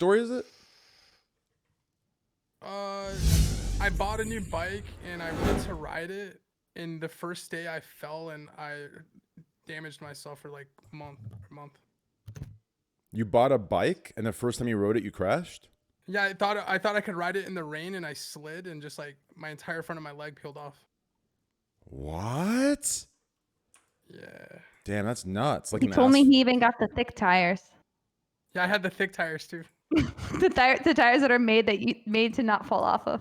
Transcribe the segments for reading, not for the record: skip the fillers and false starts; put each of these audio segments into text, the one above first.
story is it? I bought a new bike and I went to ride it. And the first day I fell and I damaged myself for like a month. You bought a bike and the first time you rode it, you crashed? Yeah, I thought I could ride it in the rain and I slid and just like my entire front of my leg peeled off. What? Yeah. Damn, that's nuts. Like He told me he even got the thick tires. Yeah, I had the thick tires too. the tires that are made to not fall off of.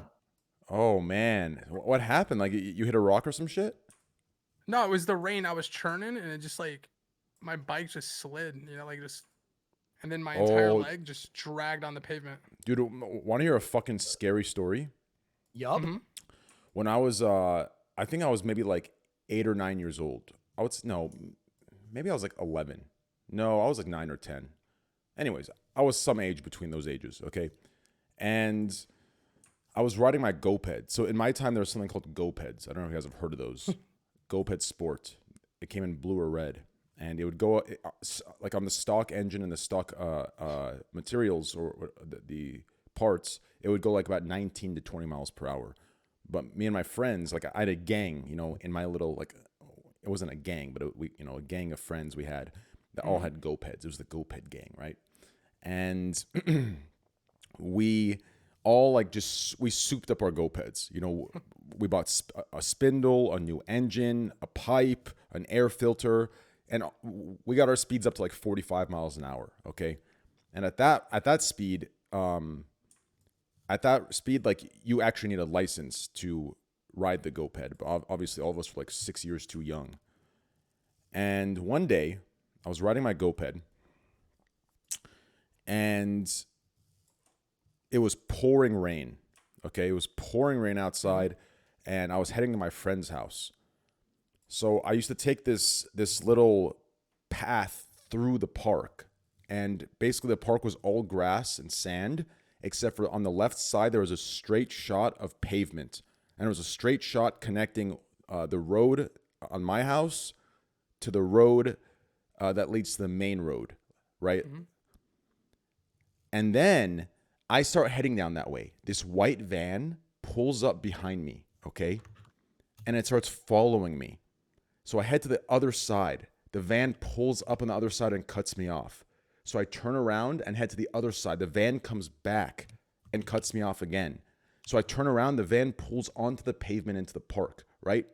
Oh man, what happened? Like you hit a rock or some shit? No, it was the rain. I was churning and it just like my bike just slid, and then my entire leg just dragged on the pavement. Dude, want to hear a fucking scary story? Yup. Mm-hmm. When I was, I think I was maybe like 8 or 9 years old. Maybe I was like 11. No, I was like 9 or 10. Anyways, I was some age between those ages, okay? And I was riding my GoPed. So in my time, there was something called GoPeds. I don't know if you guys have heard of those. GoPed Sport. It came in blue or red. And it would go like on the stock engine and the stock materials or the parts, it would go like about 19 to 20 miles per hour. But me and my friends, like I had a gang, in my little, like, it wasn't a gang, but a gang of friends we had that all had GoPeds. It was the GoPed gang, right? And we all we souped up our GoPeds. We bought a spindle, a new engine, a pipe, an air filter, and we got our speeds up to like 45 miles an hour. Okay. And at that speed, like you actually need a license to ride the GoPed. But obviously all of us were like 6 years too young. And one day I was riding my GoPed and it was pouring rain. Okay. It was pouring rain outside and I was heading to my friend's house. So I used to take this little path through the park, and basically the park was all grass and sand, except for on the left side there was a straight shot of pavement, and there was a straight shot connecting the road on my house to the road that leads to the main road, right? Mm-hmm. And then I start heading down that way. This white van pulls up behind me, okay? And it starts following me. So I head to the other side. The van pulls up on the other side and cuts me off. So I turn around and head to the other side. The van comes back and cuts me off again. So I turn around. The van pulls onto the pavement into the park, right?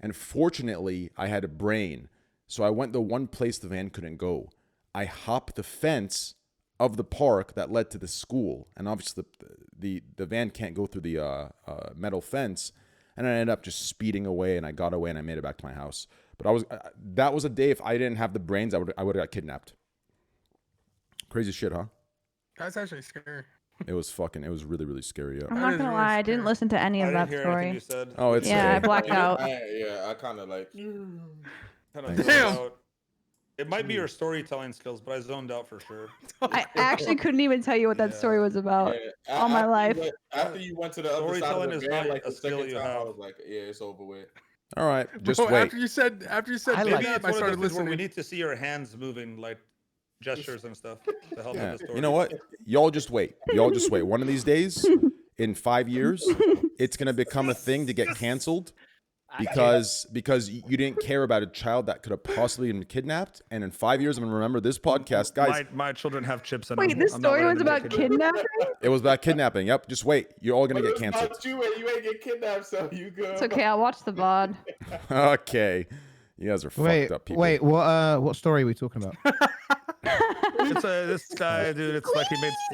And fortunately, I had a brain. So I went the one place the van couldn't go. I hopped the fence of the park that led to the school. And obviously, the van can't go through the metal fence. And I ended up just speeding away, and I got away, and I made it back to my house. But that was a day. If I didn't have the brains, I would have got kidnapped. Crazy shit, huh? That's actually scary. It was really, really scary. Yeah. I'm not gonna lie, I didn't listen to any of that story. You said. Oh, it's yeah, I blacked out. I kind of like. Damn. It might be your storytelling skills, but I zoned out for sure. I actually couldn't even tell you what that story was about all my life. After you went to the other side of the van, like the second time, I was like, yeah, it's over with. All right, just wait. After you said maybe it's I started listening. We need to see your hands moving, like gestures and stuff to help with the story. You know what? Y'all just wait. One of these days, in 5 years, it's gonna become a thing to get canceled. Because you didn't care about a child that could have possibly been kidnapped, and in 5 years I'm gonna remember this podcast, guys. My children have chips in them. Wait, this story was about kidnapping? It was about kidnapping. Yep. Just wait. You're all gonna get canceled. You ain't get kidnapped, so you good. It's okay. I'll watch the VOD. Okay. You guys are fucked up people. Wait. What story are we talking about? It's this guy, dude. It's like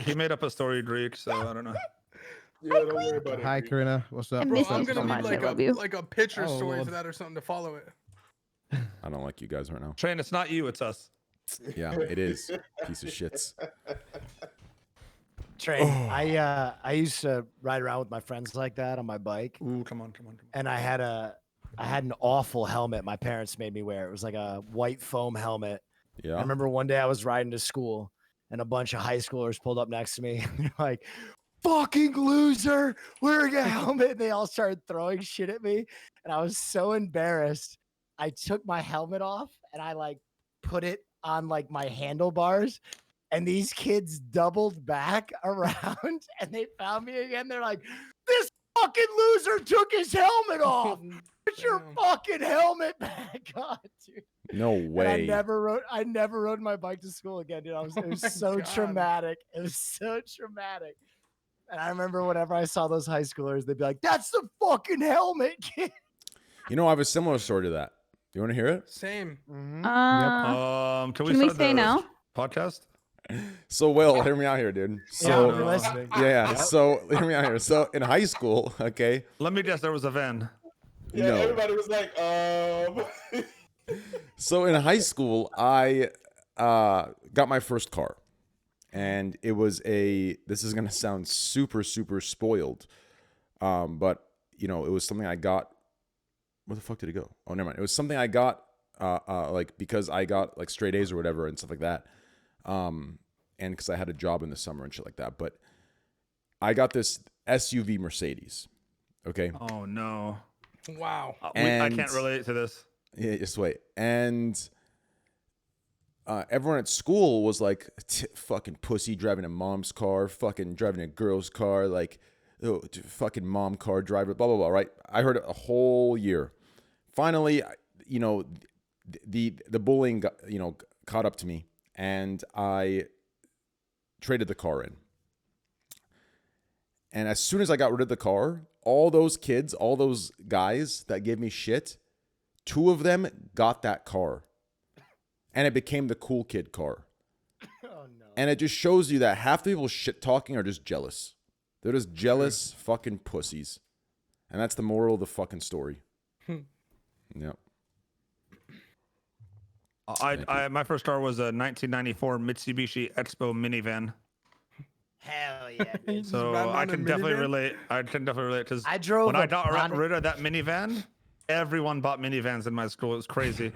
he made up a story, Greek. So I don't know. Yeah, don't worry about Hi, Karina. What's up? Bro, I'm gonna need like a picture story Lord. for that or something to follow it. I don't like you guys right now. Train, it's not you, it's us. Yeah, it is. Piece of shits. Train. I used to ride around with my friends like that on my bike. Ooh, come on. And I had an awful helmet my parents made me wear. It was like a white foam helmet. Yeah. I remember one day I was riding to school and a bunch of high schoolers pulled up next to me and they're like, fucking loser wearing a helmet. And they all started throwing shit at me. And I was so embarrassed. I took my helmet off and I like put it on like my handlebars and these kids doubled back around and they found me again. They're like, this fucking loser took his helmet off. Put your fucking helmet back on, dude. No way. And I never rode my bike to school again, dude. It was so traumatic. It was so traumatic. And I remember whenever I saw those high schoolers, they'd be like, that's the fucking helmet, kid. You know, I have a similar story to that. You want to hear it? Same. Can we say now? Podcast? So, Will, hear me out here, dude. So, you're listening. yeah. So, hear me out here. So, in high school, okay. Let me guess, there was a van. Yeah, No. everybody was like, So, in high school, I got my first car. And it was this is going to sound super, super spoiled. But, you know, it was something I got. Where the fuck did it go? Oh, never mind. It was something I got, like, because I got, like, straight A's or whatever and stuff like that. And because I had a job in the summer and shit like that. But I got this SUV Mercedes. Okay? Oh, no. Wow. I can't relate to this. Yeah, just wait. And everyone at school was like, fucking pussy driving a mom's car, fucking driving a girl's car, like, oh, fucking mom car driver, blah, blah, blah, right? I heard it a whole year. Finally, you know, the bullying got, you know, caught up to me, and I traded the car in. And as soon as I got rid of the car, all those kids, all those guys that gave me shit, 2 of them got that car. And it became the cool kid car. Oh, no. And it just shows you that half the people shit talking are just jealous. They're just jealous fucking pussies. And that's the moral of the fucking story. Yep. My first car was a 1994 Mitsubishi Expo minivan. Hell yeah, dude. So riding I on a can definitely minivan? relate. I can definitely relate because I drove when a I got Pontiac- rid of that minivan, everyone bought minivans in my school. It was crazy.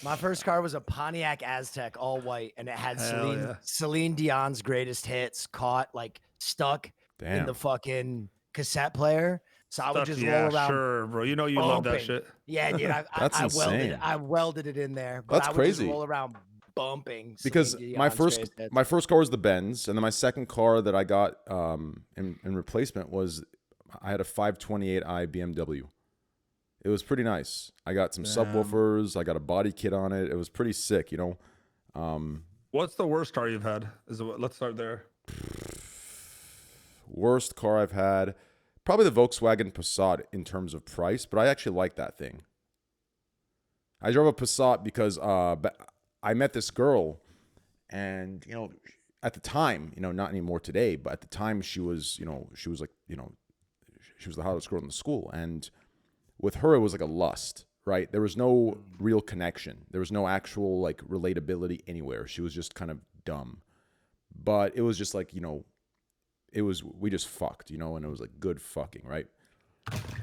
My first car was a Pontiac Aztec, all white, and it had Hell yeah. Celine Dion's greatest hits caught, like, stuck in Damn. the fucking cassette player. So I would just yeah, roll around. sure, bro. You know you love that bumping. shit. Yeah, dude. That's I insane. welded it in there. But That's I would crazy. just roll around bumping. Because Celine my Dion's first greatest hits. my first car was the Benz, and then my second car that I got in replacement was I had a 528i BMW. It was pretty nice. I got some subwoofers. I got a body kit on it. It was pretty sick, you know. What's the worst car you've had? Let's start there. Worst car I've had, probably the Volkswagen Passat in terms of price, but I actually like that thing. I drove a Passat because I met this girl, and you know, at the time, you know, not anymore today, but at the time she was like, you know, she was the hottest girl in the school, and with her it was like a lust, right? There was no real connection. There was no actual like relatability anywhere. She was just kind of dumb, but it was just like, you know, we just fucked, you know, and it was like good fucking, right?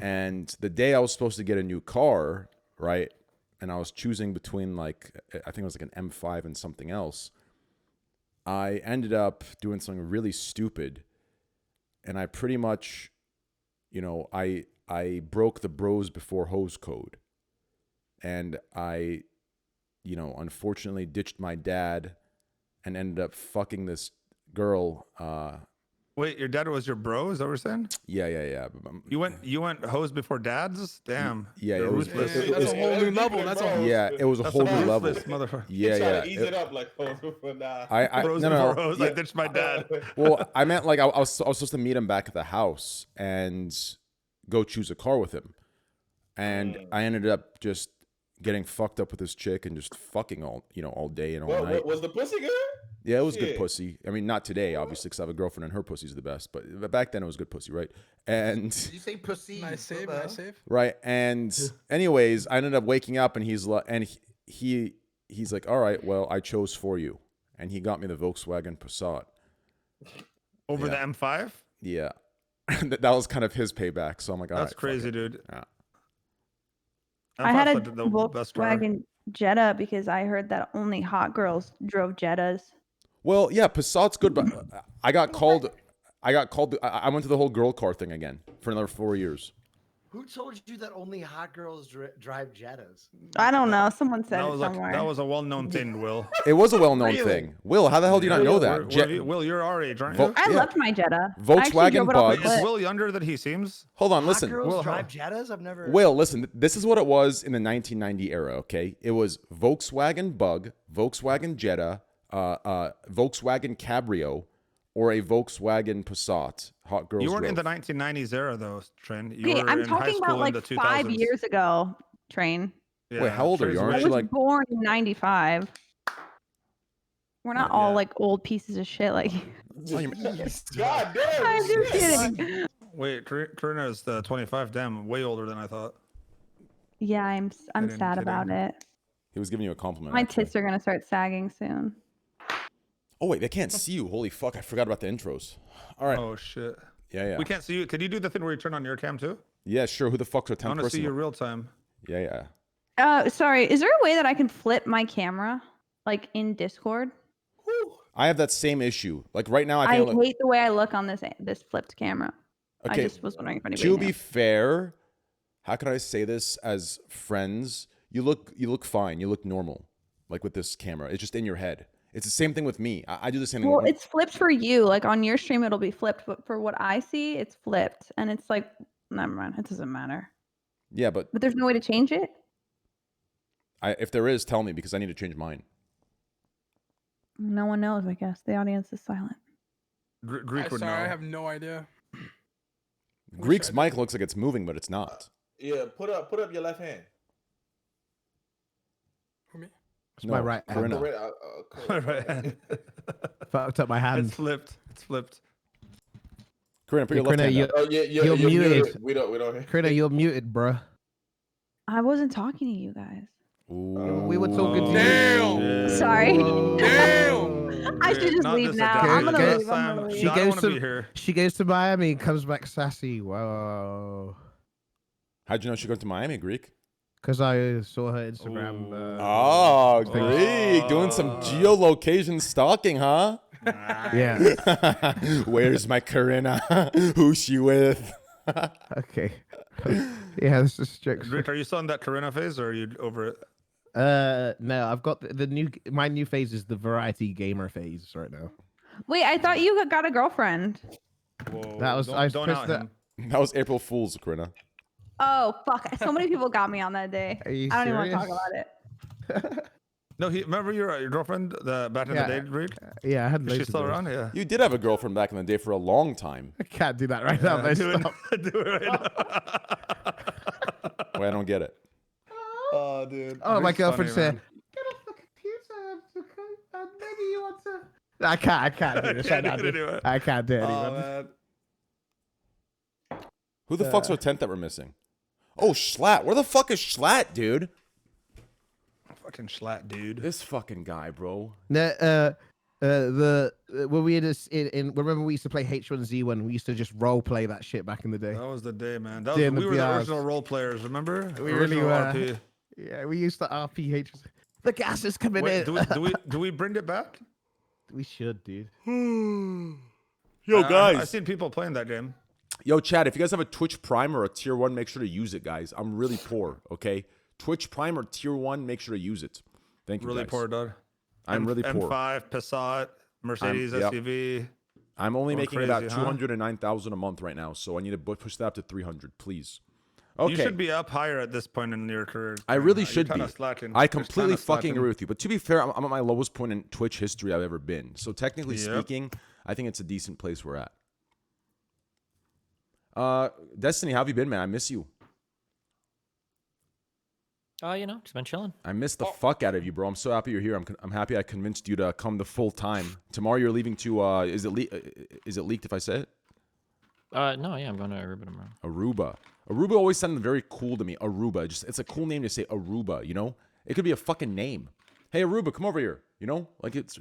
And the day I was supposed to get a new car, right? And I was choosing between like, I think it was like an M5 and something else. I ended up doing something really stupid. And I pretty much, you know, I broke the bros before hoes code. And I, you know, unfortunately ditched my dad and ended up fucking this girl. Wait, your dad was your bro? Is that what you're saying? Yeah. You went hoes before dads? Damn. Yeah, You're it was. ruthless. That's a whole new level. That's a whole. Yeah, it was a whole new level. Ruthless motherfucker. Yeah. to ease it up, like, nah. I Bros no. before hoes. Yeah. I ditched my dad. Well, I meant like I was supposed to meet him back at the house and go choose a car with him, and I ended up just getting fucked up with this chick and just fucking all day and all night. Was the pussy good? Yeah, it was good Shit. pussy. I mean, not today, obviously, because I have a girlfriend and her pussy's the best. But back then, it was good pussy, right? And Did you say pussy? Nice save. Nice save. right, and anyways, I ended up waking up and he's like, all right, well, I chose for you, and he got me the Volkswagen Passat. Over Yeah. the M5? Yeah, that was kind of his payback. So I'm like, all right, That's fuck crazy, it. dude. Yeah. I had a M5's the best car. Volkswagen Jetta because I heard that only hot girls drove Jettas. Well, yeah, Passat's good, but I got called. I went to the whole girl car thing again for another 4 years. Who told you that only hot girls drive Jettas? I don't know. Someone said That it was somewhere. that was a well-known thing, Will. It was a well-known Really? thing. Will, how the hell do you not know that? Will, you're our age, aren't Vo- you? I yeah. loved my Jetta. I actually Volkswagen drove it off Bugs. the Is cliff. Will younger than he seems? Hold on, Hot listen. girls Will, drive Jettas? I've never. Will, listen. This is what it was in the 1990 era. Okay, it was Volkswagen Bug, Volkswagen Jetta, Volkswagen Cabrio, or a Volkswagen Passat. Hot girls. You weren't in the drove. 1990s era, though, Trent. You Okay, were I'm in high talking school about in like the 2000s. 5 years ago, Train. Wait, how old are you? Trent's Aren't I you was like? born in 95. We're not all like old pieces of shit like you. Oh, you- God damn. I'm just shit. kidding. Wait, Karina is 25. Damn, way older than I thought. Yeah, I'm Kidding, sad kidding. about it. He was giving you a compliment. My actually. tits are gonna start sagging soon. Oh wait, they can't see you. Holy fuck! I forgot about the intros. All right. Oh shit. Yeah, yeah. We can't see you. Could you do the thing where you turn on your cam too? Yeah, sure. Who the fuck's our I 10th want to see person? you real time. Yeah, yeah. Sorry, is there a way that I can flip my camera, like in Discord? I have that same issue. Like right now, I I feel like. hate the way I look on this flipped camera. I Okay. just was wondering if anybody To knew. be fair, how could I say this as friends? You look fine. You look normal, like with this camera. It's just in your head. It's the same thing with me. I do the same thing. Well, it's flipped for you. Like on your stream, it'll be flipped, but for what I see, it's flipped, and it's like, never mind. It doesn't matter. Yeah, but But there's no way to change it. if there is, tell me because I need to change mine. No one knows. I guess the audience is silent. Greek would know. Sorry, I have no idea. Greek's I mic looks like it's moving, but it's not. Yeah, put up your left hand. For me? It's my right hand. Corinna. Right. Fucked up my hand. It's flipped. It's flipped. Corinna, put Hey, your left Corinna, hand you- up. Oh yeah, You're you're muted. We don't hear. Critter, you're muted, bruh. I wasn't talking to you guys. We were talking to you. Damn. Sorry. Damn. I should just Not leave this now. again. I'm gonna Okay. leave. I'm gonna Sam, leave. She I don't goes want to to- be here. She goes to Miami, comes back sassy. Whoa. How'd you know she going to Miami, Greek? Because I saw her Instagram. Oh, Greek, doing some geolocation stalking, huh? Yeah. Where's my Corinna? Who's she with? Okay. Yeah, this is jokes. Greek, are you still in that Karina phase, or are you over it? No, I've got my new phase is the variety gamer phase right now. Wait, I thought you got a girlfriend. Whoa, That was- don't, I was don't pissed out that- him. That was April Fool's, Corinna. Oh fuck! So many people got me on that day. Are you I don't even want to talk serious? about it. No, remember your girlfriend back in the day, Greek? Yeah, I had Is loads she of still those. around? Yeah. You did have a girlfriend back in the day for a long time. I can't do that right now. Yeah, But do it, stop. do it right now. Wait, I don't get it. Oh, dude. Oh, my Greek's girlfriend funny, said, man. "Get off the computer, and maybe you want to." I can't do this right now. Can't do dude. it. I can't do it Oh, anymore. man. Who the fuck's our tent that we're missing? Oh, Schlatt. Where the fuck is Schlatt, dude? Fucking Schlatt, dude. This fucking guy, bro. No, when we had remember we used to play H1Z1, we used to just role play that shit back in the day. That was the day, man. That Day in was, the we were the BRs. original role players, remember? We really Original were. RP. Yeah, we used to RPH. The gas is coming Wait, in. do we bring it back? We should, dude. Yo, I've seen people playing that game. Yo, Chad, if you guys have a Twitch Prime or a Tier 1, make sure to use it, guys. I'm really poor, okay? Twitch Prime or Tier 1, make sure to use it. Thank you, Really guys. poor, dog. I'm really poor. M5, Passat, Mercedes yep. SUV. I'm only Going making about crazy, huh? 209,000 a month right now, so I need to push that up to 300, please. Okay. You should be up higher at this point in your career. I really You're should be. kinda slacking. I You're completely kinda fucking slacking. agree with you. But to be fair, I'm at my lowest point in Twitch history I've ever been. So technically Yep. speaking, I think it's a decent place we're at. Destiny, how have you been, man? I miss you. Just been chilling. I miss the fuck out of you, bro. I'm so happy you're here. I'm happy I convinced you to come the full time. Tomorrow you're leaving to is it leaked if I say it? No, yeah, I'm going to Aruba tomorrow. Aruba. Aruba always sounded very cool to me. Aruba. It's a cool name to say Aruba, you know? It could be a fucking name. Hey Aruba, come over here. You know? Like it's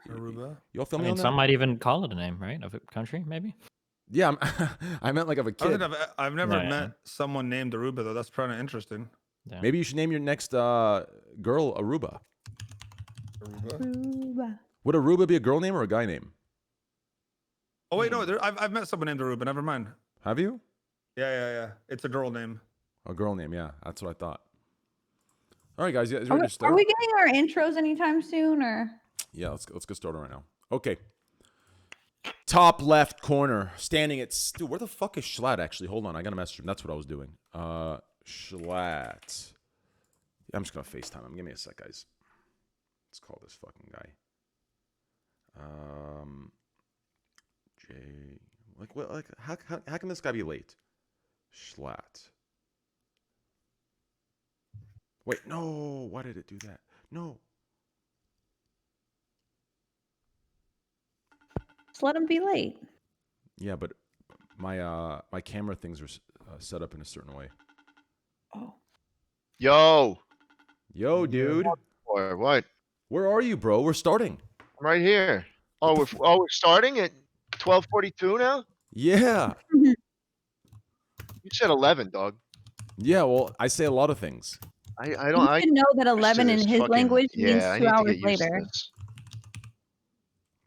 Aruba. Y'all feel I me mean, on that? some might even call it a name, right? Of a country, maybe. Yeah, I meant like of a I don't kid. think I've never Yeah. met someone named Aruba though. That's kind of interesting. Yeah. Maybe you should name your next girl Aruba. Aruba. Would Aruba be a girl name or a guy name? Oh wait, no, I've met someone named Aruba. Never mind. Have you? Yeah. It's a girl name. A girl name, yeah. That's what I thought. All right, guys. You guys Are ready we, to start? are we getting our intros anytime soon, or? Yeah, let's get started right now. Okay. Top left corner, standing at... Dude, where the fuck is Schlatt, actually? Hold on, I got to message him. That's what I was doing. Schlatt. I'm just going to FaceTime him. Give me a sec, guys. Let's call this fucking guy. Jay... how can this guy be late? Schlatt. Wait, no. Why did it do that? No. Just let him be late. Yeah, but my camera things are set up in a certain way. Oh. Yo, dude. Or what? Where are you, bro? We're starting. I'm right here. Oh, we're starting at 12:42 now? Yeah. You said 11, dog. Yeah, well, I say a lot of things. I You don't. should know that 11 in this his fucking- language means yeah, I 2 need to hours get used to later. this.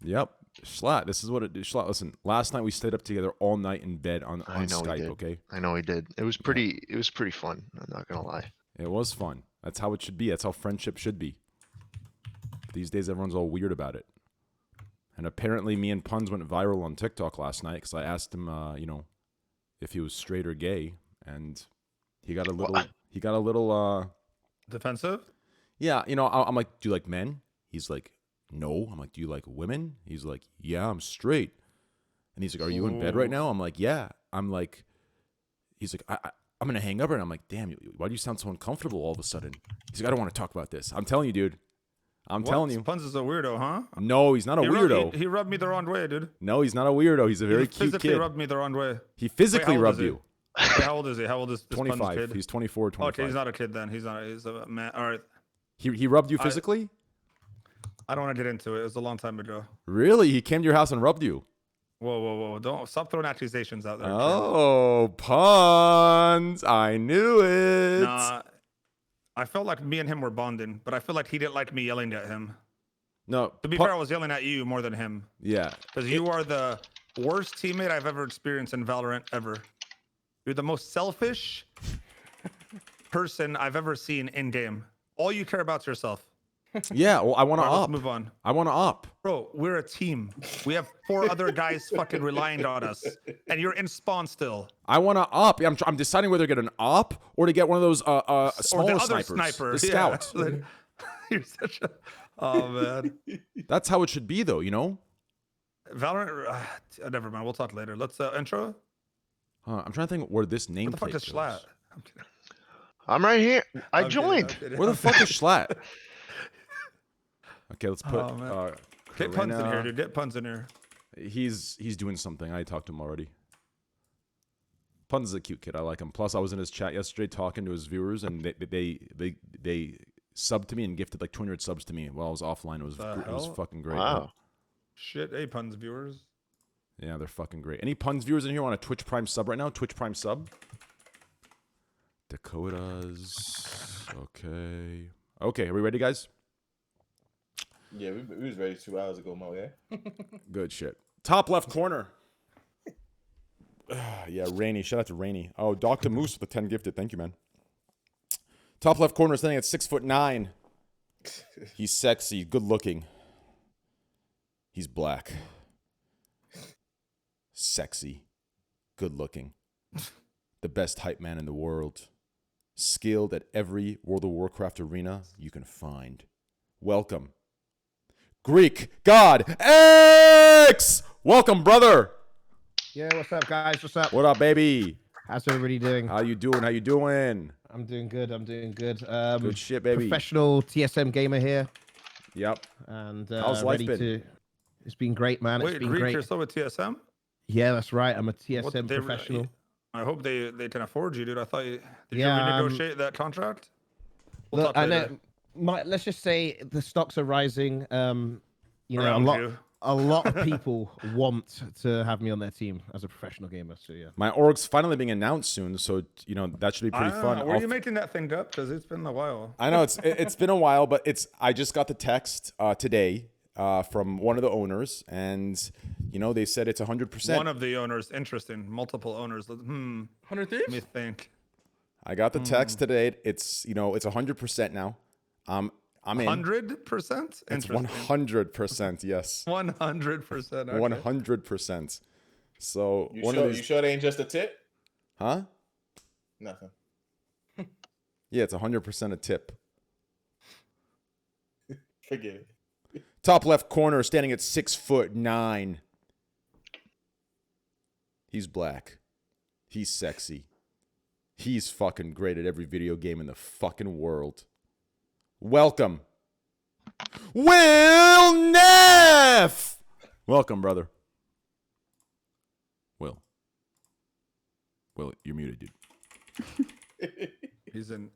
Yep. Schlatt, this is what it is. Schlatt, listen, last night we stayed up together all night in bed on I know we Skype, did. okay? I know he did. It was pretty fun. I'm not gonna lie. It was fun. That's how it should be. That's how friendship should be. These days, everyone's all weird about it. And apparently, me and Puns went viral on TikTok last night because I asked him, if he was straight or gay, and he got a little. What? He got a little. Defensive? Yeah, I'm like, do you like men? He's like, no. I'm like, do you like women? He's like, yeah, I'm straight. And he's like, are you in bed right now? I'm like, yeah. I'm like, he's like, I'm gonna hang up, and I'm like, damn, why do you sound so uncomfortable all of a sudden? He's like, I don't want to talk about this. I'm telling you, dude. I'm telling you. Puns is a weirdo, huh? No, he's not a weirdo. He rubbed me the wrong way, dude. No, he's not a weirdo. He's a very cute physically kid. rubbed me the wrong way. He physically Wait, how old rubbed is he? you. Wait, how old is he? How old is this Puns 25. kid? He's 24, 25. Okay, he's not a kid then. He's a man. All right. He rubbed you physically? I don't want to get into it. It was a long time ago. Really? He came to your house and rubbed you? Whoa. Don't stop throwing accusations out there. Oh, Puns. I knew it. Nah. I felt like me and him were bonding, but I feel like he didn't like me yelling at him. No. To be fair, I was yelling at you more than him. Yeah. Because you are the worst teammate I've ever experienced in Valorant ever. You're the most selfish person I've ever seen in game. All you care about is yourself. Yeah, well, I want to All right, up. let's move on. I want to up. Bro, we're a team. We have 4 other guys fucking relying on us. And you're in spawn still. I want to up. Yeah, I'm deciding whether to get an op or to get one of those Or smaller the other snipers. sniper. The scout. Yeah. You're such a... Oh, man. That's how it should be, though, you know? Valorant... never mind. We'll talk later. Let's intro. I'm trying to think where this name What the fuck is Schlatt? I'm kidding. I'm right here. I I'm joined. kidding. Where the fuck is Schlatt? Okay, let's put Oh, man. Get Puns in here, dude. Get Puns in here. He's doing something. I talked to him already. Puns is a cute kid. I like him. Plus, I was in his chat yesterday talking to his viewers, and they subbed to me and gifted like 200 subs to me while I was offline. It was fucking great. Wow. Shit, hey, Puns viewers. Yeah, they're fucking great. Any Puns viewers in here want a Twitch Prime sub right now? Twitch Prime sub. Dakotas. Okay. Okay, are we ready, guys? Yeah, we was ready 2 hours ago, Mo, yeah? Good shit. Top left corner. Yeah, Rainy. Shout out to Rainy. Oh, Dr. Moose with the 10 gifted. Thank you, man. Top left corner standing at 6'9". He's sexy, good looking. He's black. Sexy, good looking. The best hype man in the world. Skilled at every World of Warcraft arena you can find. Welcome. Greek God X! Welcome, brother. Yeah, what's up, guys? What's up? What up, baby? How's everybody doing? How you doing? How you doing? I'm doing good. Good shit, baby. Professional TSM gamer here, Yep. and How's life ready been? to. It's been great, man. Wait, It's been Greek, great. you're still with TSM? Yeah, that's right. I'm a TSM What, they- professional. I hope they can afford you, dude. I thought you... Did Yeah, you renegotiate that contract? We'll Look, talk I later. know. Let's just say the stocks are rising. You know, Around a lot of people want to have me on their team as a professional gamer. So yeah. My org's finally being announced soon, so that should be pretty fun. Were you making that thing up? Because it's been a while. I know it's been a while, but I just got the text today from one of the owners, and You know, they said it's 100%. One of the owners. Interesting. Multiple owners. 100 Let me thieves? think. I got the text today. It's, you know, it's 100% now. I'm in. 100%? It's 100%. Yes. 100%. Okay. 100%. So You one sure? of these, You sure it ain't just a tip? huh? Nothing. Yeah, it's 100% a tip. Forget it. Top left corner, standing at 6'9". He's black. He's sexy. He's fucking great at every video game in the fucking world. Welcome, Will Neff. Welcome, brother. Will, you're muted, dude. He's in.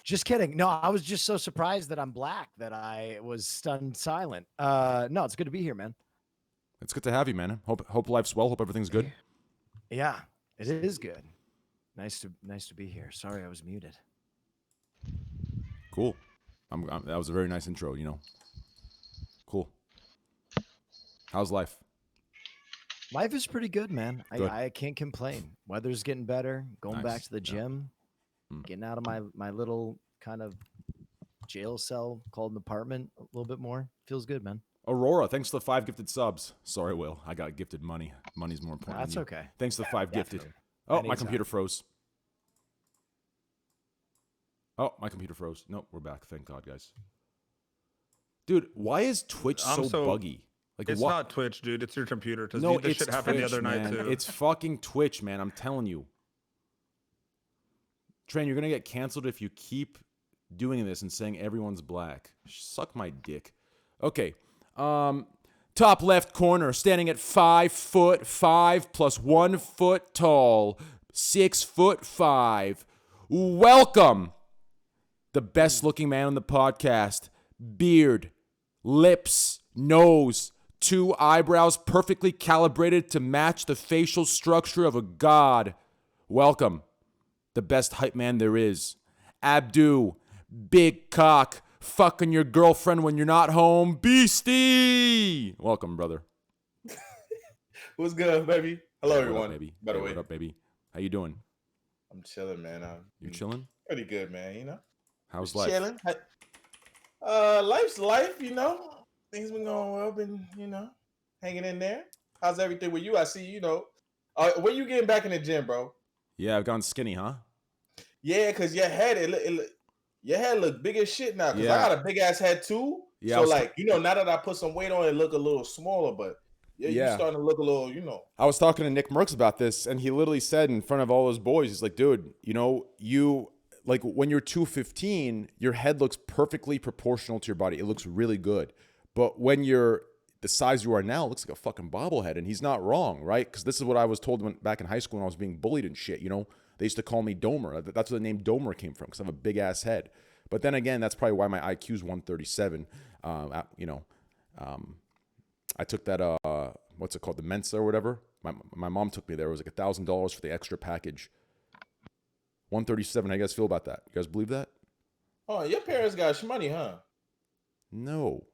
Just kidding. No, I was just so surprised that I'm black that I was stunned silent. No, it's good to be here, man. It's good to have you, man. Hope life's well. Hope everything's good. Yeah, it is good. Nice to be here. Sorry, I was muted. Cool. That was a very nice intro, you know. Cool. How's life? Life is pretty good, man. Good. I can't complain. Weather's getting better. Going back Nice. to the gym. Getting out of my little kind of jail cell called an apartment a little bit more. Feels good, man. Aurora, thanks for the 5 gifted subs. Sorry, Will. I got gifted money. Money's more important. That's than you. okay. Thanks for the 5 gifted. Definitely. Oh, my Anytime. computer froze. Oh, my computer froze. Nope, we're back. Thank God, guys. Dude, why is Twitch so buggy? Like, It's what? not Twitch, dude. It's your computer. No, this it's shit happened Twitch, the other man. night too. It's fucking Twitch, man. I'm telling you. Train, you're gonna get canceled if you keep doing this and saying everyone's black. Suck my dick. Okay. Top left corner, standing at 5'5" plus 1 foot tall, 6'5". Welcome, the best looking man on the podcast. Beard, lips, nose, 2 eyebrows perfectly calibrated to match the facial structure of a god. Welcome, the best hype man there is. Abdu, big cock, fucking your girlfriend when you're not home. Beastie! Welcome, brother. What's good, baby? Hello, Hey, what everyone. up, baby? By the Hey, way, what up, baby? How you doing? I'm chilling, man. You chilling? Pretty good, man. You know, How's life? chilling. Life's life. You know, things been going well. Been hanging in there. How's everything with you? I see. When you getting back in the gym, bro? Yeah, I've gone skinny, huh? Yeah, cause your head, your head look big as shit now. Cause Yeah. I got a big ass head too. Yeah, I So was like, now that I put some weight on, it look a little smaller. But you Yeah. starting to look a little, I was talking to Nick Merckx about this, and he literally said in front of all those boys, he's like, dude, you like when you're 215, your head looks perfectly proportional to your body. It looks really good. But when you're the size you are now, it looks like a fucking bobblehead. And he's not wrong, right? Because this is what I was told back in high school when I was being bullied and shit. They used to call me Domer. That's where the name Domer came from, because I have a big ass head. But then again, that's probably why my IQ is 137. I took that, what's it called, the Mensa or whatever. My mom took me there. It was like $1,000 for the extra package. 137. How you guys feel about that? You guys believe that? Oh, your parents got money, huh? No.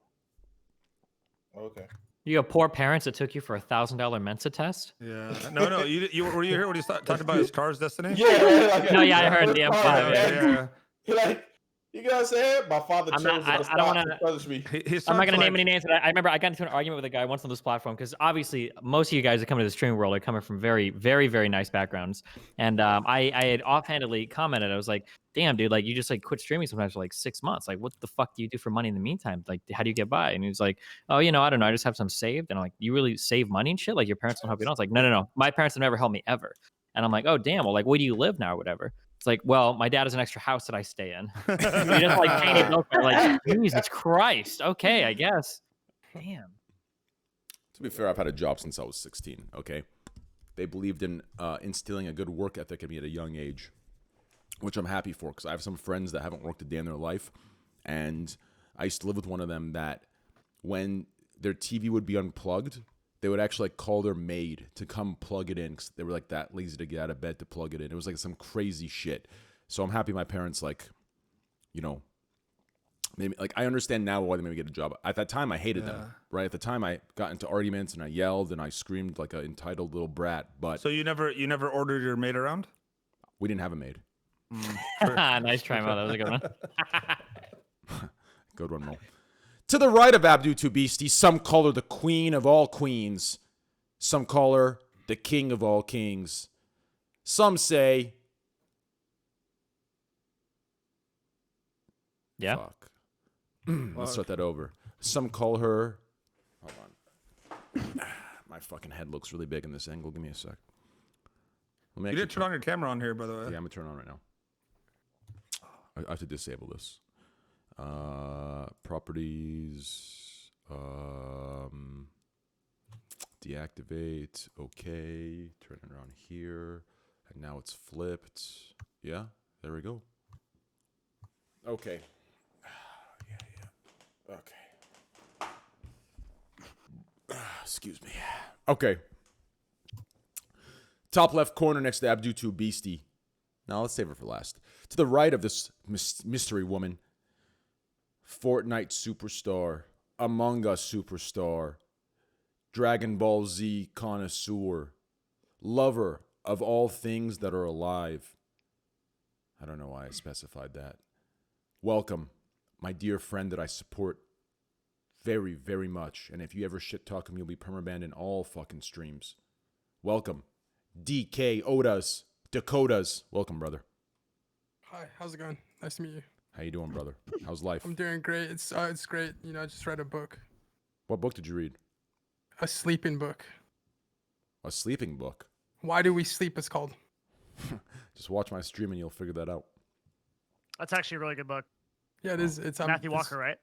Okay. You got poor parents that took you for $1,000 Mensa test? Yeah. No. You were you here when he talked about his car's destiny? Yeah. No, yeah, I heard the M5. Yeah. Like, you gotta say it. My father I'm chose not- to I don't stop wanna- to punish me. He's I'm not going to talking name like- any names, but I remember I got into an argument with a guy once on this platform because obviously most of you guys that come to the streaming world are coming from very, very, very nice backgrounds. And I had offhandedly commented, I was like, damn, dude, like you just like quit streaming sometimes for like 6 months. Like, what the fuck do you do for money in the meantime? Like, how do you get by? And he was like, oh, I don't know. I just have some saved. And I'm like, you really save money and shit? Like your parents don't help you out? It's like, no. My parents have never helped me ever. And I'm like, oh, damn. Well, like, where do you live now or whatever? It's like, well, my dad has an extra house that I stay in. You just like paying it bills. Like, Jesus Christ. Okay, I guess. Damn. To be fair, I've had a job since I was 16, okay? They believed in instilling a good work ethic in me at a young age, which I'm happy for, because I have some friends that haven't worked a day in their life. And I used to live with one of them that when their TV would be unplugged, they would actually like call their maid to come plug it in, because they were like that lazy to get out of bed to plug it in. It was like some crazy shit. So I'm happy my parents Maybe like I understand now why they made me get a job. At that time, I hated Yeah. them. Right at the time, I got into arguments and I yelled and I screamed like an entitled little brat. But So you never ordered your maid around? we didn't have a maid. Nice try, Mo. That was a good one. Good one, Mo. To the right of Abdu2 Beastie, some call her the queen of all queens. Some call her the king of all kings. Some say, Yeah. fuck. Let's start that over. Some call her, hold on. My fucking head looks really big in this angle. Give me a sec. Let me You did turn on your camera on here, by the way. Yeah, I'm gonna turn it on right now. I have to disable this. Properties. Deactivate. Okay. Turn it around here. And now it's flipped. Yeah. There we go. Okay. Yeah. Okay. Excuse me. Okay. Top left corner next to Abdu2 Beastie. Now let's save her for last. To the right of this mystery woman, Fortnite superstar, Among Us superstar, Dragon Ball Z connoisseur, lover of all things that are alive. I don't know why I specified that. Welcome, my dear friend that I support very, very much. And if you ever shit talk him, you'll be permabanned in all fucking streams. Welcome, DK Odas, Dakotas. Welcome, brother. Hi, how's it going? Nice to meet you. How you doing, brother? How's life? I'm doing great. It's great. You know, I just read a book, What book did you read? a sleeping book. A sleeping book. Why do we sleep? It's called. Just watch my stream and you'll figure that out. That's actually a really good book. Yeah, it is. It's Matthew it's- Walker, right?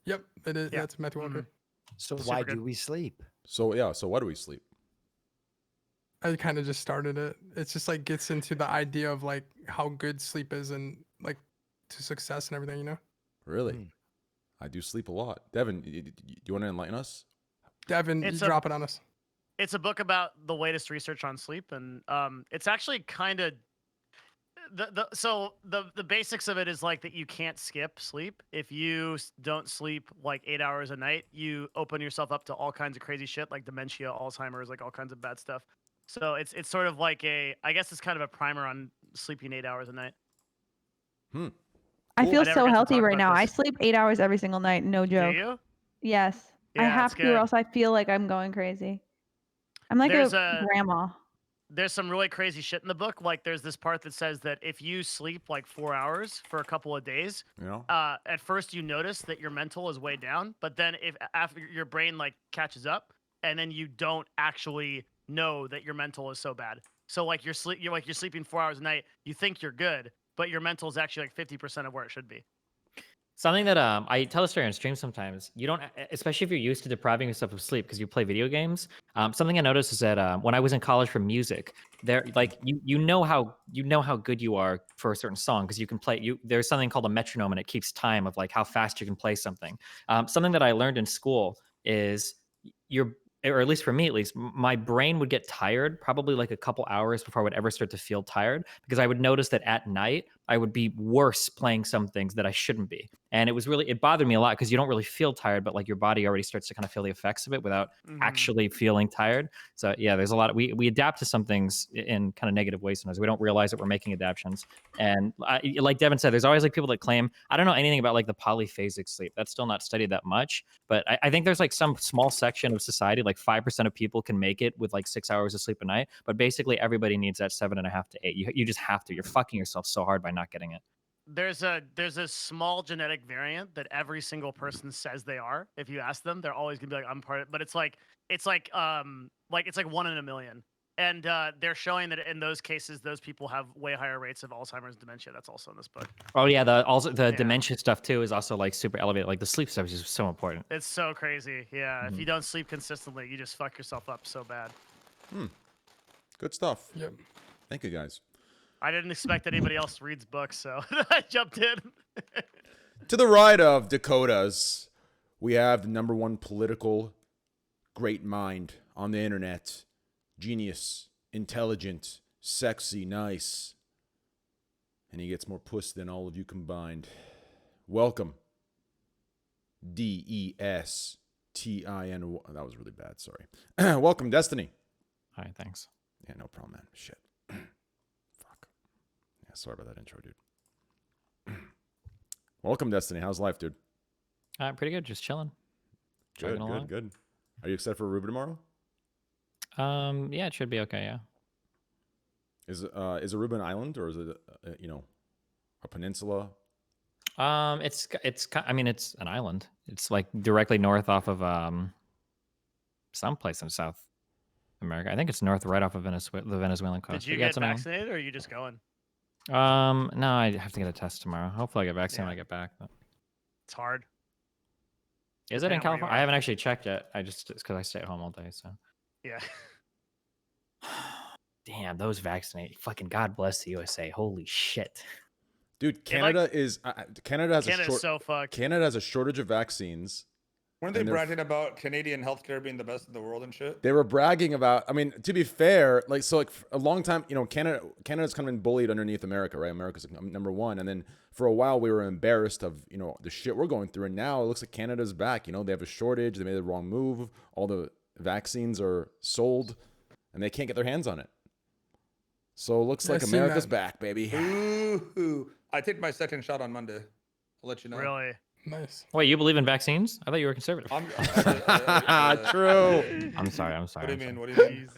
Yep, it is. Yeah. Yeah, it's Matthew Walker. Mhm. So Super why good. do we sleep? So yeah, so why do we sleep? I kind of just started it. It's just like gets into the idea of like how good sleep is and like to success and everything. You know, Really? Hmm. I do sleep a lot. Devin, you want to enlighten us? Devin, It's you a- drop it on us. It's a book about the latest research on sleep, and it's actually kind of the basics of it is like that you can't skip sleep. If you don't sleep like 8 hours a night, you open yourself up to all kinds of crazy shit like dementia, Alzheimer's, like all kinds of bad stuff. So it's sort of like I guess it's kind of a primer on sleeping 8 hours a night. I Cool. feel I never so get to healthy talk right about now. I this. sleep 8 hours every single night. No Do joke. you? Yes. I Yeah, have it's to, or good. else I feel like I'm going crazy. I'm like There's a grandma. There's some really crazy shit in the book. Like there's this part that says that if you sleep like 4 hours for a couple of days, You know? at first you notice that your mental is way down, but then if after your brain like catches up, and then you don't actually know that your mental is so bad. So like you're sleeping 4 hours a night, you think you're good, but your mental is actually like 50% of where it should be. Something that I tell the story on stream sometimes. You don't, especially if you're used to depriving yourself of sleep because you play video games. Something I noticed is that when I was in college for music, there like you know how good you are for a certain song because you can play. There's something called a metronome and it keeps time of like how fast you can play something. Something that I learned in school is or at least for me at least, my brain would get tired probably like a couple hours before I would ever start to feel tired because I would notice that at night I would be worse playing some things that I shouldn't be. And it bothered me a lot because you don't really feel tired, but like your body already starts to kind of feel the effects of it without actually feeling tired. So yeah, there's a lot we adapt to some things in kind of negative ways sometimes. We don't realize that we're making adaptations. And like Devin said, there's always like people that claim, I don't know anything about like the polyphasic sleep. That's still not studied that much, but I think there's like some small section of society, like 5% of people can make it with like 6 hours of sleep a night, but basically everybody needs that 7.5 to 8. You just have to. You're fucking yourself so hard by not getting it. There's a small genetic variant that every single person says they are. If you ask them, they're always gonna be like, I'm part of it. But it's like 1 in a million. And they're showing that in those cases, those people have way higher rates of Alzheimer's and dementia. That's also in this book. Oh yeah, the Yeah. dementia stuff too is also like super elevated. Like the sleep stuff is just so important. It's so crazy. Yeah. Mm-hmm. If you don't sleep consistently, you just fuck yourself up so bad. Good stuff. Yep. Thank you, guys. I didn't expect anybody else reads books, so I jumped in. To the right of Dakotas, we have the number one political great mind on the internet. Genius, intelligent, sexy, nice. And he gets more puss than all of you combined. Welcome, DESTIN. That was really bad. Sorry. Welcome, Destiny. All right, thanks. Yeah, no problem, man. Shit. Fuck. Yeah, sorry about that intro, dude. Welcome, Destiny. How's life, dude? Pretty good. Just chilling. Good, Chugging along. good. Are you excited for Aruba tomorrow? Yeah, it should be okay. Yeah. Is Aruba an island or is it a peninsula? It's I mean, it's an island. It's like directly north off of someplace in South America. I think it's north, right off of Venezuela, the Venezuelan coast. Did you But yeah, get it's an island. vaccinated, or are you just going? No, I have to get a test tomorrow. Hopefully, I get vaccinated when I get back. But... It's hard. Is it in Depending on where you California? are. I haven't actually checked yet. It's because I stay at home all day. So. Yeah. Damn, those vaccinate. Fucking God bless the USA. Holy shit. Dude, Canada is Canada has Canada's so fucked. Canada has a shortage of vaccines. Weren't they And they're- bragging about Canadian healthcare being the best in the world and shit? They were bragging about. I mean, to be fair, like for a long time, Canada's kind of been bullied underneath America, right? America's number one, and then for a while we were embarrassed of the shit we're going through, and now it looks like Canada's back. They have a shortage. They made the wrong move. All the vaccines are sold, and they can't get their hands on it. So it looks like I seen America's that. back, baby. Ooh. I take my second shot on Monday. I'll let you know. Really? Nice. Wait, you believe in vaccines? I thought you were conservative. True. I'm sorry. What do you mean? I'm What do you mean?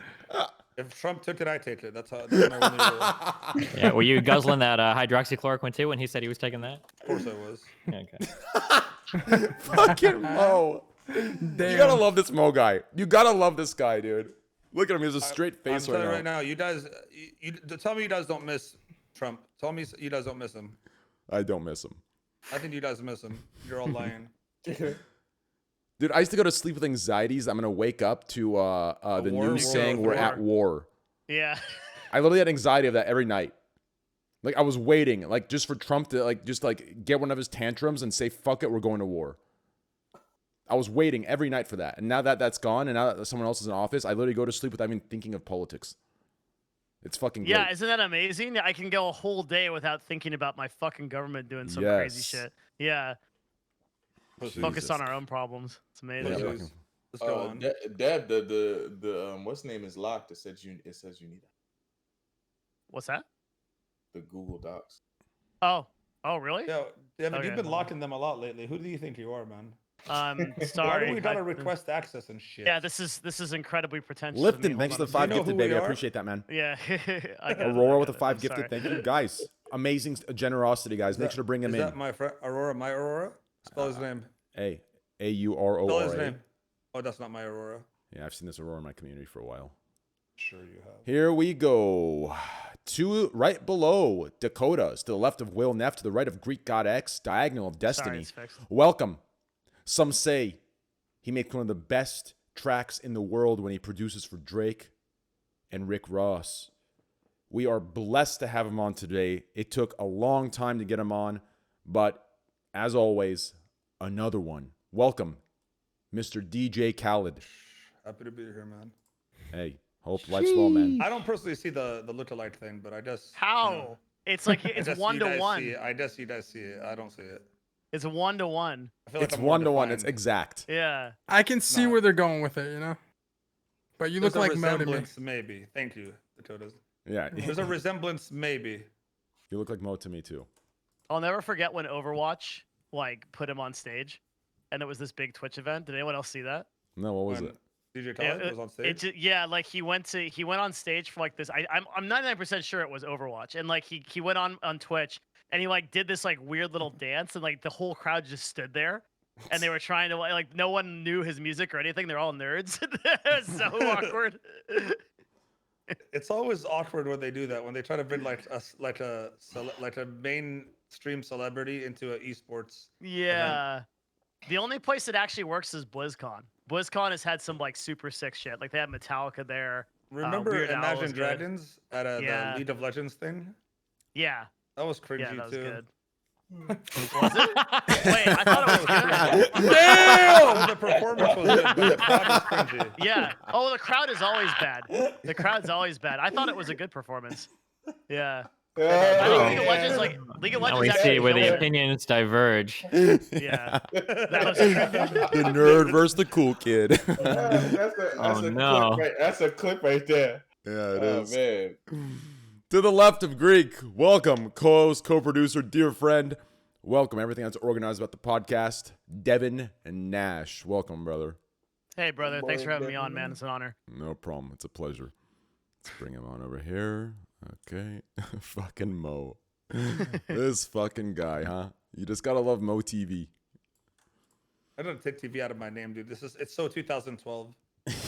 If Trump took it, I take it. That's my only rule. sorry. Yeah, were you guzzling that hydroxychloroquine too when he said he was taking that? Of course I was. Yeah, okay. Fucking Mo. You gotta love this Mo guy. You gotta love this guy, dude. Look at him. He has a straight I'm face telling you right right now. now, you guys, tell me you guys don't miss Trump. Tell me you guys don't miss him. I don't miss him. I think you guys miss him. You're all lying. Dude, I used to go to sleep with anxieties. I'm gonna wake up to the war? news War saying of we're war. at war. Yeah. I literally had anxiety of that every night. Like I was waiting, like just for Trump to just get one of his tantrums and say, "Fuck it, we're going to war." I was waiting every night for that, and now that that's gone, and now that someone else is in office, I literally go to sleep without even thinking of politics. It's fucking great. Yeah, isn't that amazing? I can go a whole day without thinking about my fucking government doing some crazy Yes. shit. Yeah. Focus on our own problems. It's amazing. Yeah, Anyways, Let's go on. Deb, the what's name is locked. It says you need it. What's that? The Google Docs. Oh, really? Yeah, Devin, Okay. you've been locking them a lot lately. Who do you think you are, man? Sorry. Why do we gotta request access and shit? Yeah, this is incredibly pretentious. of me. Lifton, thanks for Hold the on a 5 know gifted, who baby. we I are? appreciate that, man. Yeah. I got it, Aurora I with the got it. 5 I'm gifted. sorry. Thank you, guys. Amazing generosity, guys. Make that- sure to bring him Is in. that my friend Aurora? My Aurora? Spell his name. A Spell his AURORA. name. Oh, that's not my Aurora. Yeah, I've seen this Aurora in my community for a while. Sure you have. Here we go. Right below Dakotas, to the left of Will Neff, to the right of Greek God X, diagonal of Sorry, Destiny. it's fixed. Welcome. Some say he makes one of the best tracks in the world when he produces for Drake and Rick Ross. We are blessed to have him on today. It took a long time to get him on, but as always, another one. Welcome, Mr. DJ Khaled. Happy to be here, man. Hey, hope life's well, man. I don't personally see the lookalike thing, but I just How? you know, It's like I it's just- one you to guys see one. it. I guess you guys see it. I don't see it. It's 1 to 1. I feel like It's I'm more 1 to 1. It's defined. exact. Yeah. I can see Nah. where they're going with it, But you look There's a like Mo to me. resemblance, maybe. Thank you, Dakotas. Yeah, There's a resemblance, maybe. you look like Mo to me too. I'll never forget when Overwatch put him on stage, and it was this big Twitch event. Did anyone else see that? No, what was When it? DJ Khaled was on stage. He went on stage for this. I'm 99% sure it was Overwatch, and he went on Twitch and he did this weird little dance, and the whole crowd just stood there, and they were trying to no one knew his music or anything. They're all nerds. It was so awkward. It's always awkward when they do that, when they try to bring like a mainstream celebrity into an esports. Yeah. The only place that actually works is BlizzCon. BlizzCon has had some super sick shit. They had Metallica there. Remember Weird Al Imagine was good. Dragons at Yeah. the League of Legends thing? Yeah. That was cringy Yeah, that was too. good. Was it? Wait, I thought it was good. Damn! The performance was good, but the crowd was cringy. Yeah. Oh, the crowd is always bad. The crowd's always bad. I thought it was a good performance. Yeah. League of Legends, like League of Now Legends. we actually see where the kills it. opinions diverge. Yeah. The nerd versus the cool kid. Oh, no. Clip that's a clip right there. Yeah, it Oh is. man. To the left of Greek, welcome, co-host, co-producer, dear friend. Welcome, everything that's organized about the podcast, Devin and Nash. Welcome, brother. Hey, brother. Thanks for having me on, man. It's an honor. No problem. It's a pleasure. Let's bring him on over here. Okay. Fucking Mo. This fucking guy, huh? You just gotta love Mo TV. I don't take TV out of my name, dude. It's so 2012.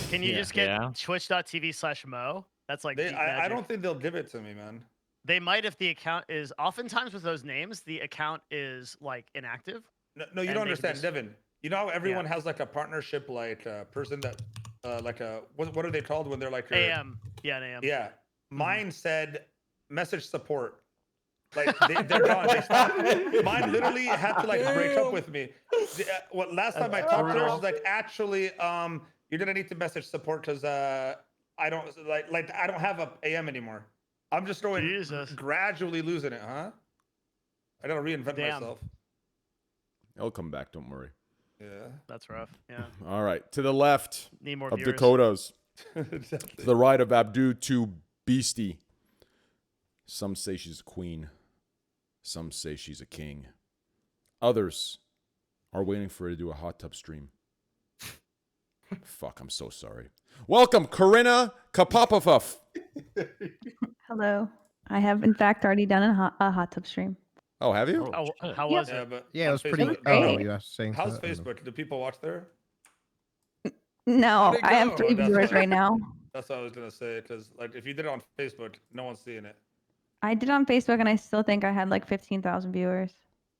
Can you Yeah. just get Yeah. twitch.tv/Mo? That's like deep I magic. don't think they'll give it to me, man. They might if the account is. Oftentimes with those names, the account is like inactive. No, you And don't they understand, just- Devin. You know how everyone has like a partnership, like a person that, like a what are they called when they're like your, AM. Yeah, an AM. Yeah, mine said message support. Like they're gone. They stopped. Mine literally had to like break up with me. What last time I talked to her, she's like, actually, you're gonna need to message support because I don't like I don't have a AM anymore. I'm just going Jesus. gradually losing it, huh? I gotta reinvent Damn. myself. It'll come back, don't worry. Yeah. That's rough. Yeah. All right. To the left Need more of viewers. Dakotas, to the right of Abdu to Beastie. Some say she's a queen. Some say she's a king. Others are waiting for her to do a hot tub stream. Fuck, I'm so sorry. Welcome, Corinna Kapopov. Hello. I have, in fact, already done a hot tub stream. Oh, have you? Oh, shit. how Yeah. was Yeah, it? but Yeah, it on was pretty. Facebook- great. Oh, you are saying. How's that? I don't know. Facebook? Do people watch there? No, How'd it I have go? 3 Oh, that's viewers right. right now. That's what I was gonna say. Because like, if you did it on Facebook, no one's seeing it. I did on Facebook, and I still think I had like 15,000 viewers.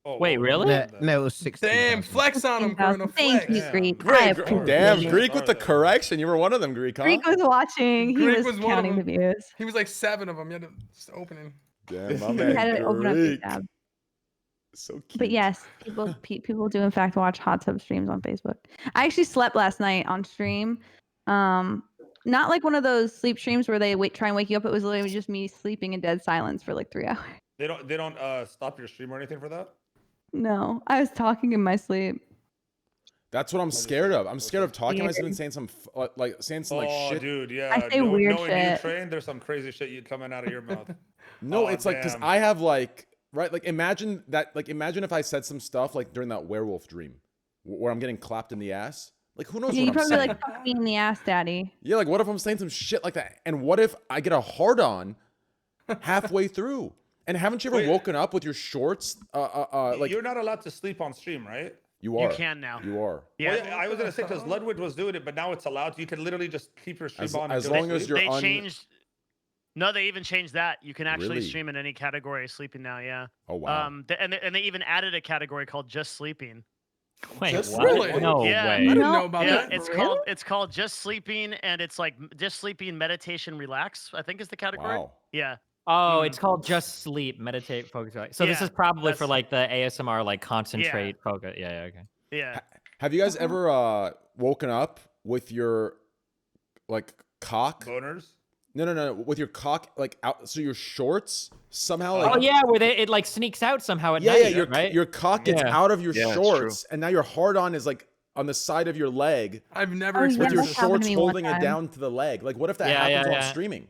Oh, Wait, well, really? No, no, it was 16. Damn, flex on him, Corona. 15,000. Thank Flex. you, Yeah. Greek. Great. I Damn, appreciate it. Greek with the Sorry, though. correction. You were one of them, Greek, huh? Greek was watching. He Greek was, was one of counting the them. views. He was like 7 of them. You had to just opening. Damn, my He man, had it open up his Greek. tab. So cute. But yes, people do in fact watch hot tub streams on Facebook. I actually slept last night on stream. Not like one of those sleep streams where they try and wake you up. It was literally just me sleeping in dead silence for like 3 hours. They don't stop your stream or anything for that. No, I was talking in my sleep. That's what I'm scared of. I'm scared of talking myself Weird. and saying some saying some like Oh, shit. dude, yeah. I say weird knowing shit. you train, there's some crazy shit you coming out of your mouth. No, Oh, it's like because damn. I have like imagine if I said some stuff like during that werewolf dream where I'm getting clapped in the ass. Like who knows Yeah, what you I'm probably saying? like fuck me in the ass, daddy. Yeah, like what if I'm saying some shit like that? And what if I get a hard on halfway through? And haven't you ever Wait. woken up with your shorts? Like You're not allowed to sleep on stream, right? you are. You can now. You are. Yeah. Well, I was gonna say because Ludwig was doing it, but now it's allowed. You can literally just keep your stream As- on. as and go to long as sleep. you're They un- changed. No, they even changed that. You can actually Really? stream in any category of sleeping now. Yeah. Oh wow. And they even added a category called just sleeping. Wait, Just what? really? No Yeah. I way. didn't No, know about Yeah, that. it's called just sleeping, and it's like just sleeping, meditation, relax. I think is the category. Wow. Yeah. Oh, it's called just sleep, meditate, focus. Right. So this Yeah, is probably for that's- like the ASMR, like concentrate, focus. Yeah, okay. Yeah. Have you guys ever woken up with your like cock? boners. No. With your cock like out, so your shorts somehow Oh like yeah, where it like sneaks out somehow at yeah, night, your right? your cock gets Yeah. out of your Yeah, it's true. shorts, and now your hard on is like on the side of your leg I've never Oh, yeah, with experienced your that's this. happened shorts to me one holding it time. down to the leg. Like, what if that Yeah, happens yeah, while yeah. streaming?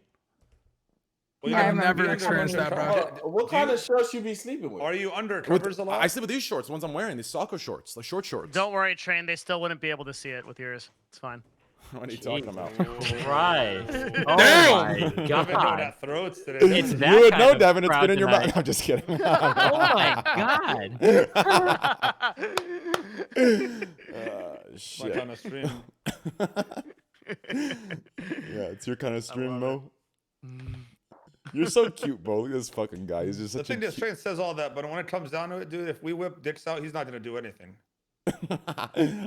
Well, Yeah, I you're remember. Never under- experienced that, bro. What kind of shorts you be sleeping with? Are you under With- covers a lot? I sleep with these shorts, the ones I'm wearing, these soccer shorts, like short shorts. Don't worry, Train. They still wouldn't be able to see it with yours. It's fine. What are you talking about? Right. Oh Damn! my Devin know god. that throats today. It's that You would kind know, of Devin. It's crowd been in your tonight. mouth. I'm just kidding. Oh my god. Shit. My kind of stream. Yeah, it's your kind of stream, Mo. You're so cute, Mo. Look at this fucking guy. He's just The such thing a is, Train says all that, but when it comes down to it, dude, if we whip dicks out, he's not gonna do anything.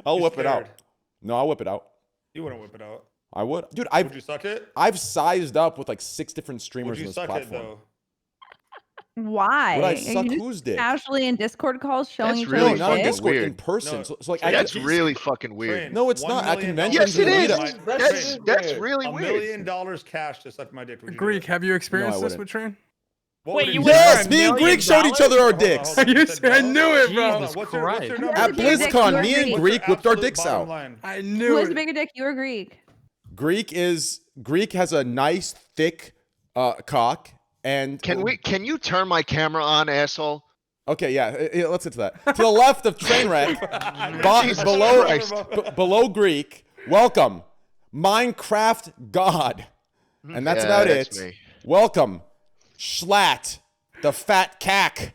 I'll He's whip it out. scared. No, I'll whip it out. You wouldn't whip it out. I would. Dude, Would you suck it? I've sized up with like 6 different Would streamers on you this suck it platform. though? Why? Would I Are suck you just whose dick? casually in Discord calls showing That's each really other No, not on fucking dick? Discord, in weird. person. No. So like, Yeah, I That's get, really fucking weird. Train, No, it's $1 not. At million conventions, Yes, it we is. meet up. That's really $1 weird. million cash to suck my dick. Would you do Greek, it? have you experienced this wouldn't. with Train? What Wait, would you it went be? for Yes, $1 me and million? Greek showed each other our Hold on, dicks. hold on. You said- I knew it, bro. Jesus What's Christ. your Who number? has At the bigger dick, you BlizzCon, or me and Greek? Greek whipped our Absolute dicks bottom out. line. I Who knew has the it. bigger dick, you or Greek? Greek has a nice thick cock, and Can you turn my camera on, asshole? okay, yeah, let's get to that. To the left of Trainwreck, Jesus below Christ. below Greek, welcome Minecraft God, and that's Yeah, about that's it. me. Welcome Schlatt, the fat cack.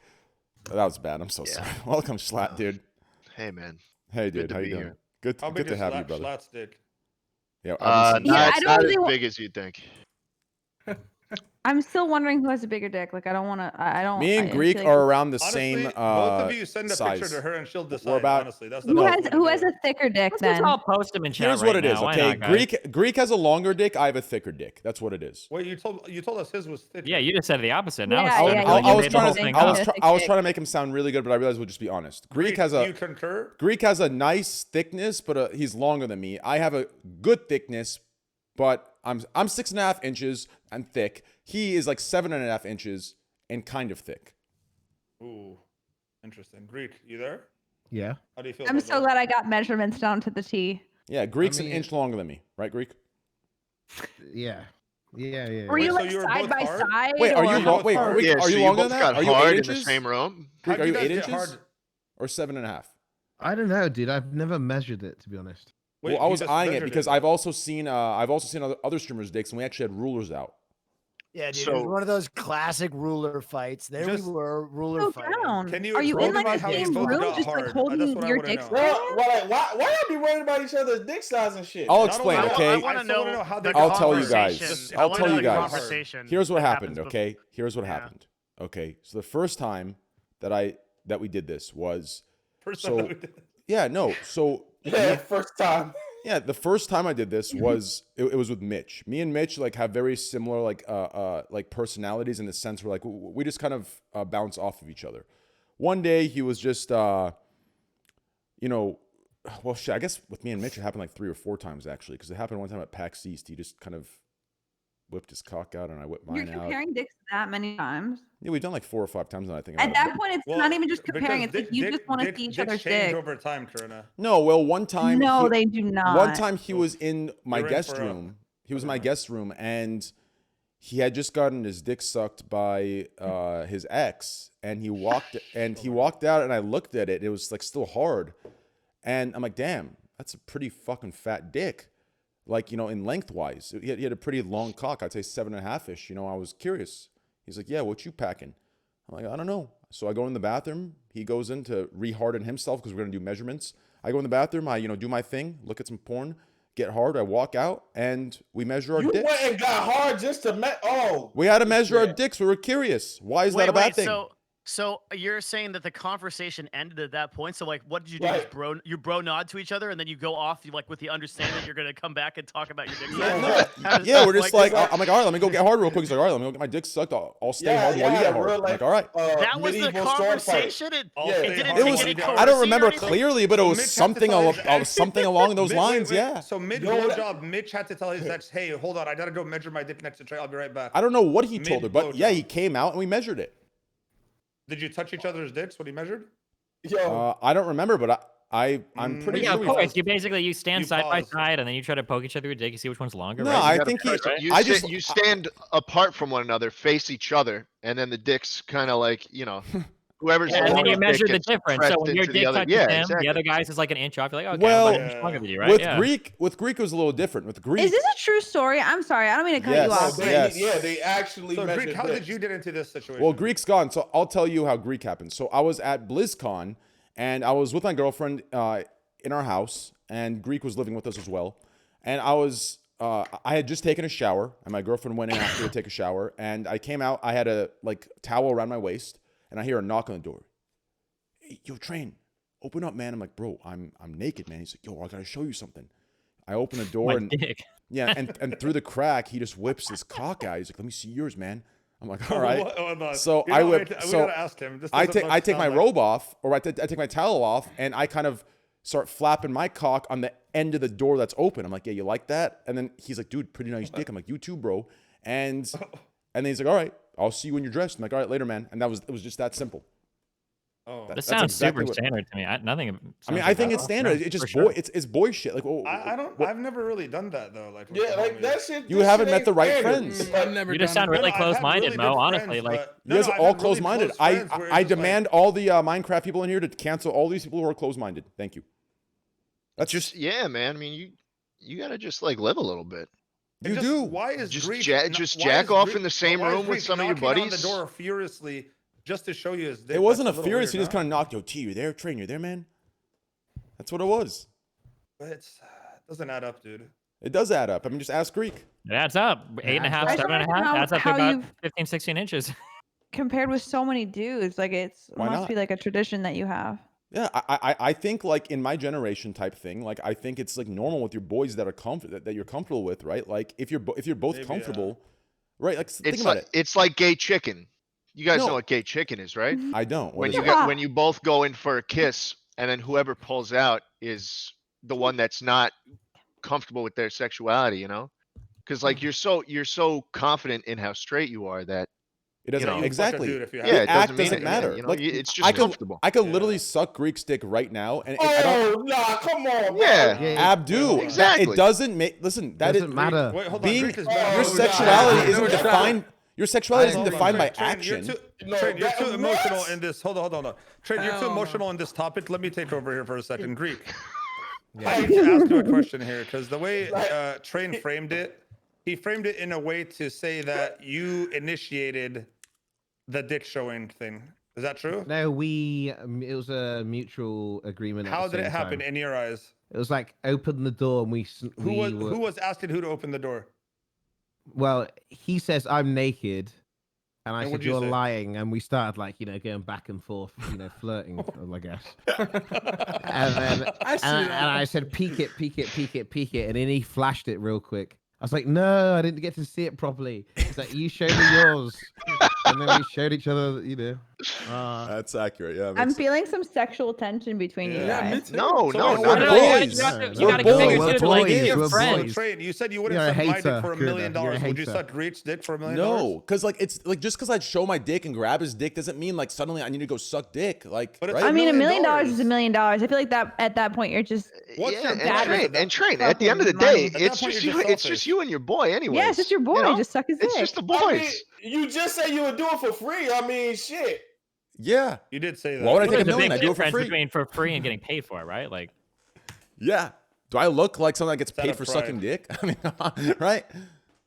That was bad. I'm so sorry. Welcome Schlatt, dude. Hey, man. Hey, dude, to how you be doing? here. Good, How good big to is have you, brother. Schlatt's dick? Yeah, I haven't seen Yeah, that. I It's don't not really as wa- big as you'd think. I'm still wondering who has a bigger dick. Like, I don't want to. I don't. Me and I Greek feel like- are around the Honestly, same both of you send a size. picture to her and she'll decide. We're about- honestly, that's the Who best has way to who do has it. a thicker dick Let's then? just all post them in chat Here's right what it is, now. Why okay? not, guys? Greek has a longer dick. I have a thicker dick. That's what it is. Wait, you told us his was thick. Yeah, you just said the opposite. Now Yeah, it's yeah, starting to yeah, like you you was made the trying whole to, thing I was, up. I was trying to make him sound really good, but I realized we'll just be honest. Greek has you a concur? Greek has a nice thickness, but he's longer than me. I have a good thickness, but I'm 6.5 inches and thick. He is like 7.5 inches and kind of thick. Ooh, interesting. Greek, you there? Yeah. How do you feel? I'm about so that? glad I got measurements down to the T. Yeah, Greek's mean- an inch longer than me, right, Greek? Yeah. Yeah. Were you so like you were side both by hard? side? Wait, are you or long? how Wait, close? Greek, Yeah, are so you you longer both than that? got Are you hard 8 in the inches? same room? Greek, How'd are you you guys 8 get inches hard? or 7.5? I don't know, dude. I've never measured it, to be honest. Wait, Well, I you was just eyeing it measured because I've also seen other streamers' dicks, and we actually had rulers out. Yeah, dude. It So- was one of those classic ruler fights. There Just- we were, ruler Go fighting. down. Can you Are you explain in to like me the how you same both room, got just hard? like That's holding what I your wanna dicks? know. together? Why y'all be worried about each other's dick size and shit? I'll man? explain, I don't okay? I I want to still wanna know know how the they I'll tell you conversation. guys. I I'll wanna tell know you the guys. conversation Here's what that happened, happens okay? Here's what Yeah. happened. Okay, so the first time that we did this was First So- time we did it. yeah, no. So Yeah, first time. yeah, the first time I did this was it was with Mitch. Me and Mitch like have very similar like personalities in the sense where like we just kind of bounce off of each other. One day he was just you know, well shit, I guess with me and Mitch it happened like 3 or 4 times actually because it happened one time at PAX East. He just kind of whipped his cock out and I whipped You're mine out. comparing dicks that many times. Yeah, we've done like 4 or 5 times and I think At about it. that point, it's Well, not even just because comparing. It's like you just want to see each dicks other's change dicks. over time, Karina. No, well one time No, they do not. One time he was in my You're in guest for a- room. He was in my guest room and he had just gotten his dick sucked by his ex and he walked out and I looked at it. It was like still hard. And I'm like, damn, that's a pretty fucking fat dick. Like, you know, in lengthwise. He had a pretty long cock. I'd say 7.5-ish. You know, I was curious. He's like, yeah, what you packing? I'm like, I don't know. So I go in the bathroom. He goes in to re-harden himself because we're going to do measurements. I go in the bathroom. I, do my thing, look at some porn, get hard. I walk out and we measure our You dicks. went and got hard just to We had to measure our Yeah. dicks. We were curious. Why is Wait, that a bad wait, thing? So you're saying that the conversation ended at that point? So like, what did you do? Right. You bro nod to each other, and then you go off, like with the understanding that you're gonna come back and talk about your dick. Yeah, size? How does Yeah, that, we're just like, like- I'm like, all right, let me go get hard real quick. He's like, all right, let me go get my dick sucked. I'll stay hard while you get hard. real I'm life, like, all right. that was the medieval sword fight. conversation. It I'll Yeah. stay it didn't hard It take was. while any you get I hard. don't courtesy or remember anything? clearly, but it So was Mitch had to something tell his ex- something along those Wait, lines. wait. Yeah. So mid blowjob, Mitch had to tell his ex, "Hey, hold on, I gotta go measure my dick next to Trey. I'll be right back." I don't know what he told her, but yeah, Mid-blowjob. he came out and we measured it. Did you touch each other's dicks when he measured? Yo, I don't remember, but I'm pretty Yeah, sure of we. course. You stand You side by pause. side, and then you try to poke each other with your dick. You see which one's longer. No, right? I think he. You, I sta- just. you stand apart from one another, face each other, and then the dicks kind of like, whoever's Yeah, the and then you longest measure dick the gets difference. pressed So when your into the dick other. touches Yeah, him, exactly. the other guy's is like an inch off. You're like, okay, Well, I'm stronger than you, right? with Yeah. Greek, it was a little different. With Greek, Is this a true story? I'm sorry. I don't mean to cut Yes. you off. they, yes. yeah, they actually So measured Greek, how dicks. did you get into this situation? well, Greek's gone, so I'll tell you how Greek happened. So I was at BlizzCon, and I was with my girlfriend in our house, and Greek was living with us as well. And I had just taken a shower, and my girlfriend went in after to take a shower, and I came out. I had a towel around my waist, and I hear a knock on the door. Hey, yo, Train, open up, man. I'm like, bro, I'm naked, man. He's like, yo, I gotta show you something. I open the door My and dick. yeah, and through the crack, he just whips his cock out. He's like, let me see yours, man. I'm like, all right. What? Hold on. So You I know, whip. wait, we So gotta ask him. This I doesn't take sound my like- robe off, or I take my towel off, and I kind of start flapping my cock on the end of the door that's open. I'm like, yeah, you like that? And then he's like, dude, pretty nice dick. I'm like, you too, bro. And then he's like, all right. I'll see you when you're dressed. I'm like, all right, later, man. And it was just that simple. Oh, This That's sounds exactly super what- standard to me. Nothing. I mean, sounds I like think that. it's standard. Yeah, It's just for sure. boy. It's boy shit. Like, I don't. I've never really done that though. Like, with Yeah, the like homies. that shit. You this haven't shit met the ain't right standard. friends. I've never You just done sound it. really I've had close-minded, really Mo. good Honestly, friends, like but- You guys no, are I've all had really close-minded. close friends where it's I just like- demand all the Minecraft people in here to cancel all these people who are close-minded. Thank you. That's Just yeah, man. I mean, you gotta just like live a little bit. you just, do. Why is Just Greek? just why jack is off Greek- in the same why is room with Greek some of your knocking on the buddies? door furiously just to show you his dick? It wasn't a That's furious. little He just weird, kind of knocked. Yo, T, you there? Train, you there, man? That's what it was. But it doesn't add up, dude. It does add up. I mean, just ask Greek. It adds up. 8.5, I just 7.5. don't know Adds up to how about you've- 15, 16 inches. Compared with so many dudes, like it Why must not? be like a tradition that you have. Yeah, I think like in my generation type thing, like I think it's like normal with your boys that are that you're comfortable with, right? Like if you're both Maybe, comfortable, right? Like think It's about like it. it's like gay chicken. You guys No. know what gay chicken is, right? I don't. What When is you it? get when you both go in for a kiss, and then whoever pulls out is the one that's not comfortable with their sexuality, you know? Because like you're so confident in how straight you are that It doesn't you know, exactly. dude if you have yeah, The it act doesn't mean doesn't it, matter. you know? Like It's just I could comfortable. I could Yeah. literally suck Greek's dick right now, and I don't. Oh nah, come on. bro. Yeah. Yeah, Abdu, Exactly. it doesn't make. Listen, that doesn't is matter. Wait, hold on. being Greek is Oh, bad. your nah. sexuality No, isn't no, defined. Your sexuality isn't Hold on, defined by Train, Train, action. No, Train, you're too that- emotional what? in this. Hold on. Train, you're too Hell no. emotional in this topic. Let me take over here for a second. Greek. I need to ask you a question here because the way Train framed it, he framed it in a way to say that you initiated the dick showing thing. Is that true? No, it was a mutual agreement. at How the did it same happen time. in your eyes? It was like open the door and Who was asking who to open the door? Well, he says I'm naked, and I And said what'd you you're say? lying, and we started like going back and forth, flirting, I guess. And then I see and that. I said peek it, and then he flashed it real quick. I was like, no, I didn't get to see it properly. He's like, you showed me yours, and then we showed each other, That's accurate. Yeah. I'm feeling some sexual tension between you Yeah, guys. No, So no, we're not at all. boys. You We're gotta boys. make We're it like boys. your We're friend. boys. Train, you said you wouldn't You're a suck my dick hater, for $1 Kurda. million. You're a Would you hater. suck Greek's dick for $1 million? No, because like it's like just because I show my dick and grab his dick doesn't mean like suddenly I need to go suck dick. Like, But it's right? I mean, $1 million $1 is $1 million. I feel like that at that point you're just What's yeah, your and bad train, at that and train. At the end of the fucking day, money? At that it's point, just you're you. just It's just selfish. you and your boy, anyway. yeah, it's just your boy. Just suck his dick. It's just the I mean, boys. you just say you would do it for free. I mean, shit. Yeah. You did say that. Why would I There's take a $1 million? big I do it for difference free. between for free and getting paid for it, right? Like, Yeah. Do I look like someone that gets It's out paid of for pride. sucking dick? I mean, right?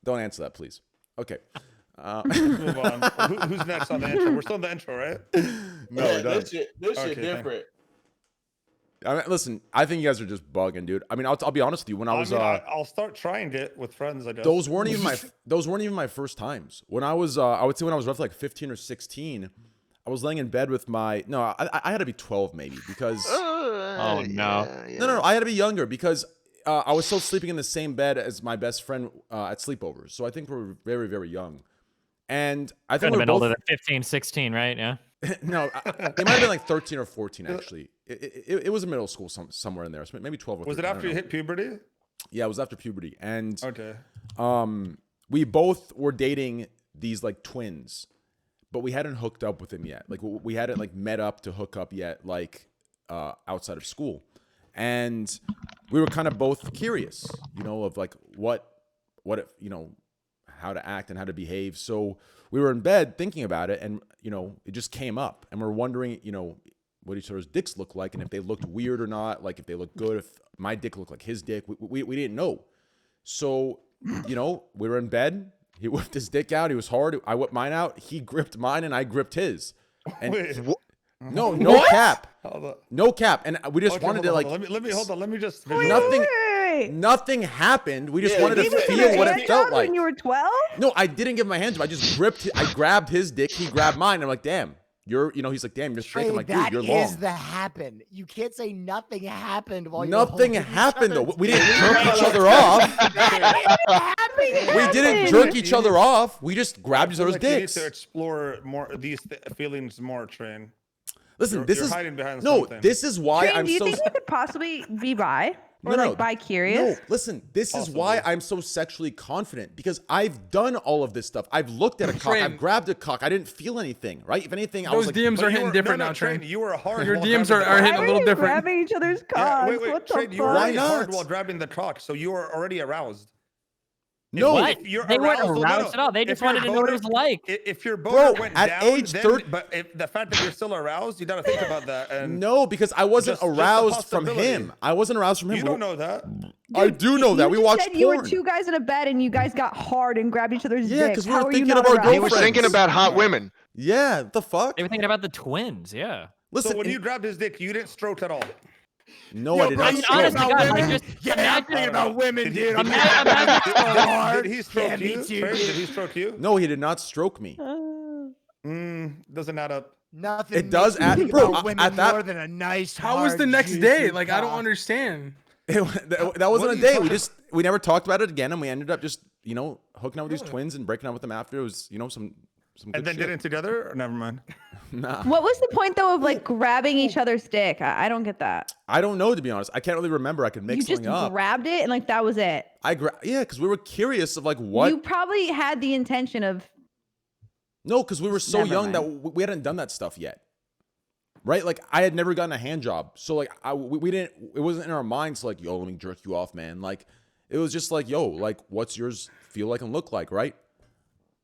Don't answer that, please. Okay. Move on. Who's next on the intro? We're still in the intro, right? No, Yeah, we're done. this shit Okay, different. I mean, listen, I think you guys are just bugging, dude. I mean, I'll be honest with you. When I was, I'll start trying it with friends, I guess. those weren't even my first times. When I was, I would say when I was roughly like 15 or 16, I was laying in bed with I had to be 12 maybe because Oh, no. no, I had to be younger because I was still sleeping in the same bed as my best friend at sleepovers. So I think we were very, very young. And I think could have we been were both older than 15, 16, right? Yeah. no, it might have been like 13 or 14 actually. It was a middle school somewhere in there, so maybe 12 or 13. Was it I don't after you know. hit puberty? Yeah, it was after puberty, and Okay. we both were dating these like twins, but we hadn't hooked up with them yet. Like we hadn't like met up to hook up yet, like outside of school, and we were kind of both curious, of like what if, how to act and how to behave. So we were in bed thinking about it, and it just came up, and we're wondering, what each other's dicks look like, and if they looked weird or not, like if they looked good, if my dick looked like his dick. We didn't know. So, we were in bed. He whipped his dick out. He was hard. I whipped mine out. He gripped mine, and I gripped his. And Wait. no cap, Hold on. no cap. And we just Okay, wanted hold to on, like Let me hold on. Let me just. nothing. Wait. Nothing happened. We just Yeah, wanted to he was feel what gonna it felt like. When you were 12? No, I didn't give my hand to him. I just I grabbed his dick. He grabbed mine. I'm like, damn, he's like, damn, you're straight. I'm like, dude, that you're is long. the happen. You can't say nothing happened while Nothing you're happened though. We didn't jerk each other off. We didn't jerk each other off. We just grabbed each other's Like you need dicks. to explore more these feelings more, Train. Listen, You're- this you're is hiding behind no. something. This is why Train, I'm do you so. think you could possibly be bi? Or like bi curious? No, listen, this is why I'm so sexually confident, because I've done all of this stuff. I've looked at a cock, I've grabbed a cock, I didn't feel anything, right? If anything, I was Those like, DMs are hitting different now, Train. You were hard. Your while DMs grabbing are the hitting cock. a little different. Grabbing each other's cocks. Wait, What the Train, fuck? you were Why already hard not? while grabbing the cock, so you were already aroused. no, What? If you're They weren't aroused, aroused at all. They If just your wanted to know what it was boner- like. If your boner Bro, went at down, age then, 30 but if the fact that you're still aroused, you gotta think about that. And no, because I wasn't Just a aroused from possibility. him. I wasn't aroused from him. you don't know that. I do know that. You We just watched said you were porn. two guys in a bed and you guys got hard and grabbed each other's Yeah, dicks. 'cause we How were are you thinking not of our aroused? He was thinking Girlfriends. about hot women. Yeah, what the fuck? They were thinking about the twins. Yeah. Listen, So when you grabbed his dick, you didn't stroke at all. no, Yo, I did bro, not. you stroke. honest to about God, like, women? just Yeah, I'm thinking about women, Did dude. he- I'm did not he- so hard. Did he stroke Yeah, me you? too, Train, dude. did he stroke you? No, he did not stroke me. Doesn't add up. Nothing. It does makes me add- think bro, about at women that- more than a nice. How was the hard, next day? juicy Like, I don't cock. understand. That wasn't are a you date. talking We never talked about it again, and we ended up just hooking up with these twins and breaking up with them after. It was some good And then shit. did it together? Or never mind. Nah, What was the point though of like grabbing each other's dick? I don't get that. I don't know, to be honest. I can't really remember. I could make You just something up. grabbed it and like that was it. Yeah, because we were curious of like what. You probably had the intention of No, because we were so Never young that mind. we hadn't done that stuff yet. Right? Like I had never gotten a hand job. So like we didn't, it wasn't in our minds like, yo, let me jerk you off, man. Like it was just like, yo, like what's yours feel like and look like, right?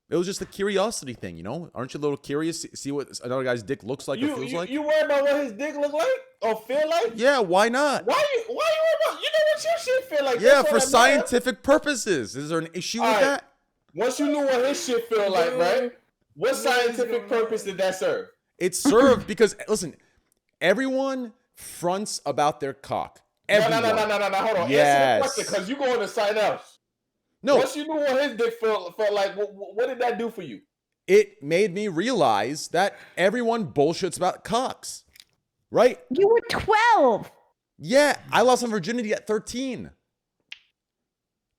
It was just a curiosity thing, Aren't you a little curious? See what another guy's dick looks like or feels like? You worry about what his dick look like or feel like? Yeah, why not? Why you worry about? You know what your shit feel like? Yeah, That's for all that matters. scientific purposes. Is there an issue with Alright. that? Once you knew what his shit feel like, right? What scientific purpose did that serve? It served because listen, everyone fronts about their cock. Everyone. No. Hold on. Yes. Answer the question, because you going to something else. No, Once you knew what his dick felt like, what did that do for you? it made me realize that everyone bullshits about cocks. Right? you were 12. Yeah, I lost my virginity at 13.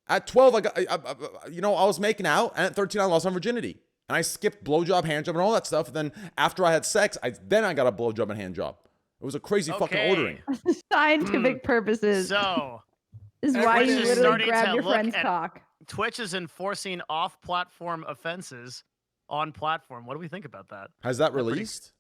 At 12, I was making out, and at 13, I lost my virginity. And I skipped blowjob, handjob, and all that stuff. And then after I had sex, I got a blowjob and handjob. It was a crazy fucking Okay. ordering. Scientific purposes So is why Twitch you is literally starting grabbed to your look friend's at- cock. Twitch is enforcing off-platform offenses on platform. What do we think about that? Has that pretty- released?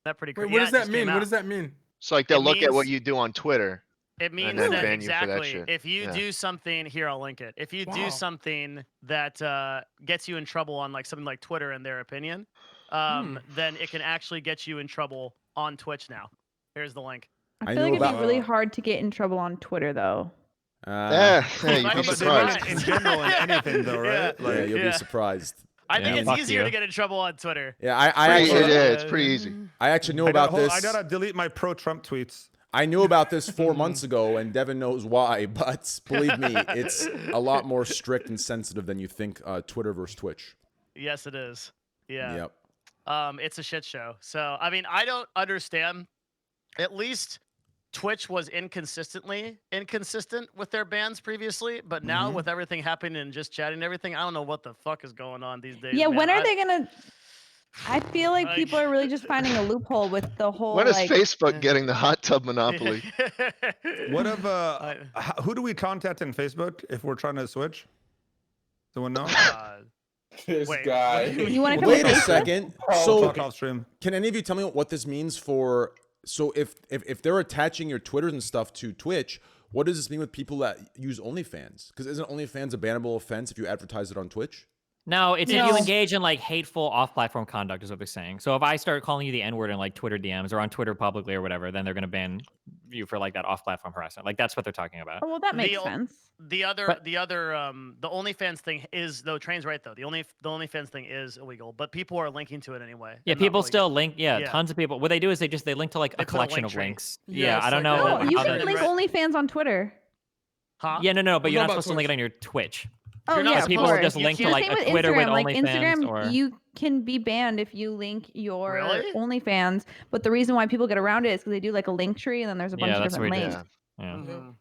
That pretty Wait, crazy. what does that mean? What does that mean? It's like they'll It look at what means- you do on Twitter. It means then that ban you for that exactly. shit. If you Yeah. do something, here I'll link it. If you Wow. do something that gets you in trouble on like something like Twitter, in their opinion, then it can actually get you in trouble on Twitch now. Here's the link. I I feel like knew it'd be about- really hard to get in trouble on Twitter though. Yeah, you'd Might be be But they surprised. mean it in general in anything, though, right? Yeah. Yeah, Like, you'll yeah. be surprised. I Yeah, think it's fuck easier you. to get in trouble on Twitter. Yeah, I Pretty- actually, yeah, it's pretty easy. I actually knew I about gotta, this. I gotta delete my pro-Trump tweets. I knew about this 4 months ago, and Devin knows why. But believe me, it's a lot more strict and sensitive than you think. Twitter versus Twitch. Yes, it is. Yeah. Yep. It's a shit show. So I mean, I don't understand. At least Twitch was inconsistent with their bans previously, but now with everything happening and just chatting and everything, I don't know what the fuck is going on these days. Yeah, man. when are they gonna? I feel like Like- people are really just finding a loophole with the whole When is like. Facebook getting the hot tub monopoly? What if who do we contact in Facebook if we're trying to switch? Someone know? This Wait, guy. what do you mean? You want to come Wait to a Facebook? second. We'll So, talk off stream. can any of you tell me what this means for? So, if they're attaching your Twitters and stuff to Twitch, what does this mean with people that use OnlyFans? Because isn't OnlyFans a bannable offense if you advertise it on Twitch? No, it's if you No. engage in like hateful off-platform conduct, is what they're saying. So if I start calling you the N-word in like Twitter DMs or on Twitter publicly or whatever, then they're gonna ban you for like that off-platform harassment. Like that's what they're talking about. Oh, well, that makes The- sense. The OnlyFans thing is though. Train's right though. The OnlyFans thing is illegal, but people are linking to it anyway. Yeah, and not people really still link. Yeah, Yeah. tons of people. What they do is they link to like They a put a collection link of tree. links. Yeah, Yeah, it's I don't like know. Oh, you how can they- link OnlyFans on Twitter. Huh? Yeah, no, but What you're not about supposed to link it Twitch? on your Twitch. Oh You're not yeah, Like of people course. just You link to can't- like Same a with Twitter with Instagram. Like OnlyFans Instagram, or you can be banned if you link your Really? OnlyFans. But the reason why people get around it is because they do like a link tree, and then there's a bunch Yeah, of that's different what we links. do. Yeah. Mhm.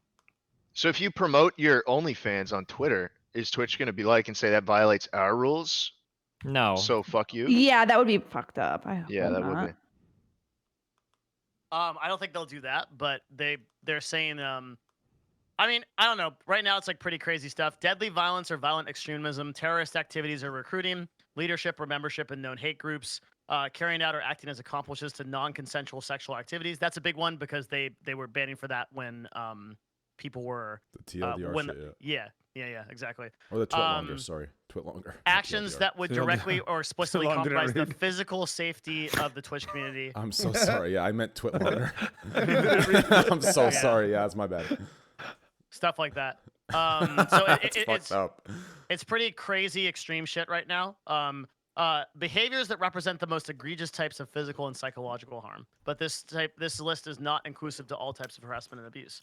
So if you promote your OnlyFans on Twitter, is Twitch gonna be like and say that violates our rules? No. So fuck you. Yeah, that would be fucked up. I Yeah, hope that would not. be. I don't think they'll do that, but they're saying I mean, I don't know. Right now, it's like pretty crazy stuff. Deadly violence or violent extremism, terrorist activities or recruiting, leadership or membership in known hate groups, carrying out or acting as accomplices to non-consensual sexual activities. That's a big one because they were banning for that when people were The TLDR when shit, yeah. yeah, exactly. Or the twit longer, sorry. Twit longer. not Actions TLDR. that would directly or explicitly Longer compromise the read. physical safety of the Twitch community. I'm so sorry. Yeah, I meant twit longer. I'm so sorry. Yeah, that's my bad. Stuff like that. So That's fucked up. it's pretty crazy extreme shit right now. Behaviors that represent the most egregious types of physical and psychological harm. But this list is not inclusive to all types of harassment and abuse.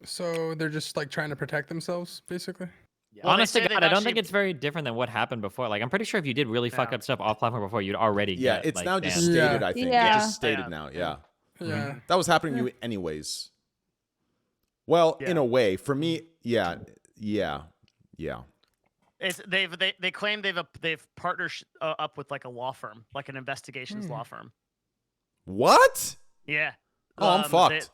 So they're just like trying to protect themselves, basically. Well, they Honest to say God, they've I don't actually- think it's very different than what happened before. Like, I'm pretty sure if you did really fuck Yeah. up stuff off platform before, you'd already Yeah, get, it's like, now just banned. Yeah. stated, I think. Yeah. It's just stated Yeah. now, yeah. Yeah. That was happening to you anyways. Well, in Yeah. a way. For me, yeah. It's they claim they've partnered up with like a law firm, like an investigations law firm. What? Yeah. Oh, I'm fucked.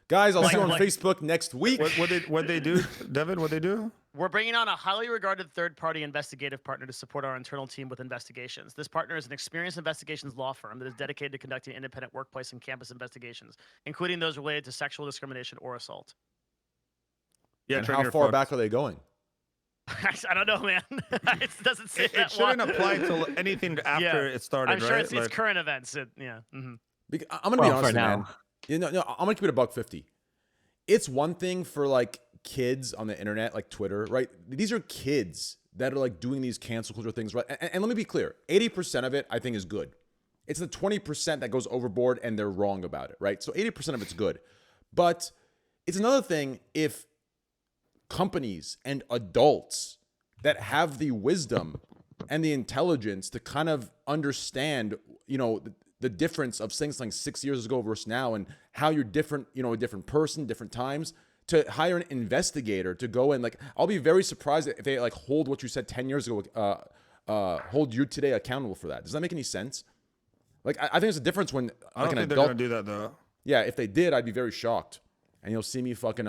Guys, I'll see you on like- Facebook next week. What they do, Devin? What they do? We're bringing on a highly regarded third-party investigative partner to support our internal team with investigations. This partner is an experienced investigations law firm that is dedicated to conducting independent workplace and campus investigations, including those related to sexual discrimination or assault. Yeah, And turn how your far fucked. back are they going? I don't know, man. It doesn't say It that shouldn't law. apply to anything after Yeah. it started, I'm sure right? it's Like- current events. Yeah. Mhm. I'm gonna be Well, honest, for man. now. You know, no, I'm gonna keep it $1.50. It's one thing for like kids on the internet, like Twitter, right? These are kids that are like doing these cancel culture things, right? And let me be clear: 80% of it, I think, is good. It's the 20% that goes overboard and they're wrong about it, right? So 80% of it's good, but it's another thing if companies and adults that have the wisdom and the intelligence to kind of understand, you know, the difference of things like 6 years ago versus now and how you're different, you know, a different person, different times, to hire an investigator to go and like, I'll be very surprised if they like hold what you said 10 years ago, hold you today accountable for that. Does that make any sense? Like, I think there's a difference when I like don't an think they're adult, gonna do that though. yeah, if they did, I'd be very shocked. And you'll see me fucking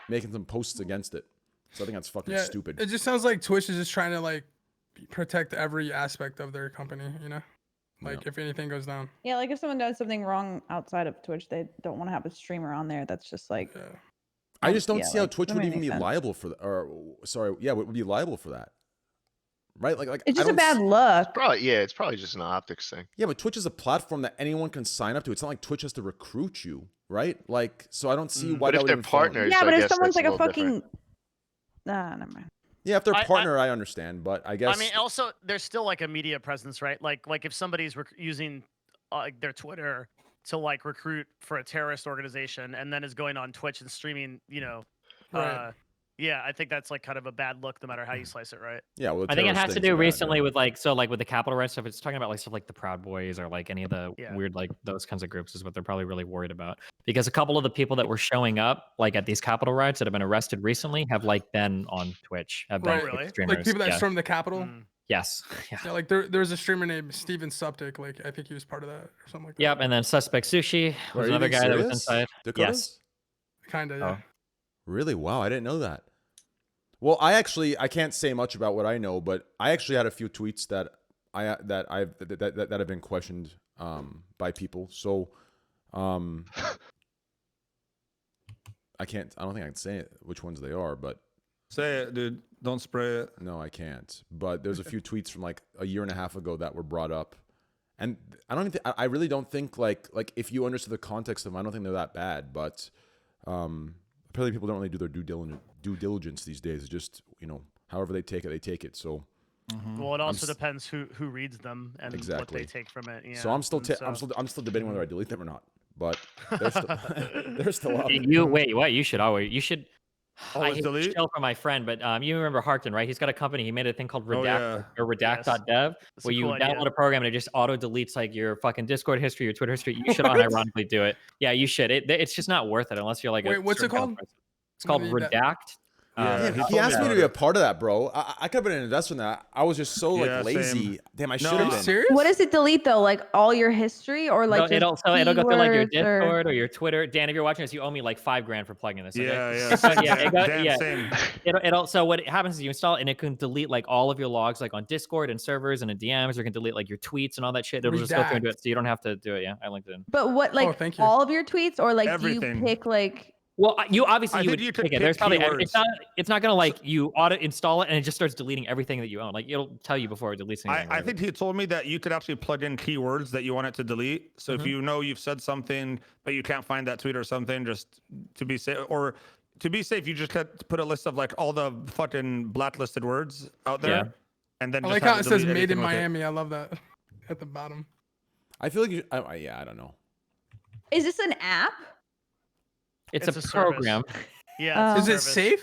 making some posts against it. So I think that's fucking Yeah. stupid. It just sounds like Twitch is just trying to like protect every aspect of their company, you know? Like if anything goes down. Yeah, like if someone does something wrong outside of Twitch, they don't want to have a streamer on there. That's just like, Yeah. I just don't yeah, see how like, Twitch that would might even make be sense. liable for that. Or sorry, yeah, would be liable for that. Right? Like it's I just a don't bad s- look. Probably, yeah, it's probably just an optics thing. Yeah, but Twitch is a platform that anyone can sign up to. It's not like Twitch has to recruit you, right? Like, so I don't see why But that if would they're even fall in- partners, Yeah, I but if guess someone's that's like a little fucking, different. never mind. Yeah, if they're I- partner, I understand, but I guess I mean, also, there's still like a media presence, right? Like if somebody's using their Twitter to like recruit for a terrorist organization and then is going on Twitch and streaming, you know, Right. yeah, I think that's like kind of a bad look no matter how you slice it, right? yeah, well, the I think it terrorist has to things do are bad, yeah. recently with like, so like with the Capitol rights stuff, it's talking about like stuff like the Proud Boys or like any of the Yeah. weird, like those kinds of groups is what they're probably really worried about. Because a couple of the people that were showing up like at these Capitol riots that have been arrested recently have like been on Twitch, have been Right. Twitch Really? streamers. Like people that yeah. stormed the Capitol. Mm. Yes. Yeah. Yeah, like there was a streamer named Steven Suptic. Like I think he was part of that or something like that. Yep. And then Suspect Sushi Are was you another being guy that was serious? inside. Dakotas? Yes. Kinda, yeah. Oh. Really? Wow, I didn't know that. Well, I can't say much about what I know, but I actually had a few tweets that have been questioned by people. So I don't think I can say which ones they are, but Say it, dude. Don't spray it. no, I can't. But there's a few tweets from like a year and a half ago that were brought up. And I really don't think like if you understood the context of them, I don't think they're that bad, but apparently people don't really do their due diligence these days. It's just, you know, however they take it. So Well, it also s- depends who reads them and what Exactly. they take from it. Yeah. so I'm still and I'm still debating whether I delete them or not. But they're still they're still up. You wait, what? You should I Always hate to delete? shell for my friend, but you remember Harkton, right? He's got a company. He made a thing called Oh, Redact yeah. or redact.dev, That's a where you cool idea. download a program and it just auto deletes like your fucking Discord history, your Twitter history. You should unironically do it. Yeah, you should. It's just not worth it unless you're like Wait, a what's it certain kind of called? person. It's called need that. Redact. Yeah, Damn, told he asked me about to be a it. part of that, bro. I could have been an investor in that. I was just so like Yeah, lazy. same. Damn, I No, should Are have you been. serious? What does it delete though? Like all your history or like No, just it'll go through like your keywords or- Discord or your Twitter. Dan, if you're watching this, you owe me like $5,000 for plugging this. Okay? Yeah, But yeah, yeah, it go- damn, yeah. same. It'll so what happens is you install it and it can delete like all of your logs like on Discord and servers and in DMs, or it can delete like your tweets and all that shit. It'll just go through and do it, so you don't have to do it. Yeah, I linked it in. But what like thank you. all of your tweets or like do Everything. you pick like Well, you obviously I you think would you could pick it. pick There's probably keywords. it's not gonna like you auto install it and it just starts deleting everything that you own. Like it'll tell you before it deletes anything. I think he told me that you could actually plug in keywords that you want it to delete. So if you know you've said something but you can't find that tweet or something, just to be safe, or to be safe, you just put a list of like all the fucking blacklisted words out there, Yeah. and then I just like have how it says delete "Made in anything with it. Miami." I love that at the bottom. I feel like you, yeah, I don't know. is this an app? it's It's a a service. program. Yeah. it's a Is it service.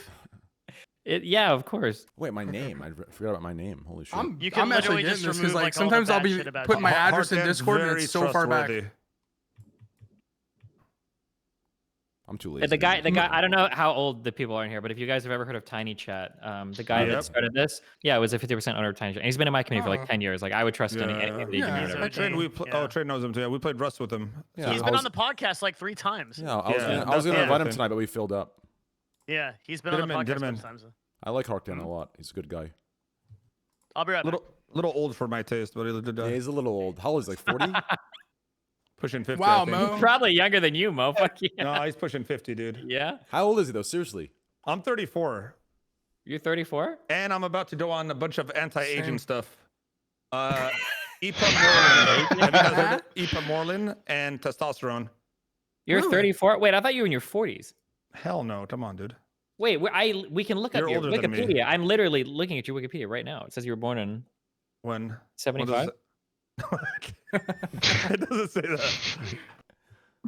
safe? Yeah, of course. Wait, my name. I forgot about my name. Holy shit. I'm You can actually literally getting just this remove like like all the sometimes I'll bad be shit about putting you. my address in Heartden's Discord and very it's so far back. trustworthy. I'm too lazy. The guy, I don't know how old the people are in here, but if you guys have ever heard of Tiny Chat, the guy Yep. that started this, yeah, it was a 50% owner of Tiny Chat. And he's been in my community for like 10 years. Like I would trust anything that you Yeah. can He's do. a- whatever. Trade, we Yeah. Trade knows him too. Yeah, we played Rust with him. Yeah, He's I been was- on the podcast like 3 times. Yeah, I was Yeah, gonna that's invite him nothing. tonight, but we filled up. Yeah, he's been Get on the him in, get podcast him a in. bunch of times. I like Harkden a lot. He's a good guy. I'll be right back. Little old for my taste, but he's a good guy. Yeah, he's a little old. How old is he? Like 40? Pushing 50. Wow, I think. Mo. Probably younger than you, Mo. Fuck yeah. No, he's pushing 50, dude. Yeah? How old is he though? Seriously. I'm 34, You're 34? and I'm about to go on a bunch of anti-aging Same. stuff. Ipamorelin. Have you guys heard of Ipamorelin and testosterone? You're Really? 34? Wait, I thought you were in your 40s. Hell no. Come on, dude. Wait, we can look You're up your older than me. Wikipedia. I'm literally looking at your Wikipedia right now. It says you were born in When? What 75. does it doesn't say that.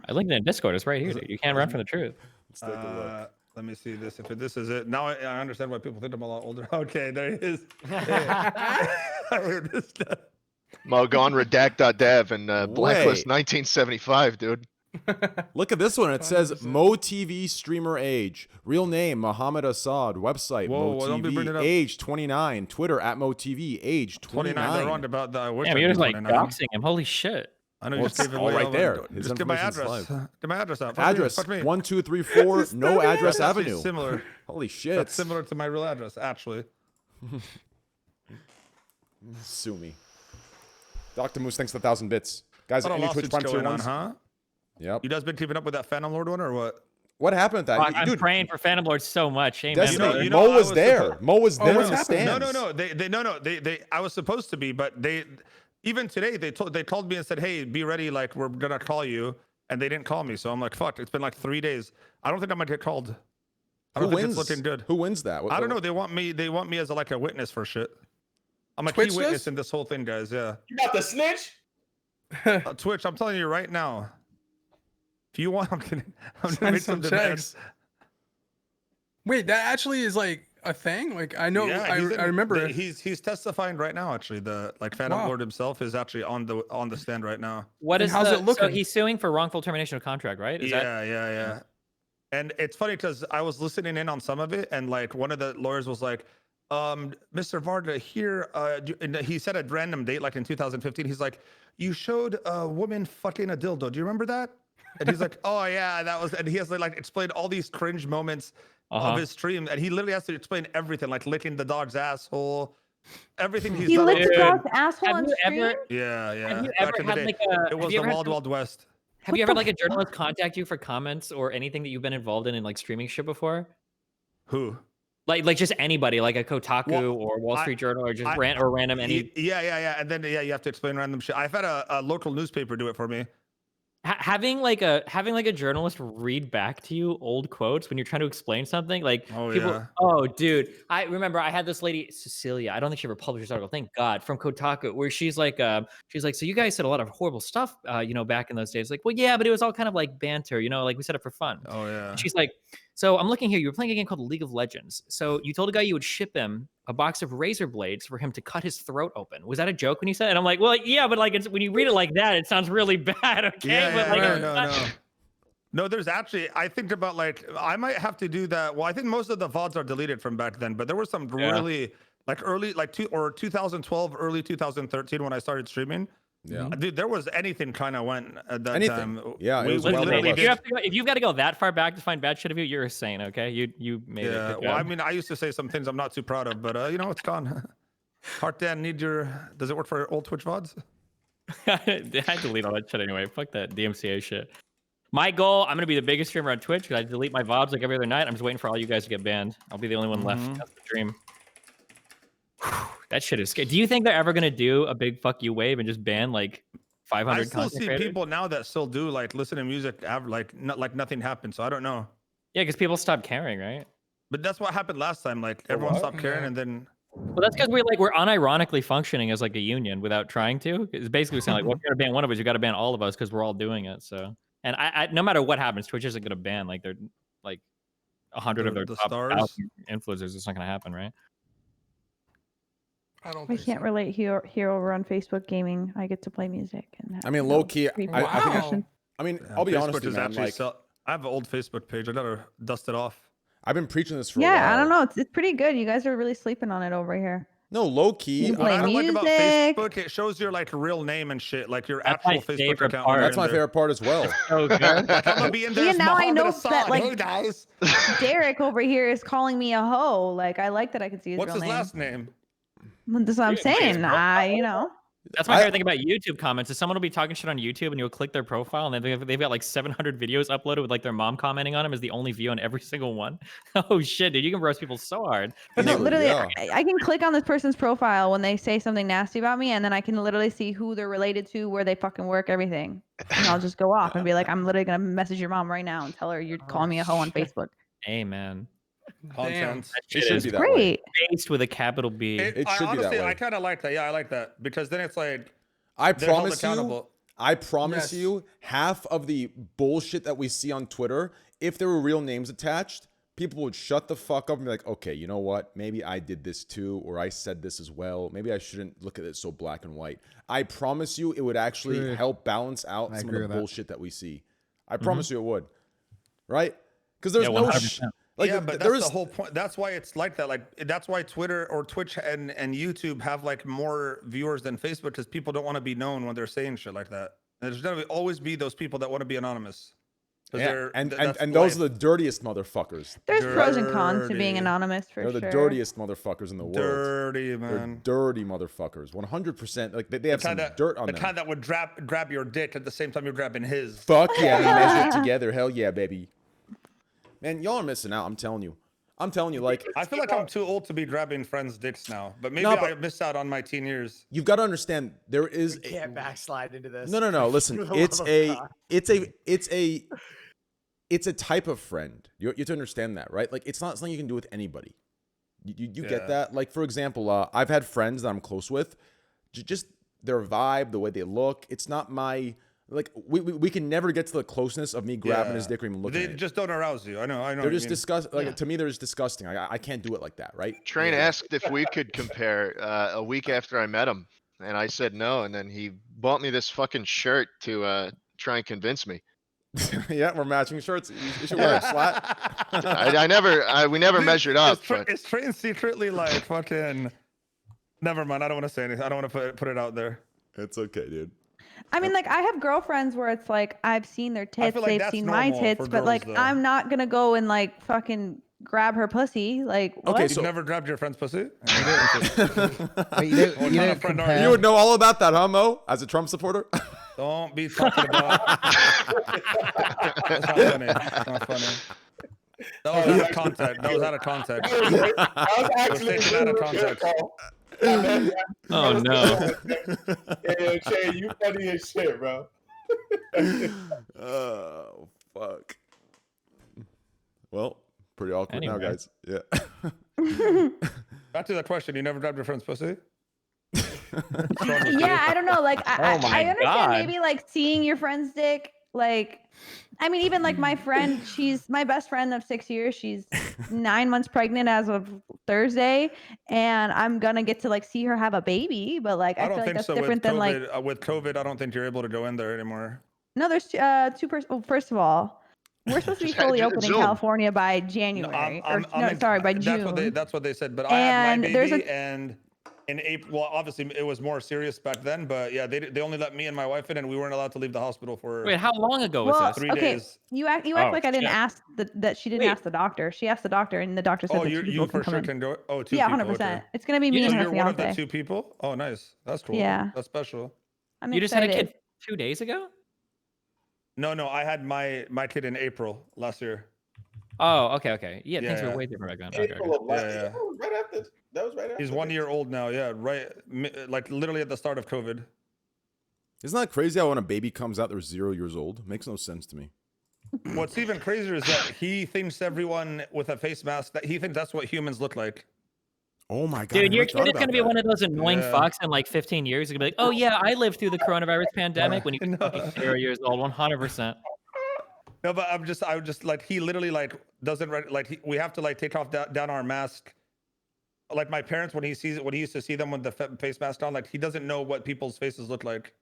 I linked it in Discord. It's right here. Dude. You can't run from the truth. Let's take a look. Let me see this. If this is it, now I understand why people think I'm a lot older. Okay, there he is. I heard this stuff. Mo, go on redact.dev and blacklist Wait. 1975, dude. Look at this one. It says 100%. Mo TV streamer age. Real name Mohammed Assad. Website Whoa, Mo don't be bringing TV. it up. Age 29. Twitter at Mo TV. Age 29. They're 29. wrong about that. I wish Damn, I'd you're be just like 29. doxing him. Holy shit. I know Well, you just it's gave all away right all the- there. His Just get my information's address. live. Get my address out. Address Fuck me. 1 2 3 4. No address That's actually avenue. Similar. Holy shit. That's similar to my real address, actually. Sue me. Dr. Moose, thanks for the 1,000 bits. Guys, What a any Twitch lawsuit's Prime tier going on, ones? huh? Yep. You guys been keeping up with that Phantom Lord one or what? What happened with that? Fuck, I'm Dude, praying for Phantom Lord so much. Amen. Destiny, brother. you know, Mo I was was there. supposed- Mo was there what's in the happening? stands. No. They I was supposed to be, but they even today they called me and said, "Hey, be ready. Like we're gonna call you," and they didn't call me. So I'm like, "Fuck!" It's been like 3 days. I don't think I might get called. I Who don't think wins? it's looking good. Who wins that? I don't know. They want me as like a witness for shit. I'm a Twitch key witness does? in this whole thing, guys. Yeah. You got the snitch? Twitch, I'm telling you right now. If you want, I'm gonna Send make some some demands. checks. Wait, that actually is like a thing. Like I know, Yeah, I he's in- remember. it. He's testifying right now. Actually, the Phantom Wow. Lord himself is actually on the stand right now. What And is how's the, it So looking? he's suing for wrongful termination of contract, right? Is that Yeah. And it's funny because I was listening in on some of it, and like one of the lawyers was like, Mr. Varda here, and he said a random date, like in 2015. He's like, you showed a woman fucking a dildo. Do you remember that? And he's like, oh yeah, that was. And he has to like explain all these cringe moments of his stream, and he literally has to explain everything, like licking the dog's asshole, everything he's he done. licked Dude. the dog's asshole Have on you stream? ever Yeah. have you Back ever in the had day. like a It have was you the ever had Wild some- Wild West. Have you ever had like a journalist contact you for comments or anything that you've been involved in like streaming shit before? Who? Like just anybody, like a Kotaku Well, or Wall I- Street Journal or just I- random any. Yeah. And then you have to explain random shit. I've had a local newspaper do it for me. Having like a journalist read back to you old quotes when you're trying to explain something, like Oh, people. yeah. Oh, dude, I remember I had this lady Cecilia. I don't think she ever published this article. Thank God, from Kotaku, where she's like, so you guys said a lot of horrible stuff, back in those days. Like, well, yeah, but it was all kind of like banter, like we said it for fun. Oh yeah. And she's like, so I'm looking here. You were playing a game called League of Legends. So you told a guy you would ship him a box of razor blades for him to cut his throat open. Was that a joke when you said it? And I'm like, well, yeah, but like when you read it like that, it sounds really bad. Okay, Yeah, but like, no, it's no, not- no. No, there's actually. I think about like I might have to do that. Well, I think most of the VODs are deleted from back then, but there were some really like early, like 2012, early 2013 when I started streaming. Yeah. Dude, there was anything kind of went at that Anything. time. Yeah, it we, was we well literally over. did. If you've got to go that far back to find bad shit of you, you're insane. Okay, you made it. Yeah. Good Well, I job. mean, I used to say some things I'm not too proud of, but you know, it's gone. Heart Dan, need your. Does it work for old Twitch VODs? I delete all that shit anyway. Fuck that DMCA shit. My goal, I'm gonna be the biggest streamer on Twitch because I delete my VODs like every other night. I'm just waiting for all you guys to get banned. I'll be the only one left. That's the dream. That shit is scary. Do you think they're ever gonna do a big fuck you wave and just ban like 500 I still content see creators? people now that still do like listen to music, like nothing happened. So I don't know. Yeah, because people stop caring, right? But that's what happened last time. Like everyone what? stopped caring, and then Well, that's because we're unironically functioning as like a union without trying to. It's basically saying like, well, if you're gonna ban one of us, you got to ban all of us because we're all doing it. So, and I no matter what happens, Twitch isn't gonna ban like they're like 100 of their The top stars? 1,000 influencers. It's not gonna happen, right? I don't I think can't so. relate here over on Facebook gaming. I get to play music and I mean, low key. free I think. promotion. I mean, I'll be honest Facebook with you, is man. actually Like, I have an old Facebook page. I gotta dust it off. I've been preaching this for a while. Yeah, I don't know. It's pretty good. You guys are really sleeping on it over here. No, low key. You What play I don't like about music. Facebook, it shows your like real name and shit, like your That's my actual Facebook favorite account. part. That's my favorite part as well. So good. Like, I'm gonna be in there. Yeah, as now I Mohammed know Hassan. that, like, Hey guys. Derek over here is calling me a hoe. Like, I like that I can see his What's real his name. last name? That's what I'm saying. You know. That's my favorite thing about YouTube comments is someone will be talking shit on YouTube and you'll click their profile and then they've got like 700 videos uploaded with like their mom commenting on them as the only view on every single one. Oh shit, dude, you can roast people so hard. No, literally, yeah. I can click on this person's profile when they say something nasty about me, and then I can literally see who they're related to, where they fucking work, everything. And I'll just go off and be like, I'm literally gonna message your mom right now and tell her you're calling me a hoe on Facebook. Amen. Damn. Content. It should be that way. Great. Based with a capital B. It I should be that honestly, way. I kind of like that. Yeah, I like that because then it's like I they're held promise you. accountable. I promise Yes. you, half of the bullshit that we see on Twitter, if there were real names attached, people would shut the fuck up and be like, okay, you know what? Maybe I did this too, or I said this as well. Maybe I shouldn't look at it so black and white. I promise you, it would actually True. help balance out I some of agree the with that. bullshit that we see. I promise you it would. Right? Because there's Yeah, no 100%. like Yeah, but there that's is the whole point. That's why it's like that. Like that's why Twitter or Twitch and YouTube have like more viewers than Facebook because people don't want to be known when they're saying shit like that. And there's gonna always be those people that want to be anonymous. 'Cause yeah, they're- and that's those are life. the dirtiest motherfuckers. There's pros and cons to being Dirty. anonymous for They're sure. the dirtiest motherfuckers in the world. dirty They're man. dirty motherfuckers. 100%. Like they have some dirt on the them. kind that would grab your dick at the same time you're grabbing his. Fuck yeah, we measure it together. Hell yeah, baby. Man, y'all are missing out. I'm telling you. Like, I feel like I'm too old to be grabbing friends' dicks now, but maybe No, but- I missed out on my teen years. you've got to understand there is. We can't backslide into this. No. Listen, For the it's love of a, God. it's a type of friend. You have to understand that, right? Like, it's not something you can do with anybody. You Yeah. get that? Like, for example, I've had friends that I'm close with. Just their vibe, the way they look. It's not my. Like we can never get to the closeness of me grabbing his dick or even looking They at it. just don't arouse you. I know. They're what you just mean. disgust. Like to me, they're just disgusting. I can't do it like that, right? Train asked if we could compare a week after I met him, and I said no, and then he bought me this fucking shirt to try and convince me. Yeah, we're matching shirts. You should wear a slat. We never Dude, measured up. Is Train secretly like fucking? Never mind. I don't want to say anything. I don't want to put it out there. It's okay, dude. I mean, like, I have girlfriends where it's like I've seen their I tits, feel like they've that's seen my normal tits, for but girls, like though. I'm not gonna go and like fucking grab her pussy. Like, what? Okay, You've so never grabbed your friend's pussy? But you don't, What you kind don't of friend are compare. you would know all about that, huh, Mo? As a Trump supporter. Don't be talking about. That's not funny. That's not funny. That was out of context. That was out of context. I was It was actually taken out of context. Oh no. Hey, Shay, you funny as shit, bro. Oh fuck. Well, pretty awkward now, Anyway. guys. Yeah. Back to the question. You never grabbed your friend's pussy? Yeah, I don't know. Like, I Oh my understand God. maybe like seeing your friend's dick. Like, I mean, even like my friend, she's my best friend of 6 years. She's 9 months pregnant as of Thursday, and I'm gonna get to like see her have a baby. But like, I I feel don't like think that's so. different With than like. COVID, with COVID, I don't think you're able to go in there anymore. No, there's two persons. Well, first of all, We're supposed to be Just had fully to open in Zoom. California by No, January. I'm Sorry, by that's June. That's what they said. But I had And my there's baby, a- and in April, well, obviously it was more serious back then. But yeah, they only let me and my wife in, and we weren't allowed to leave the hospital for Wait, how long ago was Well, this? 3 okay, days. you act Oh, like I didn't shit. ask that she didn't Wait. ask the doctor. She asked the doctor, and the doctor said Oh, that 2 you people for can come sure in. can do it. Oh, 2 Yeah, people. 100%. Okay. It's gonna be me You and So her you're one of the fiance. 2 people. Oh, nice. That's cool. Yeah. That's special. I'm You just had excited. a kid 2 days ago? No, I had my kid in April last year. Oh, okay. Yeah, things Yeah. were way different back then. Okay, April of last Yeah, year. yeah. That was right after. That was right after. He's 1 year old now. Yeah, right. Like literally at the start of COVID. Isn't that crazy how when a baby comes out, they're 0 years old? Makes no sense to me. What's even crazier is that he thinks everyone with a face mask, that he thinks that's what humans look like. Oh my god, Dude, I your never thought kid is about gonna be that. one of those annoying Yeah. fucks in like 15 years. He's gonna be like, oh yeah, I lived through the coronavirus pandemic when he was No. fucking 0 years old, 100%. No, but I would just like, he literally like doesn't we have to like take off down our mask. Like my parents, when he used to see them with the face mask on, like he doesn't know what people's faces look like.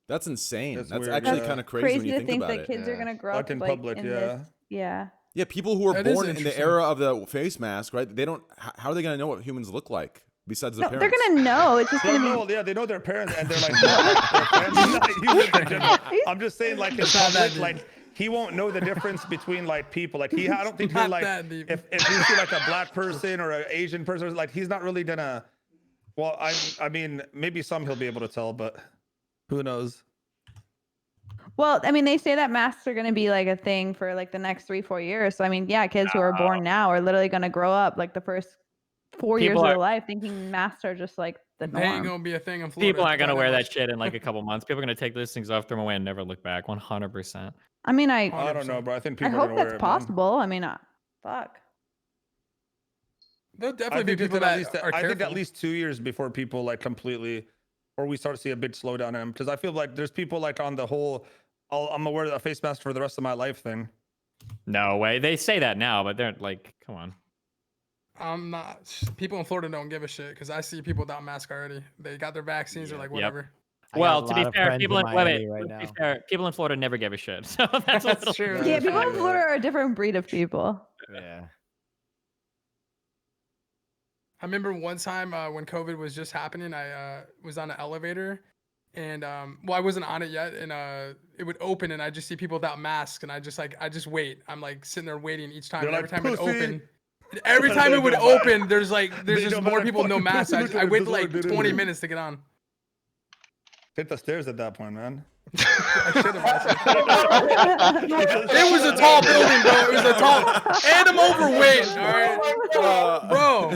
That's insane. That's That's weird, actually yeah. kind of crazy, when you to think think about that it. kids are Yeah. gonna grow Like up in like public, in yeah. this. Yeah. Yeah, people who are That is born in the interesting. era of the face mask, right? They don't. How are they gonna know what humans look like besides their No, they're parents? gonna know. It's just They gonna know, yeah, they know their parents, and they're like, their friends, not humans in general. I'm just saying, like in It's not that public, deep. like he won't know the difference between like people. Like I don't think he'll Not like that deep. if you see like a black person or an Asian person, like he's not really gonna. Well, I mean, maybe some he'll be able to tell, but who knows? Well, I mean, they say that masks are going to be like a thing for like the next 3-4 years. So, I mean, yeah, kids who are born now are literally going to grow up like the first 4 years People of their are- life thinking masks are just like the They ain't norm. gonna be a thing in Florida. People aren't I'll gonna tell you wear much. that shit in like a couple months. People are gonna take those things off, throw them away, and never look back. 100%. I mean, I I don't know, bro. I think I people are hope gonna wear that's it, man. possible. I mean, fuck. There'll I definitely be think, people that that at least, are I think at careful. least 2 years before people like completely, or we start to see a big slowdown in them. Because I feel like there's people like on the whole, I'm gonna wear a face mask for the rest of my life thing. No way. They say that now, but they're like, come on. I'm not. People in Florida don't give a shit because I see people without mask already. They got their vaccines. They're like, Yep. whatever. I got Well, a to lot be of fair, friends people in Miami wait, right to now. be fair, people in Florida never give a shit. So that's a That's little true. Yeah, people in Yeah. Florida are a different breed of people. Yeah. I remember one time when COVID was just happening, I was on an elevator, and well, I wasn't on it yet, and it would open, and I just see people without masks, and I just wait. I'm like sitting there waiting each time. They're And like, every time it would "Pussy." open, every time it would They don't open, there's They just don't more like people with no fucking masks. pussy, look I at it, waited this is what like I did 20 earlier. minutes to get on. Hit the stairs at that point, man. I should have. It was a tall building, bro. It was a tall, and I'm overweight. All right, bro.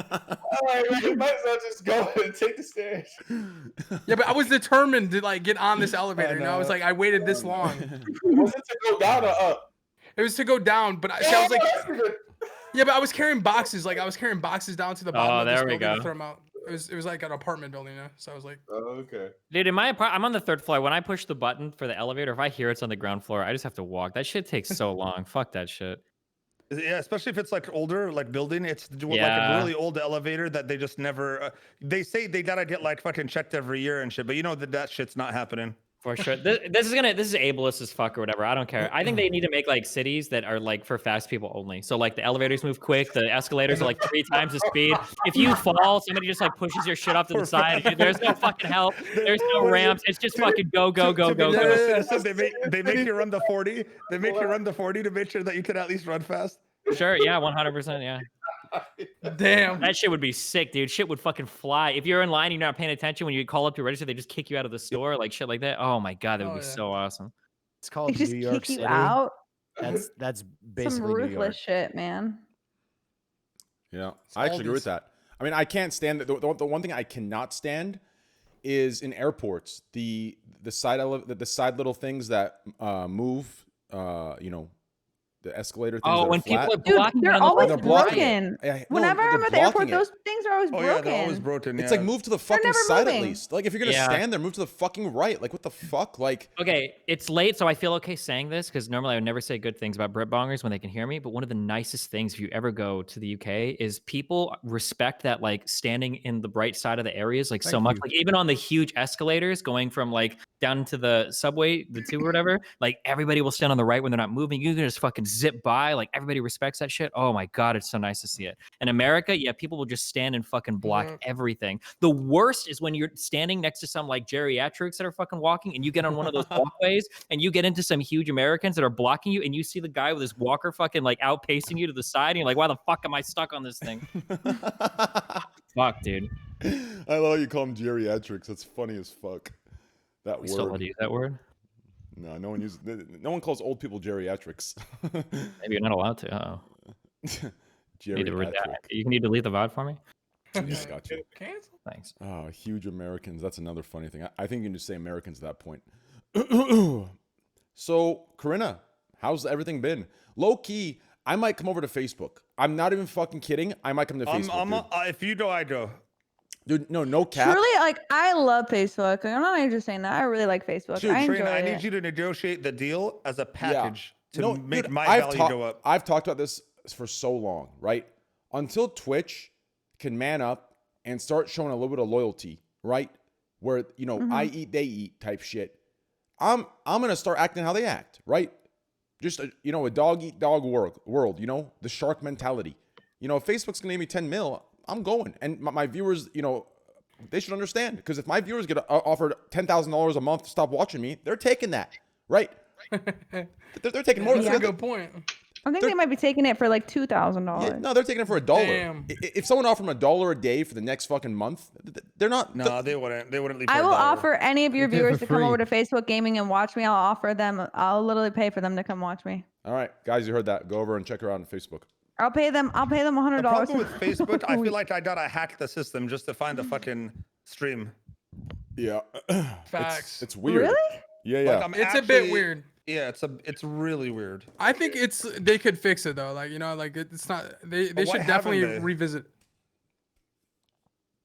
All right, man, you might as well just go and take the stairs. Yeah, but I was determined to like get on this elevator. You know, I was like, I waited this long. Was it to go down or up? It was to go down, but see, I was like, yeah, but I was carrying boxes. Like I was carrying boxes down to the bottom Oh, of this there we building to go. throw them out. It was like an apartment building, you know? So I was like, Oh, okay. Dude, in my apartment, I'm on the 3rd floor. When I push the button for the elevator, if I hear it's on the ground floor, I just have to walk. That shit takes so long. Fuck that shit. Yeah, especially if it's like older, like building. It's like a Yeah. really old elevator that they just never. They say they gotta get like fucking checked every year and shit, but you know that shit's not happening. For sure. This is ableist as fuck or whatever. I don't care. I think they need to make like cities that are like for fast people only. So like the elevators move quick, the escalators are like 3 times the speed. If you fall, somebody just like pushes your shit off to the For side. fast. There's no fucking help. There's no ramps. It's just fucking go, go, go, To be go, more go. citizen, they make you run the 40. They make you run the 40 to make sure that you can at least run fast. Sure, yeah, 100%, yeah. damn. That shit would be sick, dude. Shit would fucking fly. If you're in line, you're not paying attention when you call up to register, they just kick you out of the store, like shit like that. Oh my god, that would Oh, be yeah. so awesome. It's called They just New York kick you City. out. That's Some basically New York. ruthless shit, man. You know, It's I actually all agree with these- that. I mean, I can't stand the one thing I cannot stand is in airports the side little things that move, you know, the escalator things. Oh, that are when people flat. are Dude, blocking they're it on the always they're left blocking it. broken. Yeah, no, Whenever they're I'm at the airport, blocking it. those things are always Oh broken. yeah, they're always broken. It's yeah. like move to the fucking never side at moving. least. Like if you're gonna Yeah. stand there, move to the fucking right. Like what the fuck? Like Okay, it's late, so I feel okay saying this because normally I would never say good things about Brit bongers when they can hear me. But one of the nicest things if you ever go to the UK is people respect that like standing in the bright side of the areas like so Thank much. you. Like even on the huge escalators going from like down to the subway, the tube or whatever, like everybody will stand on the right when they're not moving. You can just fucking zip by. Like everybody respects that shit. Oh my god, it's so nice to see it. In America, yeah, people will just stand and fucking block Mhm. everything. The worst is when you're standing next to some like geriatrics that are fucking walking and you get on one of those walkways and you get into some huge Americans that are blocking you and you see the guy with his walker fucking like outpacing you to the side and you're like, why the fuck am I stuck on this thing? Fuck, dude. I love how you call them geriatrics. That's funny as fuck. That We still allowed word. to use that word? No, no one uses. No one calls old people geriatrics. Maybe you're not allowed to. Oh, you need to read that. Geriatric. You need to leave the VOD for me. Yeah, gotcha. Cancel. Thanks. Oh, huge Americans. That's another funny thing. I think you can just say Americans at that point. So, Corinna, how's everything been? Low key, I might come over to Facebook. I'm not even fucking kidding. I might come to Facebook. Dude. If you know, I do. Dude, no cap. Truly, like I love Facebook. Like, I'm not even just saying that. I really like Facebook. Dude, I enjoy Trina, I it. need you to negotiate the deal as a package to No, make dude, my I've value ta- go up. I've talked about this for so long, right? Until Twitch can man up and start showing a little bit of loyalty, right? Where, you know, I eat, they eat type shit. I'm gonna start acting how they act, right? Just a dog eat dog world, you know, the shark mentality. You know, if Facebook's gonna give me 10 mil, I'm going. And my viewers, you know, they should understand, because if my viewers get offered $10,000 a month to stop watching me, they're taking that, right? They're taking more. That's They're- a good point. I think they might be taking it for like $2,000. Yeah, no, they're taking it for $1. Damn. If someone offered them $1 a day for the next fucking month, they're not. No, they wouldn't. They wouldn't leave. I for will $1. offer any of your They do it viewers for to come over free. to Facebook Gaming and watch me. I'll offer them. I'll literally pay for them to come watch me. All right, guys, you heard that. Go over and check her out on Facebook. I'll pay them $100. The problem with Facebook, I feel like I gotta hack the system just to find the fucking stream. Yeah, Facts. It's weird. Really? Yeah, yeah. Like, I'm It's a bit actually- weird. Yeah, it's really weird. I think they could fix it though. Like, you know, like it's not. They But why should haven't definitely they? revisit.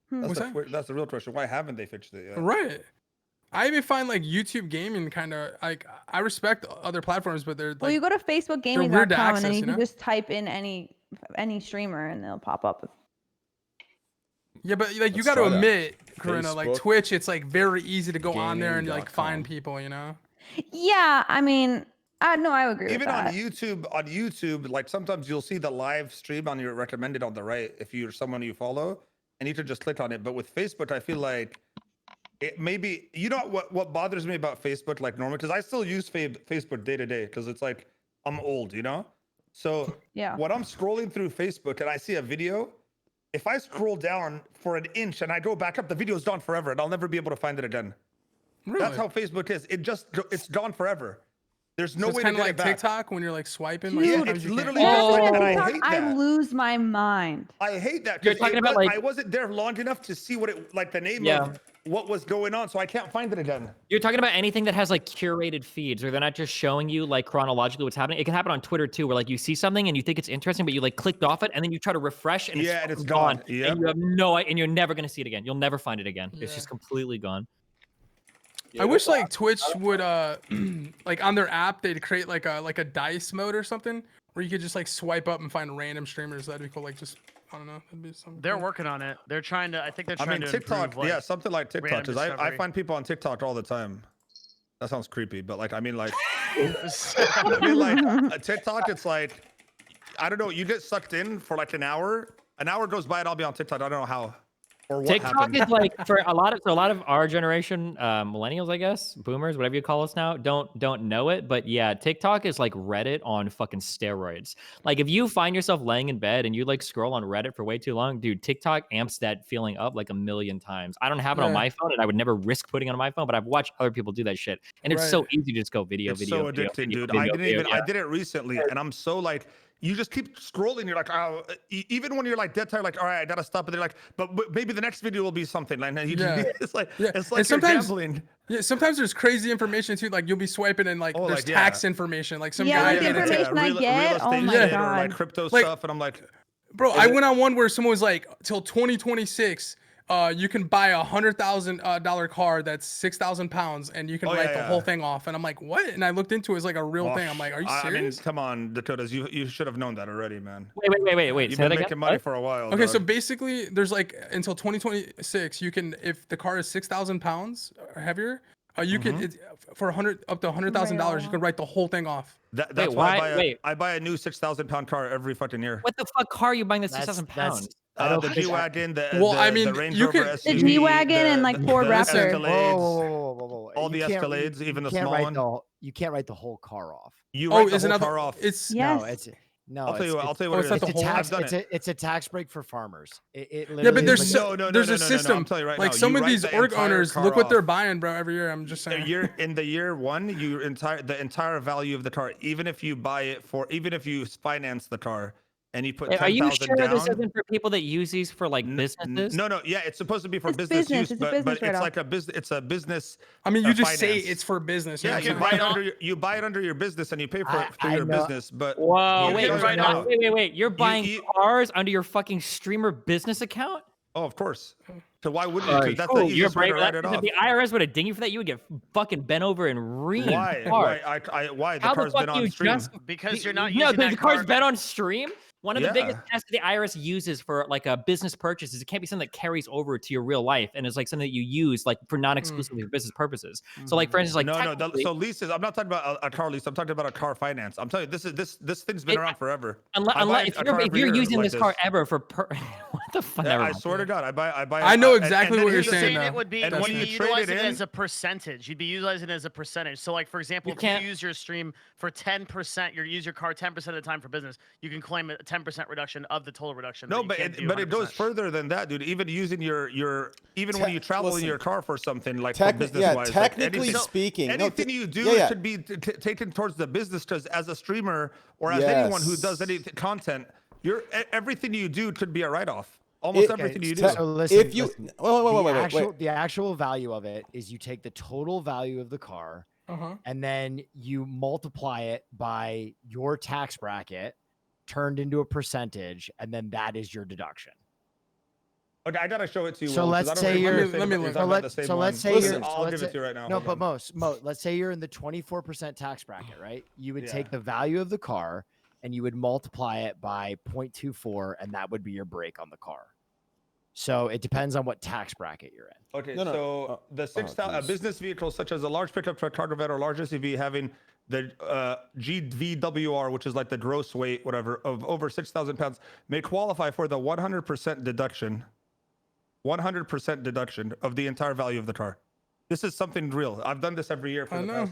What's that? That's the real question. Why haven't they fixed it yet? Right. I even find like YouTube gaming kind of like, I respect other platforms, but they're like, Well, you go to weird to FacebookGaming.com and then access, you you can know? just type in any streamer and they'll pop up. yeah, but like you Let's got to try that. admit, Corinna, like Facebook Twitch, it's like very easy to go on there and like Gaming.com. find people, you know? Yeah, I mean, no, I agree Even with that. on YouTube, like sometimes you'll see the live stream on your recommended on the right if you're someone you follow, and you can just click on it. But with Facebook, I feel like it maybe, you know what bothers me about Facebook, like normally, because I still use Facebook day to day, because it's like I'm old, you know. So Yeah. when I'm scrolling through Facebook and I see a video, if I scroll down for an inch and I go back up, the video's gone forever, and I'll never be able to find it again. Really? That's how Facebook is. It's gone forever. There's no So it's way to kind get of it like back. TikTok when you're like swiping. Dude, like, Yeah, sometimes it's you can't- literally Every just time like, I and I TikTok, hate I that. lose my mind. I hate that. You're 'cause talking it about, was- like- I wasn't there long enough to see what it like the name Yeah. of what was going on, so I can't find it again. You're talking about anything that has like curated feeds where they're not just showing you like chronologically what's happening. It can happen on Twitter too, where like you see something and you think it's interesting, but you like clicked off it and then you try to refresh and Yeah, and it's it's gone. gone. Yep. And you have and you're never gonna see it again. You'll never find it again. It's Yeah. just completely gone. I wish like Twitch would like on their app they'd create like a dice mode or something where you could just like swipe up and find random streamers. That'd be cool. Like just I don't know. That'd be something. They're cool. working on it. They're trying to. I think they're I trying mean, to TikTok, improve, like, yeah, something like TikTok, random because I discovery. find people on TikTok all the time. That sounds creepy, but like, I mean, like, I mean, like, TikTok, it's like, I don't know, you get sucked in for like an hour goes by and I'll be on TikTok. I don't know how or what TikTok happened. is like for a lot of our generation, millennials, I guess, boomers, whatever you call us now, don't know it. But yeah, TikTok is like Reddit on fucking steroids. Like if you find yourself laying in bed and you like scroll on Reddit for way too long, dude, TikTok amps that feeling up like a million times. I don't have it on Yeah. my phone and I would never risk putting it on my phone, but I've watched other people do that shit. And it's so Right. easy to just go video, It's video, so video, addicting, video, dude. video, I didn't video, even, I did it recently and I'm so like, you just keep scrolling. You're like, oh, even when you're like dead tired, like, all right, I gotta stop. And they're like, but maybe the next video will be something. Like, you Yeah. it's like, Yeah. it's And like you're sometimes- gambling. Yeah, sometimes there's crazy information too. Like you'll be swiping and like Oh, there's like, yeah. tax information. Like some Yeah, guy like the made a tax- information I get, oh my shit or God. like crypto Like- stuff, and I'm like, Bro, I went on one where someone was like, till 2026, you can buy $100,000 car that's 6,000 pounds, and you can Oh, write yeah, the yeah. whole thing off. And I'm like, what? And I looked into it, it's like a real oh, thing. I'm like, are you I mean, serious? come on, Dakotas, you should have known that already, man. Wait. You've Say been that again? making money What? for a while. Okay, so dog. basically, there's like until 2026, you can, if the car is 6,000 pounds or heavier, you Mm-hmm. can for up to $100,000, you can write the whole thing off. That's why I buy a new 6,000 pound car every fucking year. What the fuck car are you buying that's That's- 6,000 that's- pounds? I don't The think G-Wagon, Well, I mean, the Range you Rover could- The SUV, G-Wagon and, like, Ford the Raptor. Escalades, all the Escalades, even the small one. You can't write the whole car off. You Oh, write the is whole another? car off. It's Yes. No, it's no. I'll tell you what. I'll tell you oh, what it's it not is. the It's a whole- tax. I've done it. It's a tax break for farmers. It yeah, literally but is there's like- there's a no, system. I'm telling you right like now, some you of write these the org entire owners, car look what they're off. buying, bro. Every year, I'm just saying. In the year one, the entire value of the car, even if you finance the car and you put Are you 10,000 sure down. this isn't for people that use these for like businesses? No, yeah, it's supposed to be for It's business business, use, it's a but business it's write-off. like a business. It's a business. I mean, you just say finance. it's for business. Yeah, You know you what I'm buy it saying? under you buy it under your business and you pay for I- it through I your know- business. But Whoa, you wait, don't right know. now. wait. You're buying you- cars under your fucking streamer business account? Oh, of course. So why wouldn't you? 'Cause that's the Cool, you're easiest way to breaking write that. it If off. the IRS would have dinged you for that, you would get fucking bent over and reamed. Why? hard. Why? The How the car's fuck been do you on stream. just Because you're not no, using that the car's car. been on stream. One of the biggest Yeah. tests the IRS uses for like a business purchase is it can't be something that carries over to your real life and is like something that you use like for non-exclusively for business purposes. So like for instance, like No. technically- So leases. I'm not talking about a car lease. I'm talking about a car finance. I'm telling you, this thing's been around forever. unless a car if every you're year using like this car ever for what the fuck? Yeah, Never I mind. swear to God, I buy. I know and exactly then what you're here's the saying thing, now. It would be And you'd when be you trade utilizing it it in- as a percentage. You'd be utilizing it as a percentage. So, like for example, You if can't- you use your stream for 10%, you use your car 10% of the time for business, you can claim a 10% reduction of the total reduction. No, you but can't do it goes 100%. further than that, dude. Even using your even when you travel in listen. your car for something like business Yeah, wise, technically speaking, no, anything you do yeah, yeah. should be taken towards the business. Because as a streamer or as anyone who does Yes. any content, everything you do could be a write-off. Almost Okay, everything you do. So listen, If you listen, wait. the actual value of it is you take the total value of the car Uh-huh. and then you multiply it by your tax bracket turned into a percentage, and then that is your deduction. Okay, I gotta show it to you. So Will, 'cause let's I don't say think you're- we're let me talking look. about the same So let's one. say Listen, you're, I'll let's give it say- to you right now. No, Hold but on. Mo, let's say you're in the 24% tax bracket, right? You would Yeah. take the value of the car and you would multiply it by 0.24, and that would be your break on the car. So it depends on what tax bracket you're in. Okay, No, no. so the 6,000 geez. business vehicle such as a large pickup truck, cargo van, or large SUV having the GVWR, which is like the gross weight, whatever, of over 6,000 pounds, may qualify for the 100% deduction. 100% deduction of the entire value of the car. This is something real. I've done this every year for I the know. past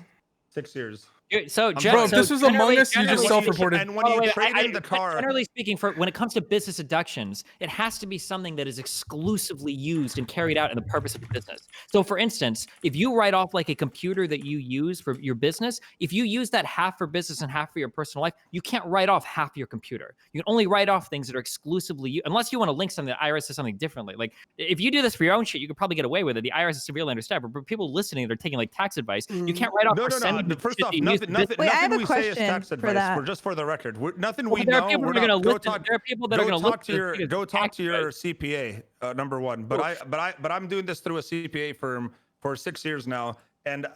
6 years. So, Bro, if this was Among Us, you just generally- self-reported. And when Oh, you wait, trade in the car, Generally speaking, for when it comes to business deductions, it has to be something that is exclusively used and carried out in the purpose of the business. So, for instance, if you write off like a computer that you use for your business, if you use that half for business and half for your personal life, you can't write off half your computer. You can only write off things that are exclusively unless you want to link something. The IRS says something differently. Like if you do this for your own shit, you could probably get away with it. The IRS is severely understaffed. But for people listening that are taking like tax advice, you can't write off no. percentage of First shit off, that you use nothing, for nothing, business. Wait, I have nothing a we say is question tax for advice. that. We're just for the record. Nothing Well, we there are know. people We're that are not. gonna Go listen. talk. There are people that are Go gonna talk look to at your. this Go as talk tax to your advice. CPA. Number one. But I'm doing this through a CPA firm for 6 years now, and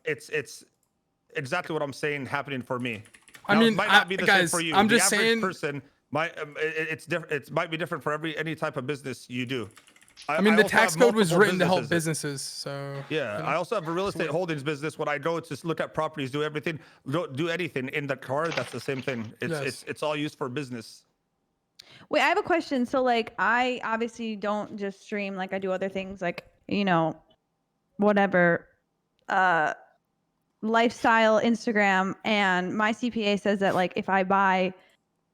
it's exactly what I'm saying happening for me. I Now, it mean, might not be the guys, same for you. I'm The just average saying- person might it's different. It might be different for any type of business you do. I mean, the also tax have code was multiple written to help businesses. businesses. So Yeah, you know. I also have a real estate holdings business. When I go to look at properties, do everything, don't do anything in the car. That's the same thing. It's all used for business. Wait, I have a question. So, like, I obviously don't just stream like I do other things, like, you know, whatever, lifestyle Instagram. And my CPA says that, like, if I buy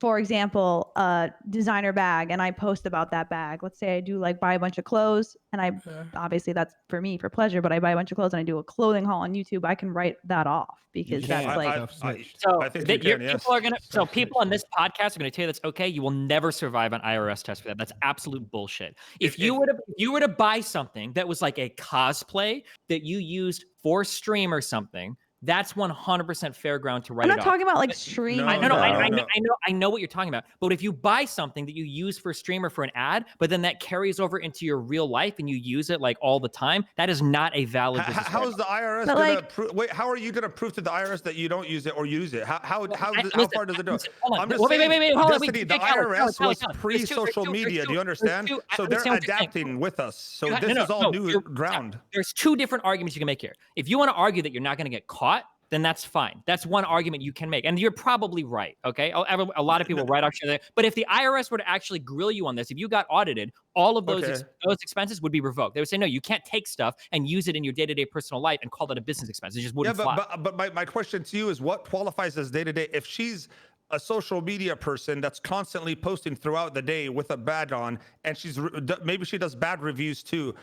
for example, a designer bag and I post about that bag. Let's say I do like buy a bunch of clothes and I obviously that's for me for pleasure, but I buy a bunch of clothes and I do a clothing haul on YouTube. I can write that off because that's can. like So I think that you can, people are gonna. So Self-snitch. people on this podcast are gonna tell you that's okay. You will never survive an IRS test for that. That's absolute bullshit. If you were to buy something that was like a cosplay that you used for stream or something, that's 100% fair ground to write I'm it not off. talking about like stream. No, I know, no, I know what you're talking about. But if you buy something that you use for a stream or for an ad, but then that carries over into your real life and you use it like all the time, that is not a valid business. How is the IRS But, gonna like- wait? How are you gonna prove to the IRS that you don't use it or use it? How Listen, far does it go? listen, hold on. I'm just Wait, saying, hold on. Destiny, the Wait, Callie, IRS Callie, was Callie. pre-social media. Do you understand? So they're adapting with us. So You- this no, is all no, new you're- ground. There's two different arguments you can make here. If you want to argue that you're not going to get caught, then that's fine. That's one argument you can make. And you're probably right, okay? A lot of people write off shit. But if the IRS were to actually grill you on this, if you got audited, all of those Okay. those expenses would be revoked. They would say, no, you can't take stuff and use it in your day-to-day personal life and call that a business expense. It just Yeah, wouldn't fly. but my question to you is, what qualifies as day-to-day? If she's a social media person that's constantly posting throughout the day with a badge on, and maybe she does bad reviews too.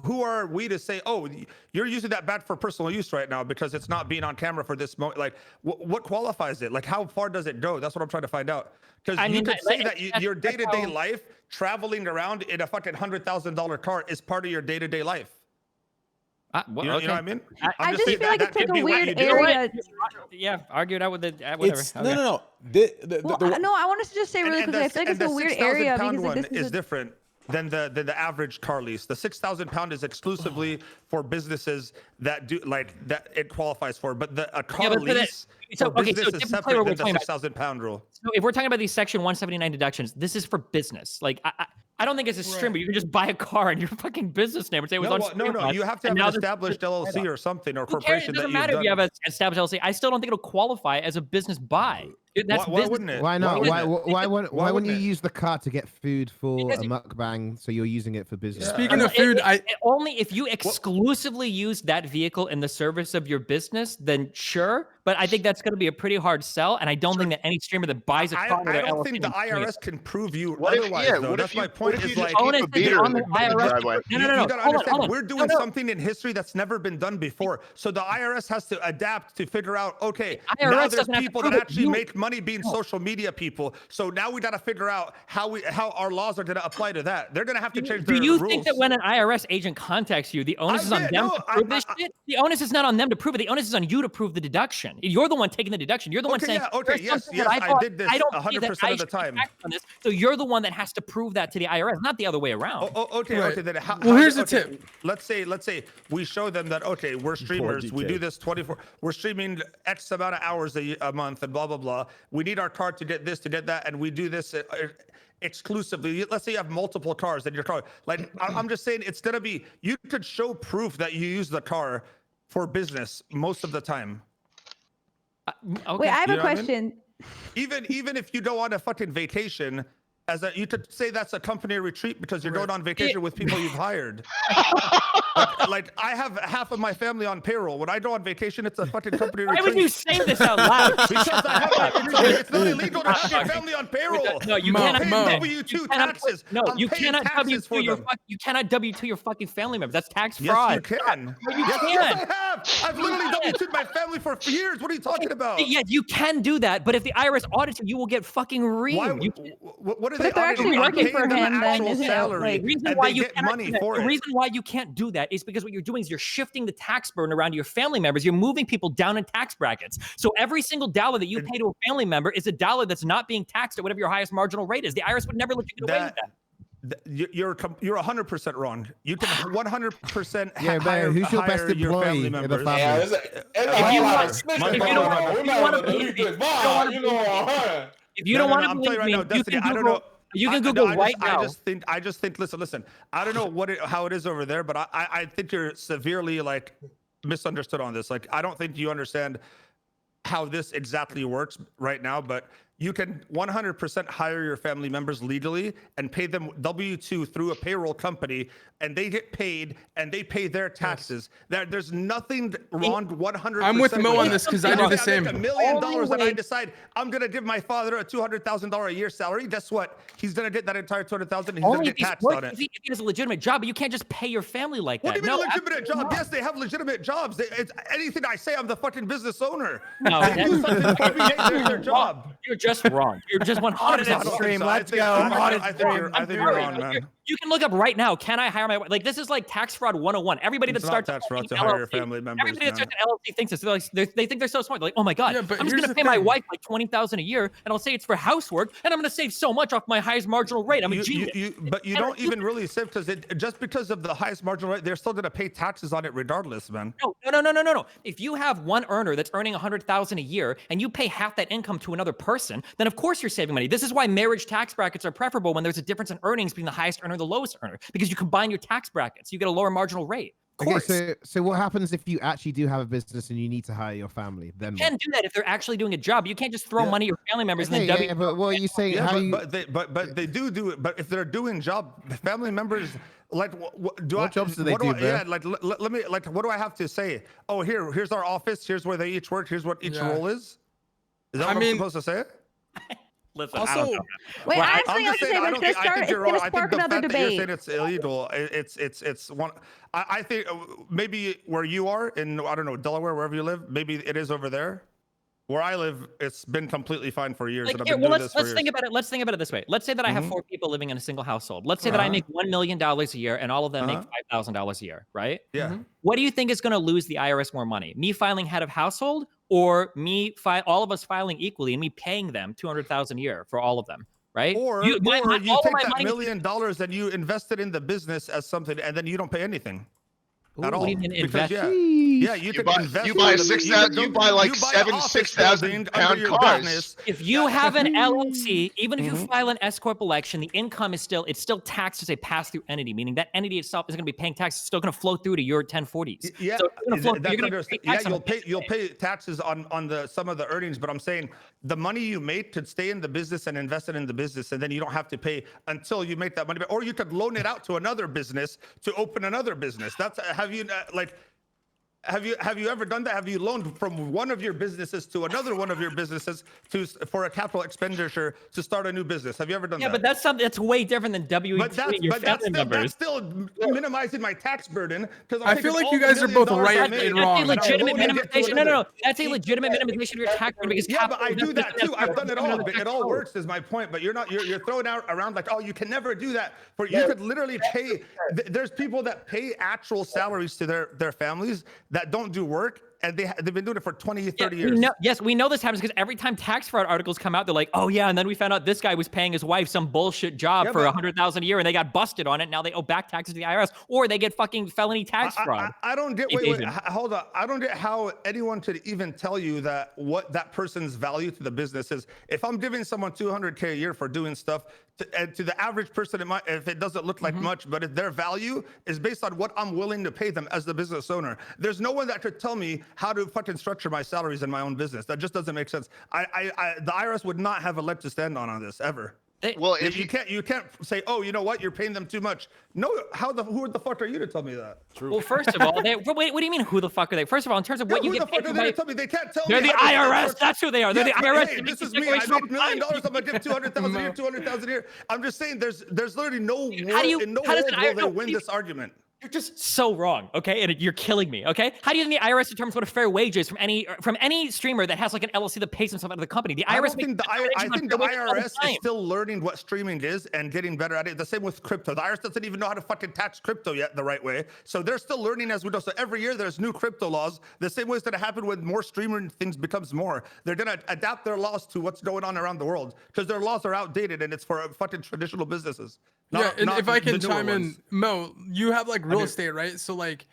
Who are we to say, oh, you're using that badge for personal use right now because it's not being on camera for this moment? Like, what qualifies it? Like, how far does it go? That's what I'm trying to find out. Because you could say that your day-to-day life, traveling around in a fucking $100,000 car, is part of your day-to-day life. You know what I mean? I just saying feel like that it's like could be a what weird you do. area. Yeah, argue it out with the whatever. It's Okay. no. Well, no, I wanted to just say really quickly. I feel like it's a weird area because like, this is is different than the average car lease. The 6,000 pound is exclusively for businesses that do like that it qualifies for. But a car but lease so, for okay, business so is different flavor separate we're than the talking about. 6,000 pound rule. So if we're talking about these Section 179 deductions, this is for business. Like I don't think it's a stream, but you can just buy a car and your fucking business name and say it was on stream. No. You have to have an established LLC or something or Who cares? corporation It that doesn't you've matter if done. you have an established LLC. I still don't think it'll qualify as a business buy. That's Why business. wouldn't it? Why not? wouldn't it? Why wouldn't you wouldn't it? use the car to get food for Because a mukbang? So you're using it for business. Speaking of food, Only if you exclusively use that vehicle in the service of your business, then sure. But I think that's going to be a pretty hard sell, and I don't think that any streamer that buys a car with I their don't LLC think the is doing it. IRS can prove you What if- otherwise, yeah, though. what if That's you- my what point. if you Is just like keep onus a is beater on in the the IRS. driveway? No. You gotta Hold understand, on. we're doing No. something in history that's never been done before. So the IRS has to adapt to figure out, okay, IRS now there's doesn't have to people prove that it. actually You- make money being social media people. So now we gotta figure out how our laws are gonna apply to that. They're gonna have to change their Do you rules. think that when an IRS agent contacts you, the onus is on did- them no, to prove this I- shit? The onus is not on them to prove it. The onus is on you to prove the deduction. You're the one taking the deduction. You're the one Okay, saying, yeah, okay, "There's yes, something that yes, I bought. did this I don't see that 100% I of the should be time." taxed on this." So you're the one that has to prove that to the IRS, not the other way around. Okay, Right. okay. Then Well, here's the okay, tip. Let's say we show them that okay, we're streamers. We DK. do this 24. We're streaming X amount of hours a month and blah blah blah. We need our car to get this, to get that, and we do this exclusively. Let's say you have multiple cars in your car. Like I'm just saying, it's gonna be. You could show proof that you use the car for business most of the time. Okay. Wait, I have You a know what I mean? question. Even if you go on a fucking vacation. You could say that's a company retreat because you're going on vacation with people you've hired. like I have half of my family on payroll. When I go on vacation, it's a fucking company Why retreat. would you say this out loud? Because I have it's not illegal to have your family on payroll. No, you Mo, cannot. I'm Mo. paying You W2 cannot- taxes. No, I'm you paying cannot taxes for W2 your them. you cannot W2 your fucking family members. That's tax Yes, fraud. you can. No, you yes, can't. yes, I have. I've literally W2'd my family for years. What are you talking about? Yeah, you can do that, but if the IRS audits you, you will get fucking reamed. Why? You, What are But they if they're auditing? actually I'm working paying for them him, then actual isn't it, salary, like- the reason and why they you get cannot money do that, for the it. reason why you can't do that is because what you're doing is you're shifting the tax burden around to your family members. You're moving people down in tax brackets. So every single dollar that you pay to a family member is a dollar that's not being taxed at whatever your highest marginal rate is. The IRS would never let you get away with that. You're 100% wrong. You can 100% Yeah, hire, who's your best hire your family employee in the members. family? Yeah, it's a If whole you lot want- of snitching if you going don't on. want- We if you might wanna want to believe delete me, this bomb, you know, huh? If you don't want to I'm telling believe you right me, now, you Destiny, can I don't Google. know. You can Google right now. I just think. Listen. I don't know how it is over there, but I think you're severely like misunderstood on this. Like I don't think you understand how this exactly works right now. But you can 100% hire your family members legally and pay them W-2 through a payroll company, and they get paid and they pay their taxes. There's nothing wrong 100%. I'm with Mo on this because I do the same. Make $1 million and I decide I'm gonna give my father a $200,000 a year salary. Guess what? He's gonna get that entire $200,000 and he's gonna get taxed on it. If he has a legitimate job, but you can't just pay your family like that. What do you mean No, legitimate job? Yes, they have legitimate jobs. It's anything I say, I'm the fucking business owner. No, They do something every day, there's their job. You're just wrong. You're just 100% Audit wrong. stream, So I let's think- go. Audit I think stream. you're, I think you're wrong, man. You can look up right now. Can I hire my wife? Like this is like tax fraud 101. Everybody that It's not starts tax fraud fucking to hire your LLC family members, everybody that man. starts an LLC thinks this. They think they're so smart. They're like, oh my god, Yeah, but I'm just here's gonna the pay my thing. wife like $20,000 a year, and I'll say it's for housework, and I'm gonna save so much off my highest marginal rate. I'm a genius. But you don't even really save because just because of the highest marginal rate, they're still gonna pay taxes on it regardless, man. No. If you have one earner that's earning $100,000 a year and you pay half that income to another person, then of course you're saving money. This is why marriage tax brackets are preferable when there's a difference in earnings between the highest earner and the lowest earner, because you combine your tax brackets, you get a lower marginal rate. Of course. So what happens if you actually do have a business and you need to hire your family? Then You can do that if they're actually doing a job. You can't just throw money at your family members and then but what are you saying? Yeah, How you, but they do it. But if they're doing job, family members like What jobs do they do, bro? Yeah, like let me like what do I have to say? Oh, here's our office. Here's where they each work. Here's what each role is. Is that what I'm supposed to say? Listen, Also, Wait, I have I'm something else just to saying, say, I but don't it's think, I think you're wrong. I think spark the another fact that you're debate. saying it's illegal, it's one. I think maybe where you are in, I don't know, Delaware, wherever you live, maybe it is over there. Where I live, it's been completely fine for years. Like, And I've here, been well, doing let's this for think years. about it. Let's think about it this way. Let's say that I have 4 people living in a single household. Let's say that I make $1 million a year and all of them make $5,000 a year, right? Yeah. What do you think is going to lose the IRS more money? Me filing head of household, or all of us filing equally and me paying them $200,000 a year for all of them, right? Or my- you all of take my that money- $1 million and you invest it in the business as something, and then you don't pay anything at all. What do you mean Because, invest? yeah, you You can buy- invest. you buy in a the- 6,000 you buy like you buy an 7,000, office 6,000 building pound under your cars. business. If you have an LLC, even if Mm-hmm. you file an S corp election, the income is still taxed as a pass-through entity, meaning that entity itself isn't going to be paying taxes. It's still going to flow through to your 1040s. Yeah, So it's gonna flow through. that's You're gonna understand. pay Yeah, tax on you'll it. pay taxes on the some of the earnings, but I'm saying the money you make could stay in the business and invest it in the business, and then you don't have to pay until you make that money back. Or you could loan it out to another business to open another business. That's have you have you ever done that? Have you loaned from one of your businesses to another one of your businesses for a capital expenditure to start a new business? Have you ever done Yeah, that? but that's something that's way different than WET But and your family members. that's still minimizing my tax burden because I feel like you guys are both right and That's wrong. a legitimate And I loaned it to minimization. No, another. That's a legitimate minimization of your tax burden because Yeah, but I capital do that investment too. I've done it all. another But it tax all code. works is my point. But you're throwing out around like, oh, you can never do that. For you could literally pay. There's people that pay actual salaries to their families that don't do work, and they've been doing it for 20, 30 years. We know this happens because every time tax fraud articles come out, they're like, oh yeah, and then we found out this guy was paying his wife some bullshit job Yeah, for but- $100,000 a year, and they got busted on it. Now they owe back taxes to the IRS, or they get fucking felony tax fraud. I don't get. Wait, Evasion. hold on. I don't get how anyone could even tell you that what that person's value to the business is. If I'm giving someone $200K a year for doing stuff, and to the average person, it might, if it doesn't look like much, but if their value is based on what I'm willing to pay them as the business owner, there's no one that could tell me how to fucking structure my salaries in my own business. That just doesn't make sense. The IRS would not have a leg to stand on this ever. Well, If you can't say, oh, you know what, you're paying them too much. No, who the fuck are you to tell me that? Well, first of all, wait, what do you mean? Who the fuck are they? First of all, in terms of what you Who get the fuck paid are by- they to tell me? They can't tell they're me. the how to IRS. structure- That's who they are. They're Yes, the but IRS. hey, They this make is me. I declarations make all $1 the million. time. I'm gonna give 200,000 a year, 200,000 a year. I'm just saying, there's literally no How do you- world in no how does world an will IRS they win this argument. You're just so wrong, okay? And you're killing me, okay? How do you think the IRS determines what a fair wage is from any streamer that has like an LLC that pays himself out of the company? The I IRS don't think I think the IRS is still learning what streaming is and getting better at it. The same with crypto. The IRS doesn't even know how to fucking tax crypto yet the right way. So they're still learning as we go. So every year there's new crypto laws. The same way it's gonna happen when more streamer things becomes more. They're gonna adapt their laws to what's going on around the world because their laws are outdated and it's for fucking traditional businesses. Yeah, and if I can the newer chime in, ones. Mo, you have like real do. estate, right? So like,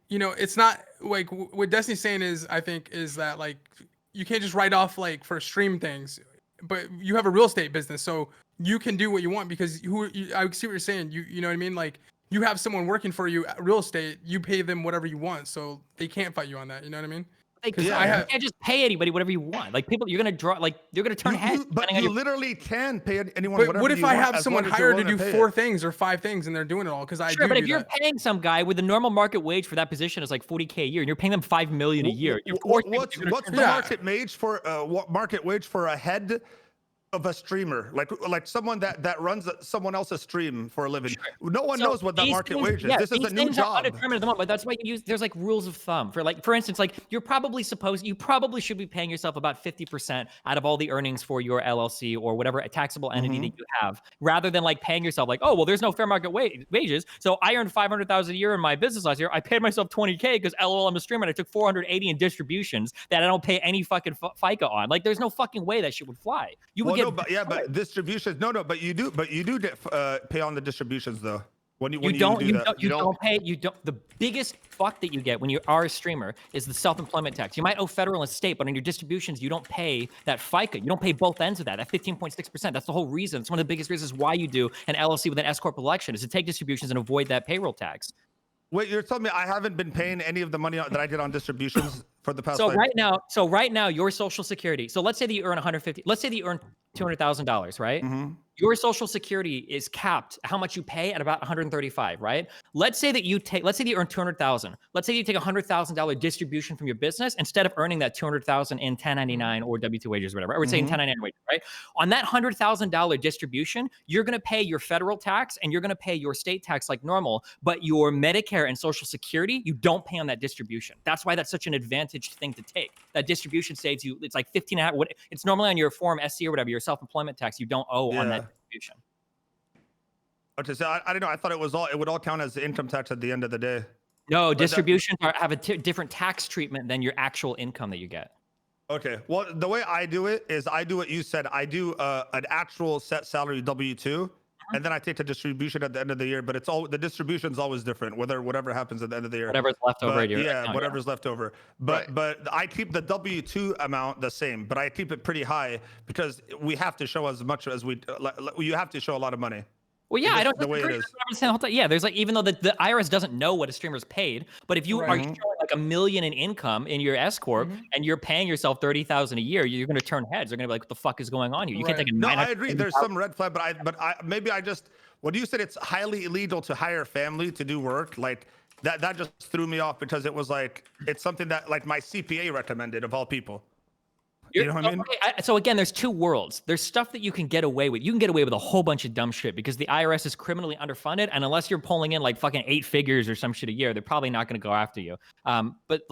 you know, it's not like what Destiny's saying is, I think, is that like you can't just write off like for stream things, but you have a real estate business, so you can do what you want because I see what you're saying. You know what I mean? Like you have someone working for you at real estate, you pay them whatever you want, so they can't fight you on that. You know what I mean? Like, Because Yeah. I you have can't just pay anybody whatever you want. Like people, you're gonna draw. Like you're gonna turn heads. But depending on you your- literally can pay anyone But whatever what if you I want, have as someone long as you're hired to willing do pay 4 it. things or 5 things and they're doing it all? Because I Sure, do but if do you're that. paying some guy with the normal market wage for that position is like 40K a year, and you're paying them $5 million a year, you're forcing them to What's the Yeah. market wage for what market wage for a head of a streamer, like someone that runs someone else's stream for a living? No one So knows what that these market things- wage is. yeah, This is these a new things are job. undetermined at the moment, but that's why you use. There's like rules of thumb for instance, like you probably should be paying yourself about 50% out of all the earnings for your LLC or whatever taxable entity that you have, rather than like paying yourself like, oh well, there's no fair market wages, so I earned 500,000 a year in my business last year. I paid myself 20K because LOL I'm a streamer and I took 480 in distributions that I don't pay any fucking FICA on. Like there's no fucking way that shit would fly. You would Well, get but distributions. No, but you do pay on the distributions though. When you don't do that. pay. The biggest fuck that you get when you are a streamer is the self-employment tax. You might owe federal and state, but on your distributions you don't pay that FICA. You don't pay both ends of that 15.6%. That's the whole reason. It's one of the biggest reasons why you do an LLC with an S corp election, is to take distributions and avoid that payroll tax. Wait, you're telling me I haven't been paying any of the money that I did on distributions for the past? So right now your Social Security, so let's say that you earn 150, let's say that you earn $200,000, right? Your Social Security is capped how much you pay at about 135, right? Let's say that you earn 200,000. Let's say you take $100,000 distribution from your business instead of earning that 200,000 in 1099 or W2 wages, or whatever. I would say in 1099 wages, right? On that $100,000 distribution, you're going to pay your federal tax and you're going to pay your state tax like normal, but your Medicare and Social Security, you don't pay on that distribution. That's why that's such an advantaged thing to take. That distribution saves you, it's like 15.5, it's normally on your form SC or whatever, your self-employment tax, you don't owe on that distribution. Okay, so I don't know. I thought it would all count as income tax at the end of the day. No, distributions have a different tax treatment than your actual income that you get. Okay. Well, the way I do it is I do what you said. I do an actual set salary W-2, and then I take the distribution at the end of the year. But the distribution's always different, whatever happens at the end of the year. Whatever's left over. Whatever's left over. But I keep the W-2 amount the same, but I keep it pretty high because we have to show as much as you have to show a lot of money. Well, yeah, I don't the way it disagree. is. That's what I'm saying the whole time. Yeah, there's like, even though the IRS doesn't know what a streamer's paid, but if you are showing like $1 million in income in your S corp and you're paying yourself $30,000 a year, you're going to turn heads. They're going to be like, "What the fuck is going on here? You can't take a No, I agree. There's some red flag, but I just when you said it's highly illegal to hire family to do work, like that just threw me off because it was like it's something that like my CPA recommended of all people. You know what I mean? So again, there's two worlds. There's stuff that you can get away with. You can get away with a whole bunch of dumb shit because the IRS is criminally underfunded, and unless you're pulling in like fucking 8 figures or some shit a year, they're probably not going to go after you. But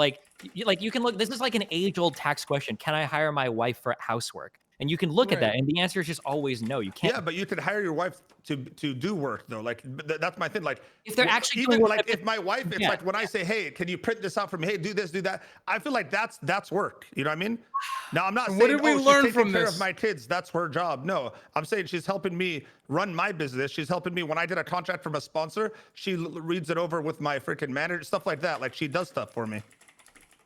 you can look. This is like an age-old tax question: can I hire my wife for housework? And you can look at that, and the answer is just always no. You can't. Yeah, but you can hire your wife to do work though. Like that's my thing. Like if they're actually even doing like if my wife, it's like when I say, hey, can you print this out for me? Hey, do this, do that. I feel like that's work. You know what I mean? Now I'm not saying What did we learn she's from taking care this? of my kids. That's her job. No, I'm saying she's helping me run my business. She's helping me when I get a contract from a sponsor. She reads it over with my freaking manager, stuff like that. Like she does stuff for me.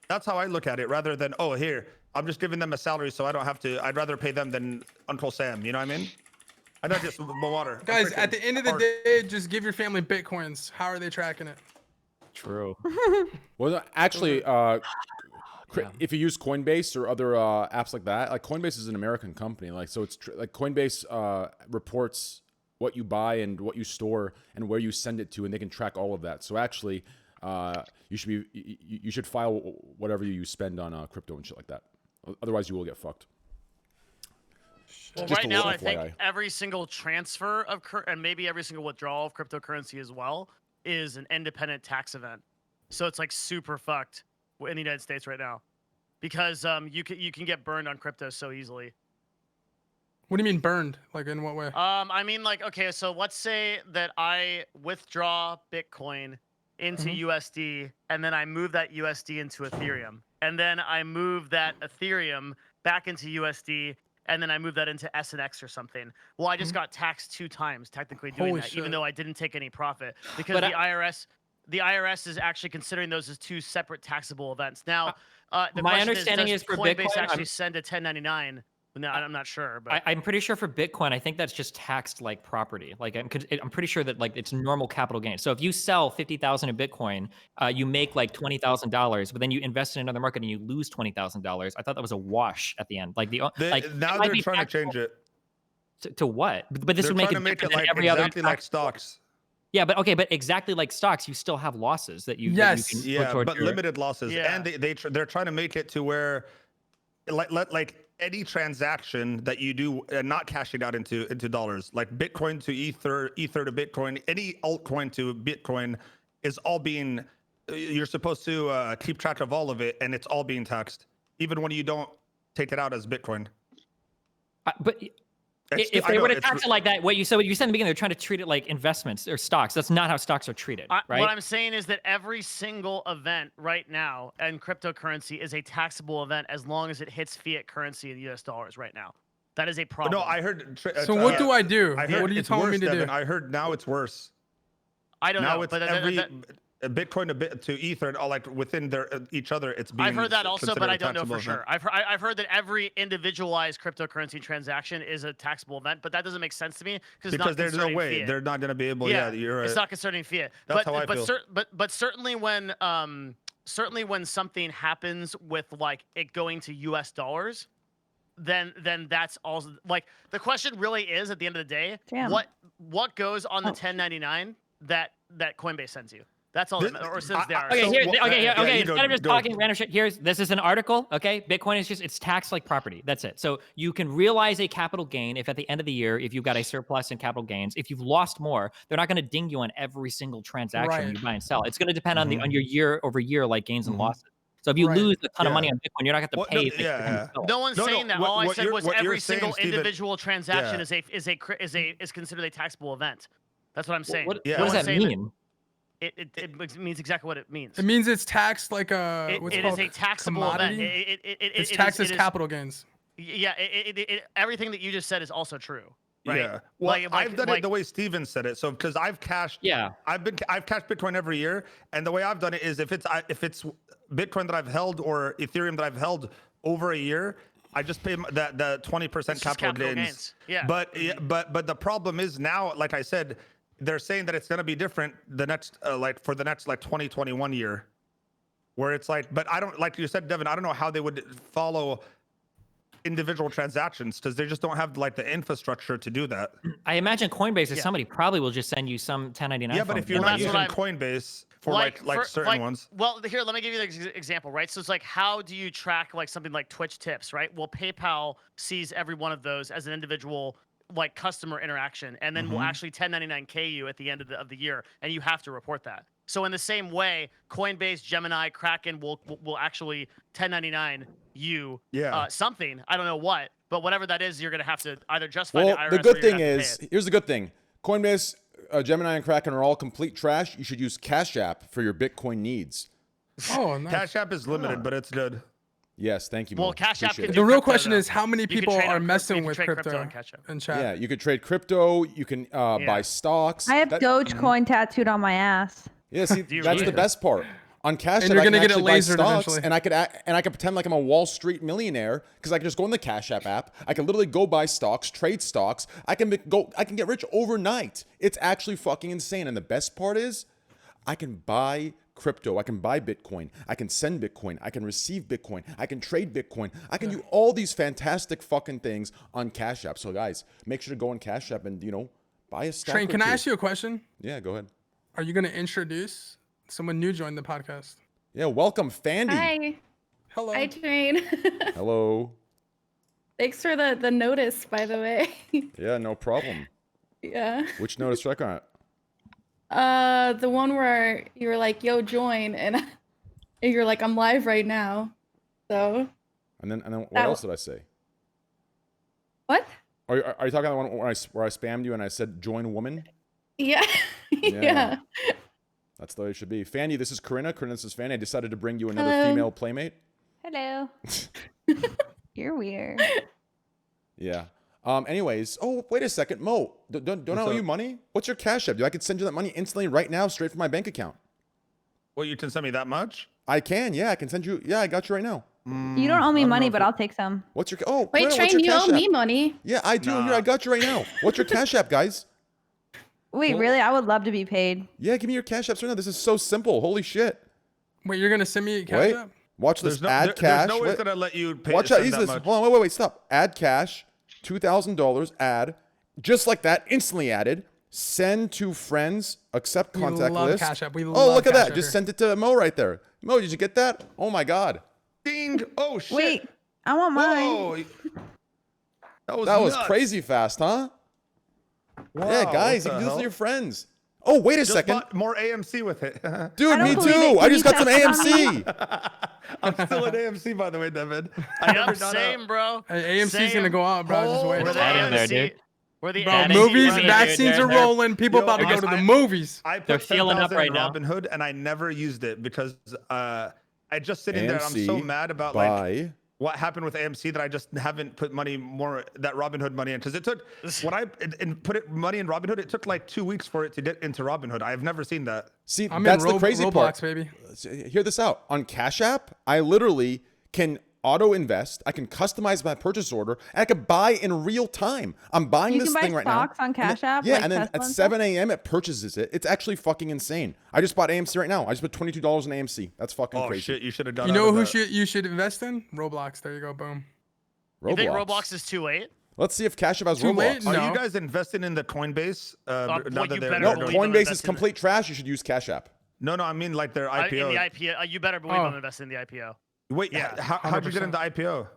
That's how I look at it, rather than here. I'm just giving them a salary so I don't have to. I'd rather pay them than Uncle Sam. You know what I mean? I know just water. Guys, at the end of the day, just give your family Bitcoins. How are they tracking it? True. Well, actually, if you use Coinbase or other apps like that, like Coinbase is an American company, like so it's like Coinbase reports what you buy and what you store and where you send it to, and they can track all of that. So actually, you should file whatever you spend on crypto and shit like that. Otherwise, you will get fucked. Well, Just right a now, little I think FYI. every single transfer of and maybe every single withdrawal of cryptocurrency as well is an independent tax event. So it's like super fucked in the United States right now, because you can get burned on crypto so easily. What do you mean burned? Like in what way? I mean, like, okay, so let's say that I withdraw Bitcoin into USD, and then I move that USD into Ethereum, and then I move that Ethereum back into USD, and then I move that into SNX or something. Well, I just got taxed 2 times technically doing Holy that, shit. even though I didn't take any profit, because the IRS is actually considering those as 2 separate taxable events. Now, the my question understanding does is for Coinbase Bitcoin, actually send a 1099 No, I'm not sure, but I'm pretty sure for Bitcoin, I think that's just taxed like property. Like I'm pretty sure that like it's normal capital gain. So if you sell 50,000 in Bitcoin, you make like $20,000, but then you invest in another market and you lose $20,000. I thought that was a wash at the end. Like now it might they're be trying to taxable change it. To what? But this They're would make trying it to make it different than like every exactly other like tax- stocks. Yeah, but exactly like stocks, you still have losses that you Yes. that you can put Yeah, towards but your- limited losses, Yeah. and they're trying to make it to where, like any transaction that you do, not cashing out into dollars, like Bitcoin to Ether to Bitcoin, any altcoin to Bitcoin, is all being. You're supposed to keep track of all of it, and it's all being taxed, even when you don't take it out as Bitcoin. But if I they know, were to it's- tax it like that, what you said in the beginning, they're trying to treat it like investments or stocks. That's not how stocks are treated, right? what I'm saying is that every single event right now in cryptocurrency is a taxable event as long as it hits fiat currency in US dollars right now. That is a problem. No, I heard. So what do I do? I heard What are you it's telling me worse, to Devin. do? I heard now it's worse. I don't Now know, it's but every Bitcoin to Ether, all like within their each other. It's being. I've heard that also, but considered I a don't know taxable for sure. event. I've heard that every individualized cryptocurrency transaction is a taxable event, but that doesn't make sense to me Because there's no way fiat. they're not going to be able. Yeah, you're right. It's not concerning fiat. That's but how I feel. but certainly when something happens with like it going to US dollars, then that's also like the question really is at the end of the day, Damn. what goes on the Oh. 1099 that Coinbase sends you? That's all that This- matters, or sends there. Okay, So here, what- okay, yeah, okay. you go- Instead of just go. talking random shit, this is an article. Okay, Bitcoin is it's taxed like property. That's it. So you can realize a capital gain if at the end of the year, if you've got a surplus in capital gains. If you've lost more, they're not going to ding you on every single transaction when Right. you buy and sell. It's going to depend Mm-hmm. on your year over year like gains and Mhm. losses. So if you Right. lose a ton of money Yeah. on Bitcoin, you're not going to What- pay. no, if you yeah. sell. No one's No, no, saying that. what- All I what said you're- was what you're every saying, single Steven- individual transaction Yeah. is considered a taxable event. That's what I'm saying. What, Yeah. what does No one's that saying mean? It means exactly what it means. It means it's taxed like a It what's is called a taxable commodity? event. It's taxed as capital gains. Yeah, everything that you just said is also true. Right? Yeah. Well, Like- I've done like- it the way Steven said it. So because I've cashed. Yeah. I've cashed Bitcoin every year, and the way I've done it is if it's Bitcoin that I've held or Ethereum that I've held over a year, I just pay the 20% It's just capital gains. Yeah. But the problem is now, like I said, they're saying that it's going to be different the next for the next 2021 year, where it's like, but I don't, like you said, Devin, I don't know how they would follow individual transactions because they just don't have like the infrastructure to do that. I imagine Coinbase or Yeah. somebody probably will just send you some 1099. Yeah, but form. if you're Well, not that's using what Coinbase for like certain ones. Well, here, let me give you the example, right? So it's like, how do you track like something like Twitch tips, right? Well, PayPal sees every one of those as an individual like customer interaction, and then will actually 1099K you at the end of the year, and you have to report that. So in the same way, Coinbase, Gemini, Kraken will actually 1099 you something. I don't know what, but whatever that is, you're gonna have to either justify Well, the IRS. the or good you're thing gonna have to is, pay it. here's the good thing. Coinbase, Gemini, and Kraken are all complete trash. You should use Cash App for your Bitcoin needs. Oh, nice. Cash App is limited, but it's good. Yes, thank you. Well, Mo. Cash App Appreciate can it. do The real crypto, question though. is how many You can people trade are on crypto- messing you can with trade crypto on Cash App. in chat. Yeah, you could trade crypto. You can buy stocks. I have That- Dogecoin tattooed on my ass. Yeah, see, Do you that's really? the best part. On Cash And App, you're I can gonna get it actually buy lasered stocks, eventually. and I could pretend like I'm a Wall Street millionaire because I can just go on the Cash App app. I can literally go buy stocks, trade stocks. I can get rich overnight. It's actually fucking insane. And the best part is, I can buy crypto. I can buy Bitcoin. I can send Bitcoin. I can receive Bitcoin. I can trade Bitcoin. I can do all these fantastic fucking things on Cash App. So guys, make sure to go on Cash App and buy a stock. Train, or can I two. ask you a question? Yeah, go ahead. Are you gonna introduce someone new joined the podcast? Yeah, welcome, Fandy. Hi. Hello. Hi, Train. Hello. Thanks for the notice, by the way. Yeah, no problem. Yeah. Which notice strike on it? The one where you were like, "Yo, join," and you're like, "I'm live right now." So And then what That- else did I say? what? Are you talking about the one where I spammed you and I said join woman? Yeah. Yeah. That's the way it should be. Fanny, this is Corinna. Corinna, this is Fanny. I decided to bring you another Hello. female playmate. Hello. You're weird. Yeah. Anyways, oh wait a second, Mo. Don't I owe up? you money? What's your Cash App? I could send you that money instantly right now, straight from my bank account. Well, you can send me that much? I can. Yeah, I can send you. Yeah, I got you right now. You don't owe me money, but I'll take some. What's your oh? Wait, Joanna, what's Train, your you Cash owe me App? money. Yeah, I do. Here, Nah. I got you right now. What's your Cash App, guys? Wait, really? I would love to be paid. Yeah, give me your Cash Apps right now. This is so simple. Holy shit. Wait, you're gonna send me a Cash Wait. App? Watch this. There's Add cash. no way Wait. it's gonna let you pay. Watch out. send Use that this. much. Hold on. Wait. Stop. Add cash. $2,000. Add. Just like that. Instantly added. Send to friends. Accept We contact love list. Cash App. We Oh, love look at Cash that. App Just here. sent it to Mo right there. Mo, did you get that? Oh my God. Ding! Oh shit! Wait, I want mine. Whoa. That was nuts. crazy fast, huh? Wow, Yeah, guys, you what can do the this hell? to your friends. Oh, wait a Just second. bought more AMC with it. Dude, I don't me believe it. too. Can I you just got some test it on me? AMC. I'm still at AMC, by the way, Devin. I never Yep, done same, bro. Hey, AMC's Same. gonna go out, bro. Just wait. We're the Add in there, AMC. dude. We're the Bro, AMC, movies, brother. vaccines are They're- rolling. People Yo, about to go to the I- movies. I They're put feeling up 10,000 right in now. Robinhood and I never used it because I just sitting there. I'm so AMC mad about like buy. what happened with AMC that I just haven't put that Robinhood money in because it took when I put money in Robinhood, it took like 2 weeks for it to get into Robinhood. I've never seen that. See, I'm that's in the crazy Roblox, part. baby. Hear this out. On Cash App, I literally can auto invest. I can customize my purchase order. And I can buy in real time. I'm buying You this can buy thing right now. stocks on and then- Cash App, Yeah, like and then Tesla at and 7 a.m. it purchases it. It's actually fucking insane. I just bought AMC right now. I just put $22 in AMC. That's fucking Oh crazy. shit! You should have done. You know who you should invest in? Roblox. There you go. Boom. You think Roblox is too late? Let's see if Cash App has Too late? Roblox. Are No. you guys investing in the Coinbase? Now well, that you they're better No, believe I'm Coinbase is investing in- complete trash. You should use Cash App. No, I mean like their In IPO. the IPO, you better believe Oh. I'm investing in the IPO. Wait, Yeah, how'd you get 100%. into IPO?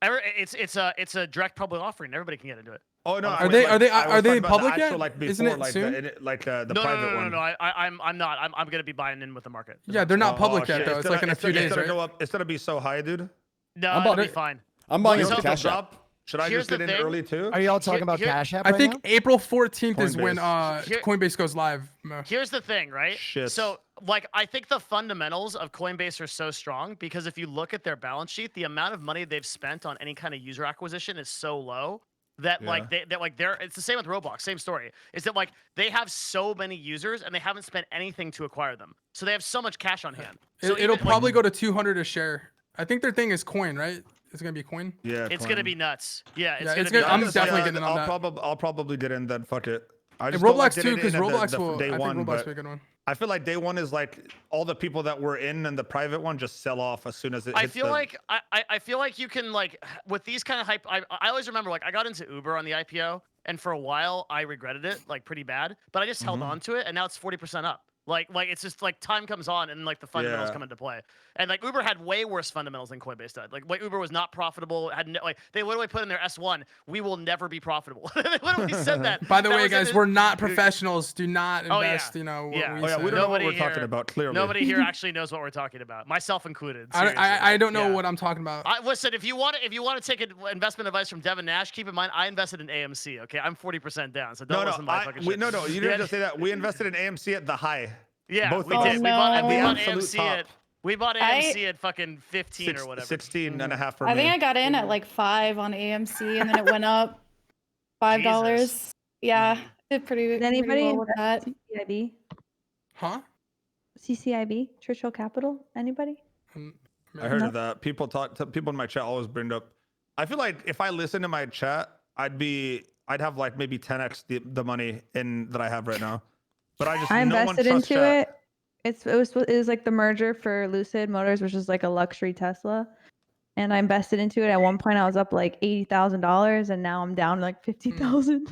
It's a direct public offering. Everybody can get into it. Oh no, Are they- are they- I was are they talking about the public actual, yet? Like before, Isn't it like soon? the No, private one. no. I'm not. I'm gonna be buying in with the market. Yeah, they're not public yet shit. though. It's like in a few it's days, gonna right? go up. It's gonna be so high, dude. No, I'm it'll about- be fine. I'm buying You into know So- the Cash App. drop? Should I Here's just get the in thing. early too? Are y'all talking about Here- Cash App I right think now? April 14th is when Coinbase. Coinbase goes live. Mo. Here's the thing, right? Shit. So, like, I think the fundamentals of Coinbase are so strong because if you look at their balance sheet, the amount of money they've spent on any kind of user acquisition is so low that like they're it's the same with Roblox, same story. Is that like they have so many users and they haven't spent anything to acquire them, so they have so much cash on hand. So It'll even, probably go to 200 a share. I think their thing is coin, right? It's gonna be coin. Yeah, it's gonna be nuts. Yeah, Yeah, it's it's gonna be. I'm nuts. definitely getting on that. I'll probably get in then. Fuck it. I And just don't like Roblox too, getting because in at Roblox the will. day I think one, Roblox will but be a good one. I feel like day one is like all the people that were in and the private one just sell off as soon as it. I hits feel the- like I feel like you can like with these kind of hype. I always remember like I got into Uber on the IPO, and for a while I regretted it like pretty bad, but I just held on to it, and now it's 40% up. Like it's just like time comes on and like the fundamentals Yeah. come into play. And like Uber had way worse fundamentals than Coinbase did. Like Uber was not profitable. Had no, like they literally put in their S1, we will never be profitable. They literally said that. By the That way, was in guys, it. we're not professionals. Do not Oh, yeah. invest. You know what Yeah. we Oh yeah, say. we don't know what Nobody we're talking here- about. Clearly, Nobody here actually knows what we're talking about, myself included. I seriously. don't know Yeah. what I'm talking about. Listen, if you want to take investment advice from Devin Nash, keep in mind I invested in AMC. Okay, I'm 40% down, so don't listen to my fucking shit. no, you didn't Yeah. just say that. We invested in AMC at the high. Yeah, Both we of did. us. We bought no. we bought Absolute AMC top. at we bought AMC at fucking 15 or whatever. 16 and a half for I me. think I got in at like 5 on AMC, and then it went up $5. Jesus. Yeah, did pretty. Did pretty anybody well with that? invest in CCIB? Huh? CCIB? Churchill Capital? Anybody? I heard of that. People in my chat always bring up. I feel like if I listen to my chat, I'd have like maybe 10x the money in that I have right now. But I just I no one invested trusts into chat. it. It was like the merger for Lucid Motors, which is like a luxury Tesla. And I invested into it. At one point, I was up like $80,000, and now I'm down like 50,000.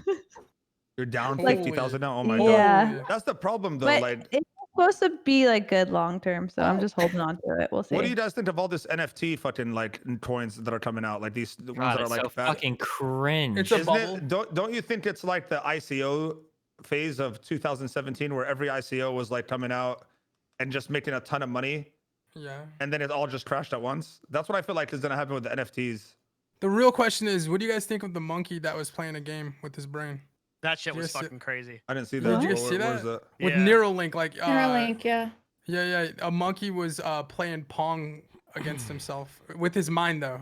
You're down Like- 50,000 now. Oh my Yeah. god. That's the problem though. but Like, it's supposed to be like good long term, so I'm just holding on to it. We'll see. what do you guys think of all this NFT fucking like coins that are coming out? Like these the ones God, that are it's like so fat. fucking cringe. It's a Isn't bubble. it, don't you think it's like the ICO phase of 2017 where every ICO was like coming out and just making a ton of money Yeah. and then it all just crashed at once? That's what I feel like is gonna happen with the NFTs. The real question is, what do you guys think of the monkey that was playing a game with his brain? That shit was Yes, it- fucking crazy. I didn't see Did that. you guys Where- see where's that? that? With Yeah. Neuralink, like Neuralink, yeah. yeah, a monkey was playing Pong against himself with his mind though.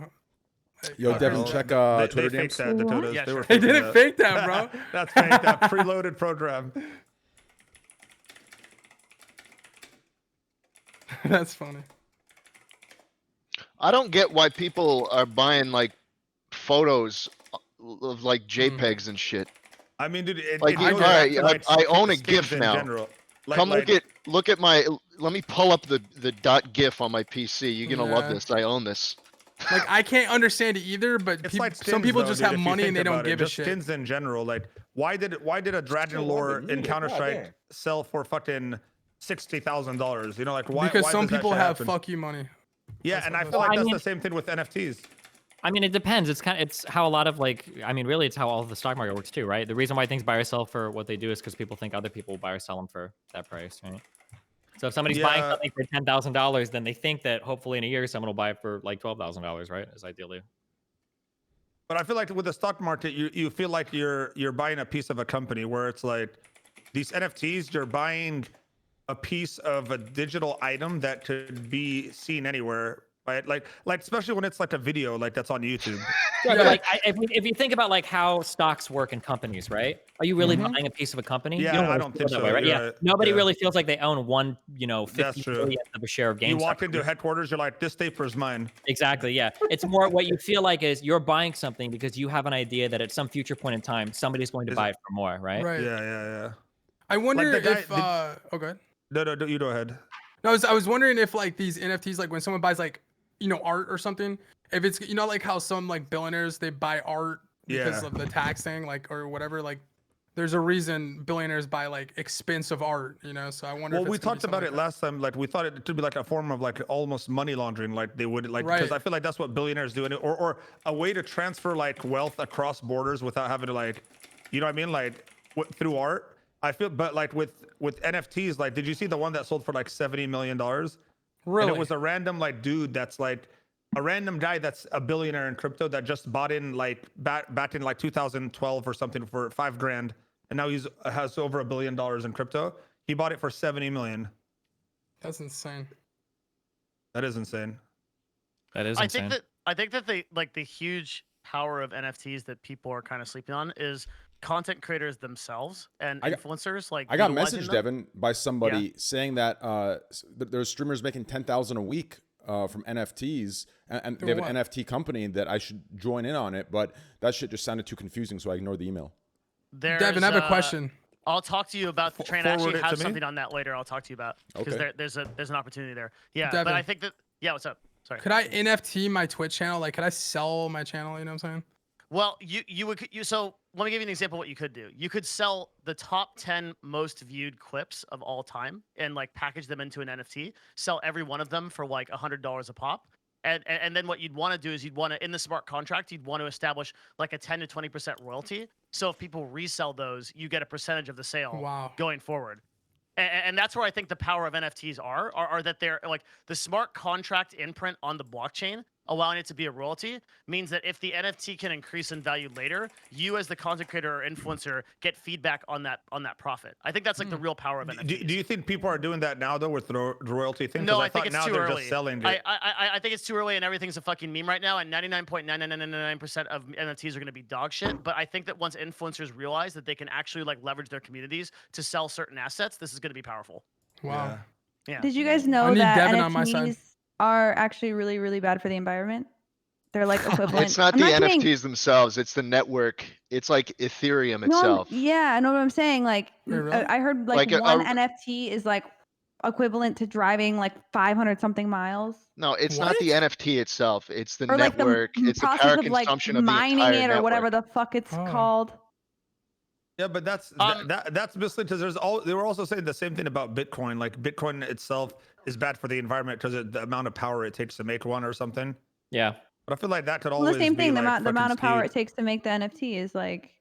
Like, Yo, how Devin, crazy. check They Twitter faked DMs. that. The What? Todas. Yeah, They were sure. They faking didn't that. fake that, bro. That's fake. That preloaded program. That's funny. I don't get why people are buying like photos of like JPEGs and shit. I mean, dude, Like, it goes back alright, to, like, I own a skins GIF in now. general. Like, Come like, look at my. Let me pull up the .gif on my PC. You're gonna love Yeah. this. I own this. Like I can't understand it either, but it's like some skins, people though, just dude, have if you money think and they don't about it. give a Just shit. skins in general. Like, why did a Dragon Lore in Counter Strike sell for fucking $60,000? You know, like why? Because why some does that people shit have happen? fuck you money. Yeah, That's and what I it feel is. like I that's mean- the same thing with NFTs. I mean, it depends. It's how a lot of like, I mean, really, it's how all of the stock market works too, right? The reason why things buy or sell for what they do is because people think other people will buy or sell them for that price, right? So if somebody's buying Yeah. something for $10,000, then they think that hopefully in a year someone will buy it for like $12,000, right? Is ideally. But I feel like with the stock market, you feel like you're buying a piece of a company, where it's like these NFTs, you're buying a piece of a digital item that could be seen anywhere. Right? Like especially when it's like a video like that's on YouTube. Yeah, but like if you think about like how stocks work in companies, right? Are you really Mhm. buying a piece of a company? Yeah, You I really don't feel think that so. way, right? You're Yeah, right. nobody Yeah. really feels like they own one, 50 true. millionth of a share of GameStop. You walk into right? headquarters, you're like, this paper is mine. Exactly, yeah. It's more what you feel like is you're buying something because you have an idea that at some future point in time somebody's going to buy it for more, right? Right. Yeah. I wonder the guy- if the- oh good. No, you go ahead. No, I was wondering if like these NFTs, like when someone buys like, art or something, if it's, like how some like billionaires, they buy art because Yeah. of the tax thing, like, or whatever, like there's a reason billionaires buy like expensive art, so I wonder Well, if it's we gonna be talked something about like it that. last time. Like, we thought it could be like a form of like almost money laundering, like they would like, because Right. I feel like that's what billionaires do, or a way to transfer like wealth across borders without having to like, you know what I mean, like through art. I feel, but like with NFTs, like, did you see the one that sold for like $70 million? Really? And it was a random like dude that's like a random guy that's a billionaire in crypto that just bought in like back in like 2012 or something for $5,000, and now has over $1 billion in crypto. He bought it for 70 million. That's insane. That is insane. That is I insane. think that the huge power of NFTs that people are kind of sleeping on is content creators themselves and I got- influencers. Like, I got utilizing messaged, them. Devin, by somebody saying that there's streamers making 10,000 a week from NFTs, and they have Doing an what? NFT company that I should join in on it, but that shit just sounded too confusing, so I ignored the email. Devin, I have a question. I'll talk to you about the train. I Forward actually it to have me? something on that later. I'll talk to you about, because Okay. there's an opportunity there. Yeah, Devin. but I think that what's up? Sorry. Could I NFT my Twitch channel? Like, could I sell my channel? You know what I'm saying? Well, so let me give you an example of what you could do. You could sell the top 10 most viewed clips of all time and like package them into an NFT, sell every one of them for like $100 a pop. And then what you'd want to do is you'd want to, in the smart contract, you'd want to establish like a 10 to 20% royalty. So if people resell those, you get a percentage of the sale Wow. going forward. And that's where I think the power of NFTs are that they're like the smart contract imprint on the blockchain, allowing it to be a royalty, means that if the NFT can increase in value later, you as the content creator or influencer get feedback on that profit. I think that's like the real power of NFTs. Do you think people are doing that now though with the royalty thing? No, 'Cause I think thought it's now too they're early. just selling it. I think it's too early, and everything's a fucking meme right now. And 99.9999% of NFTs are going to be dog shit. But I think that once influencers realize that they can actually like leverage their communities to sell certain assets, this is going to be powerful. Wow. Yeah. Did you guys know need that Devin on my side. NFTs are actually really, really bad for the environment? They're like equivalent. It's not I'm the kidding. NFTs themselves. It's the network. It's like Ethereum No, itself. yeah, I know what I'm saying. Like, Wait, really? I heard like Like one a- NFT is like equivalent to driving like 500 something miles. No, it's not the NFT itself. It's the Or like the network. It's the process power of like consumption of the mining entire it or network. whatever the fuck it's Oh. called. Yeah, but that's that's basically because they were also saying the same thing about Bitcoin. Like, Bitcoin itself is bad for the environment because of the amount of power it takes to make one or something. Yeah. But I feel like that could Well, always the same be thing. like The amount of fucking power skewed. it takes to make the NFT is like.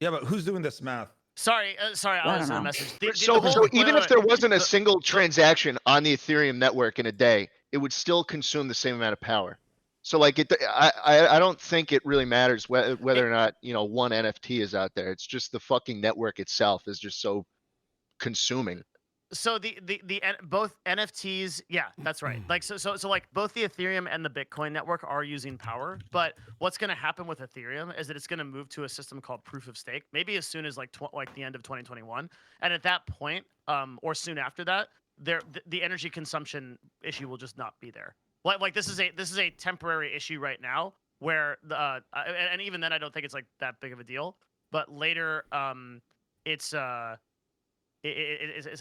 Yeah, but who's doing this math? Sorry, I I was don't in a know. message. So even if there wasn't a the- single transaction on the Ethereum network in a day, it would still consume the same amount of power. So like I don't think it really matters whether or not, one NFT is out there. It's just the fucking network itself is just so consuming. So both NFTs, yeah, that's right. Like so like both the Ethereum and the Bitcoin network are using power, but what's going to happen with Ethereum is that it's going to move to a system called proof of stake, maybe as soon as like the end of 2021, and at that point, or soon after that, the energy consumption issue will just not be there. Like this is a temporary issue right now where the and even then I don't think it's like that big of a deal. But later, it's a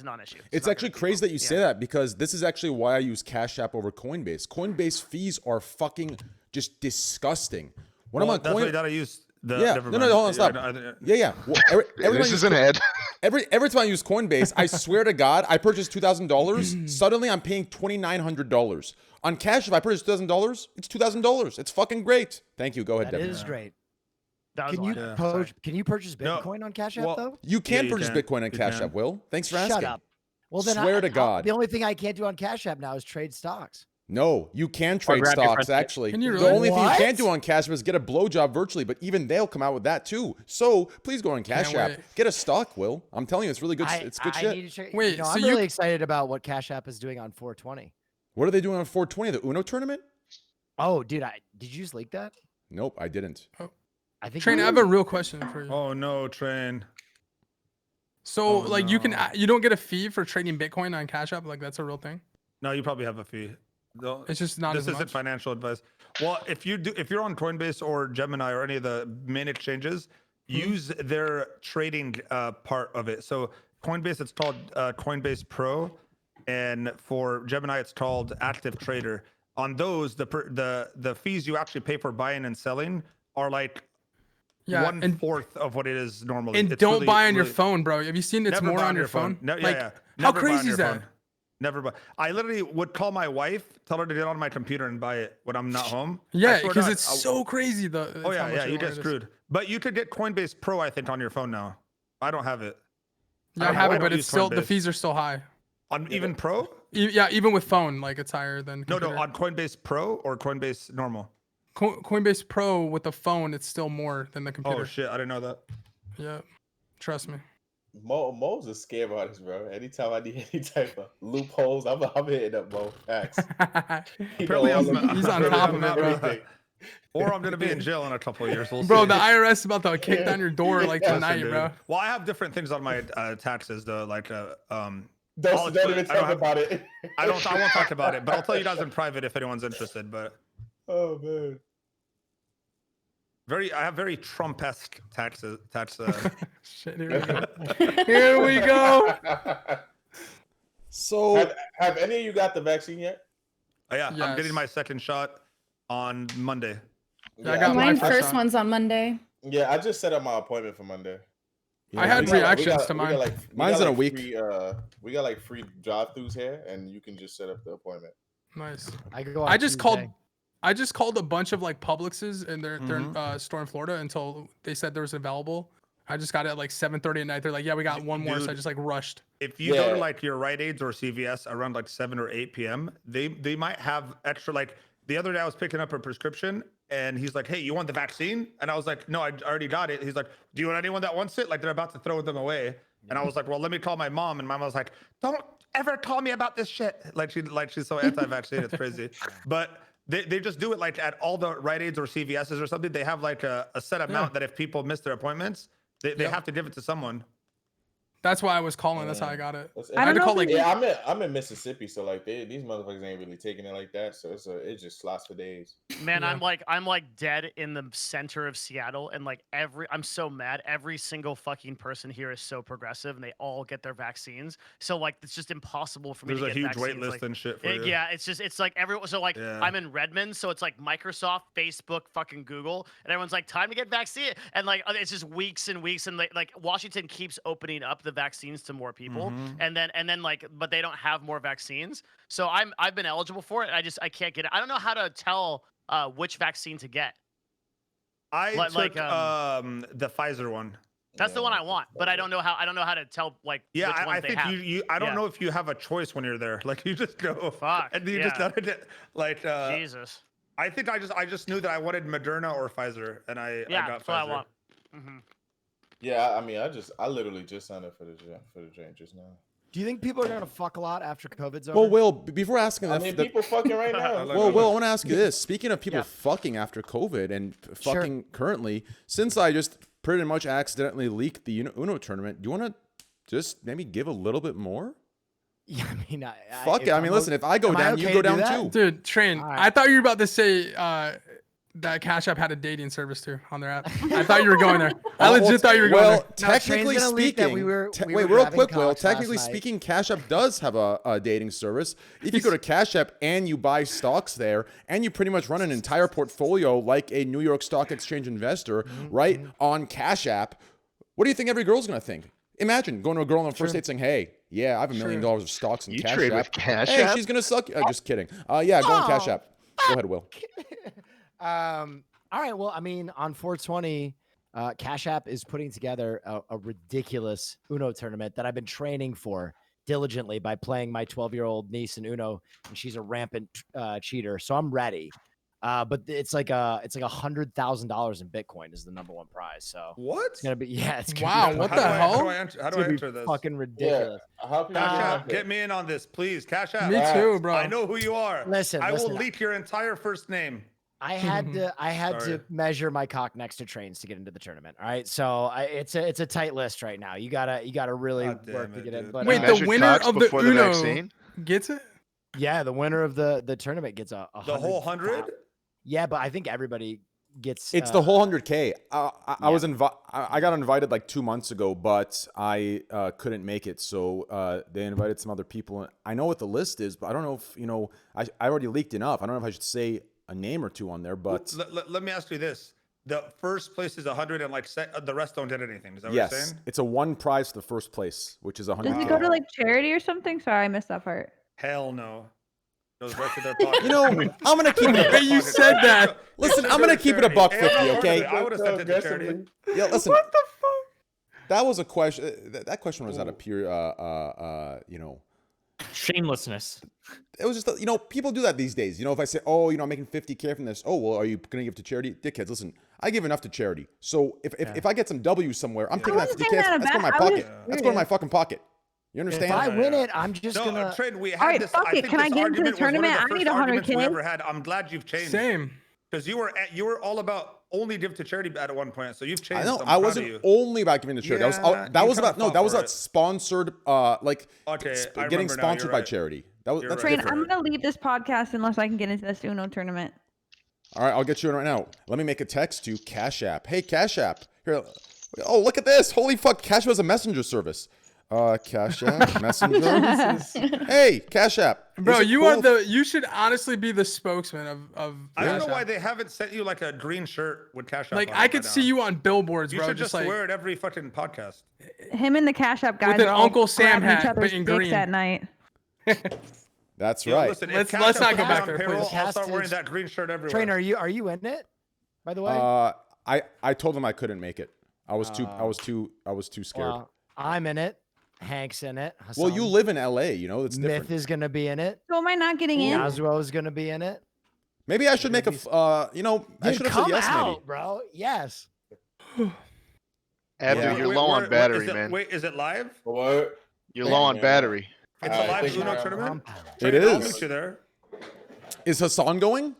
non-issue. It's not actually gonna be crazy that you yeah. say that because this is actually why I use Cash App over Coinbase. Coinbase fees are fucking just disgusting. When I'm on That's why you Coin, gotta use the. yeah, never no, mind. hold on, stop. Yeah. Well, every time I This use is an ad. Every time I use Coinbase, I swear to God, I purchased $2,000. Suddenly, I'm paying $2,900 on Cash. If I purchase $2,000, it's $2,000. It's fucking great. Thank you. Go ahead, That Devin. is great. That was Can a you lot. Yeah, purchase? sorry. Can you purchase No, Bitcoin on Cash App well, though? You can you purchase can. Bitcoin on You Cash can. App, Will. Thanks for Shut asking. up. Well, then Swear to God. the only thing I can't do on Cash App now is trade stocks. No, you can trade grab your stocks, friend's- actually. Can you The really? only thing you can't What? do on Cash App is get a blowjob virtually, but even they'll come out with that too. So please go on Cash Can't App. wait. Get a stock, Will. I'm telling you, it's really good. I, It's good I shit. need to check. Wait, you know, so I'm you really c- excited about what Cash App is doing on 420. What are they doing on 420? The Uno tournament? Oh, dude, did you just leak that? Nope, I didn't. I think Train, you I have did. a real question for you. Oh no, Train. So Oh, like you can no. you don't get a fee for trading Bitcoin on Cash App? Like that's a real thing? No, you probably have a fee. It's just not This as isn't much. financial advice. Well, if you're on Coinbase or Gemini or any of the main exchanges, use their trading part of it. So Coinbase, it's called Coinbase Pro, and for Gemini, it's called Active Trader. On those, the fees you actually pay for buying and selling are like Yeah, one and fourth of what it is normally. and It's don't really- buy on your really- phone, bro. Have you seen it's Never more buy on your phone? No, Like, yeah. how Never buy on crazy your is that? phone. Never buy. I literally would call my wife, tell her to get on my computer and buy it when I'm not home. I Yeah, swear to because God, it's I'll- so crazy though. Oh yeah, you get screwed. But you could get Coinbase Pro, I think, on your phone now. I don't have it. Yeah, I have I it, but don't it's use still the Coinbase. fees are still high. On even Pro? Yeah, even with phone, like it's higher than No, computer. on Coinbase Pro or Coinbase normal. Coinbase Pro with the phone, it's still more than the computer. Oh shit, I didn't know that. Yeah, trust me. Mo's a scam artist, bro. Anytime I need any type of loopholes, I'm hitting up Mo. Facts. He know Apparently all I'm- of- He's on apparently top I'm of it, not, bro. everything. Or I'm gonna be in jail in a couple of years. We'll Bro, see. the IRS is about to kick down your door like Listen, tonight, Dude. bro. Well, I have different things on my taxes though, like Don't I'll even explain- I talk don't have- about it. I won't talk about it, but I'll tell you guys in private if anyone's interested. But Oh man. I have very Trump-esque tax. Shit, here we go. Here we go. So have any of you got the vaccine yet? Yeah, I'm getting Yes. my second shot on Monday. Yeah, I got my Mine first first shot. one's on Monday. Yeah, I just set up my appointment for Monday. I had We got, reactions to mine. Mine's got, in a like, week. Free, we got like free drive-throughs here, and you can just set up the appointment. Nice. I could go on I just called. Tuesday. I just called a bunch of like Publixes in their Mhm. store in Florida until they said there was available. I just got it at like 7:30 at night. They're like, yeah, we got one more. So I Dude. just like rushed. If you go Yeah. to like your Rite Aids or CVS around like 7 or 8 p.m., they might have extra. Like the other day, I was picking up a prescription, and he's like, "Hey, you want the vaccine?" And I was like, "No, I already got it." He's like, "Do you want anyone that wants it?" Like they're about to throw them away. And I was like, "Well, let me call my mom." And my mom was like, "Don't ever call me about this shit." Like she's so anti-vaccine, it's crazy. But they just do it like at all the Rite Aids or CVS's or something. They have like a set amount that if people miss their appointments, they Yep. have to give it to someone. That's why I was calling. That's how I got it. That's I had to don't call know like if Yeah, I'm in Mississippi, so like these motherfuckers ain't really taking it like that. So it just slots for days. Man, Yeah. I'm like dead in the center of Seattle, and like I'm so mad. Every single fucking person here is so progressive, and they all get their vaccines. So like it's just impossible for me There's to a get huge vaccines. wait list like, and shit for you. yeah, it's like everyone. So like Yeah. I'm in Redmond, so it's like Microsoft, Facebook, fucking Google, and everyone's like, time to get vaccine, and like it's just weeks and weeks, and like Washington keeps opening up the vaccines to more people, Mhm. and then like, but they don't have more vaccines. So I've been eligible for it. I can't get it. I don't know how to tell which vaccine to get. I Like- took like, the Pfizer one. That's the one I want, but I don't know how to tell like Yeah, which ones I they think have. you I don't Yeah. know if you have a choice when you're there. Like you just go Fuck, and you yeah. just like Jesus. I think I just knew that I wanted Moderna or Pfizer, and I Yeah, got that's Pfizer. what I want. hmm Yeah, I mean, I literally just signed up for the drink just now. Do you think people are gonna fuck a lot after COVID's over? well, Will, before asking I that, mean, people fucking right now. Well, Will, I want to ask you this. Speaking of people Yeah. fucking after COVID and Sure. fucking currently, since I just pretty much accidentally leaked the Uno tournament, do you want to just maybe give a little bit more? Yeah, I mean, Fuck if it. I I'm mean, o- listen, if I go am I down, you okay go to do down that? too. Dude, Train. Alright. I thought you were about to say that Cash App had a dating service too on their app. I thought you were going there. I legit thought you were going Well, there. No, technically Train's gonna leak that speaking, we were wait, real having quick, Will. cocks last Technically night. speaking, Cash App does have a dating service. If you go to Cash App and you buy stocks there, and you pretty much run an entire portfolio like a New York Stock Exchange investor, right, on Cash App, what do you think every girl's gonna think? Imagine going to a girl on the first date saying, "Hey, yeah, I have $1 million of stocks in You Cash trade App. with Cash Hey, App? she's gonna suck." Just kidding. Yeah, go on Cash Oh. App. Go ahead, Will. All right. Well, I mean, on 420, Cash App is putting together a ridiculous Uno tournament that I've been training for diligently by playing my 12-year-old niece in Uno, and she's a rampant cheater. So I'm ready. But it's like $100,000 in Bitcoin is the #1 prize. So What? it's gonna be it's gonna Wow, be what How the do I- hell? How do I enter, how it's do I gonna be enter this? fucking ridiculous. How can Cash you App, not get me in on this, please. Cash App. Me too, bro. I know who you are. Listen, I will listen. leak your entire first name. I had to Sorry. measure my cock next to Trains to get into the tournament. All right, so it's a tight list right now. You gotta really God damn work to it, get in. dude. But Wait, the Measured winner cocks of the before the Uno vaccine? gets it? yeah, the winner of the tournament gets a The whole 100? Yeah, but I think everybody gets. It's the whole 100K. I yeah. was I got invited like 2 months ago, but I couldn't make it. So they invited some other people. I know what the list is, but I don't know if I already leaked enough. I don't know if I should say a name or two on there, but Let me ask you this. The first place is 100 and like the rest don't get anything. Is that what yes, you're saying? it's a one prize for the first place, which is 100K. Does it go to like charity or something? Sorry, I missed that part. Hell no. Goes right to their pocket. You know, I'm gonna keep it. Hey, you said that. Listen, I'm gonna keep it a buck 50, okay? I would have sent it to charity. Yeah, listen. What the fuck? That was a question. That question was out of pure, Shamelessness. it was just, people do that these days. If I say, oh, I'm making 50K from this. Oh, well, are you going to give to charity? Dickheads, listen, I give enough to charity. So if I get some W somewhere, I'm taking that wasn't 50K. saying that That's going in my about- I was pocket. That's going in my fucking pocket. You If understand? I Yeah, win yeah. it, I'm just No, gonna. Trade, we had Alright, this. fuck I it. think Can I this get into the argument was one of tournament? I first need 100K. arguments we ever had. I'm glad you've changed. Same. Because you were all about only give to charity at one point. So you've changed. I know. I'm I proud of wasn't you. only about giving to charity. Yeah, that you was kinda about fought that was for about it. sponsored, Okay, I getting remember now, sponsored you're by right. charity. You're That's right. Train, I'm different. gonna leave this podcast unless I can get into this Uno tournament. All right, I'll get you in right now. Let me make a text to Cash App. Hey, Cash App. Here. Oh, look at this. Holy fuck. Cash App has a messenger service. Cash App, Messenger. Hey, Cash App. Bro, Is it you cool are if- you should honestly be the spokesman of I don't Cash know why App. they haven't sent you like a green shirt with Cash App. Like on I it could by see now. you on billboards, You bro. should just like wear it every fucking podcast. Him and the Cash App guys With an are all Uncle Sam grabbing each hat, other's but in dicks green. at night. That's Yo, right. listen, if Let's- Cash let's App not go puts back on there, payroll, please. I'll start Cast wearing is- that green shirt everywhere. Train, are you in it? By the way. I told them I couldn't make it. I was too scared. Well, I'm in it. Hank's in it. Well, you Hassan. live in LA, it's Myth different. is gonna be in it. So am I not getting in? Yasuo is gonna be in it. Maybe I should make a I Dude, should have said come yes out, maybe. bro. Yes. Abdul, Yeah. you're low on battery, is it, man. Wait, is it live? What? You're low on Yeah. battery. It's I a live think Uno I- tournament? It Train, I'll is. meet you there. Is Hassan going?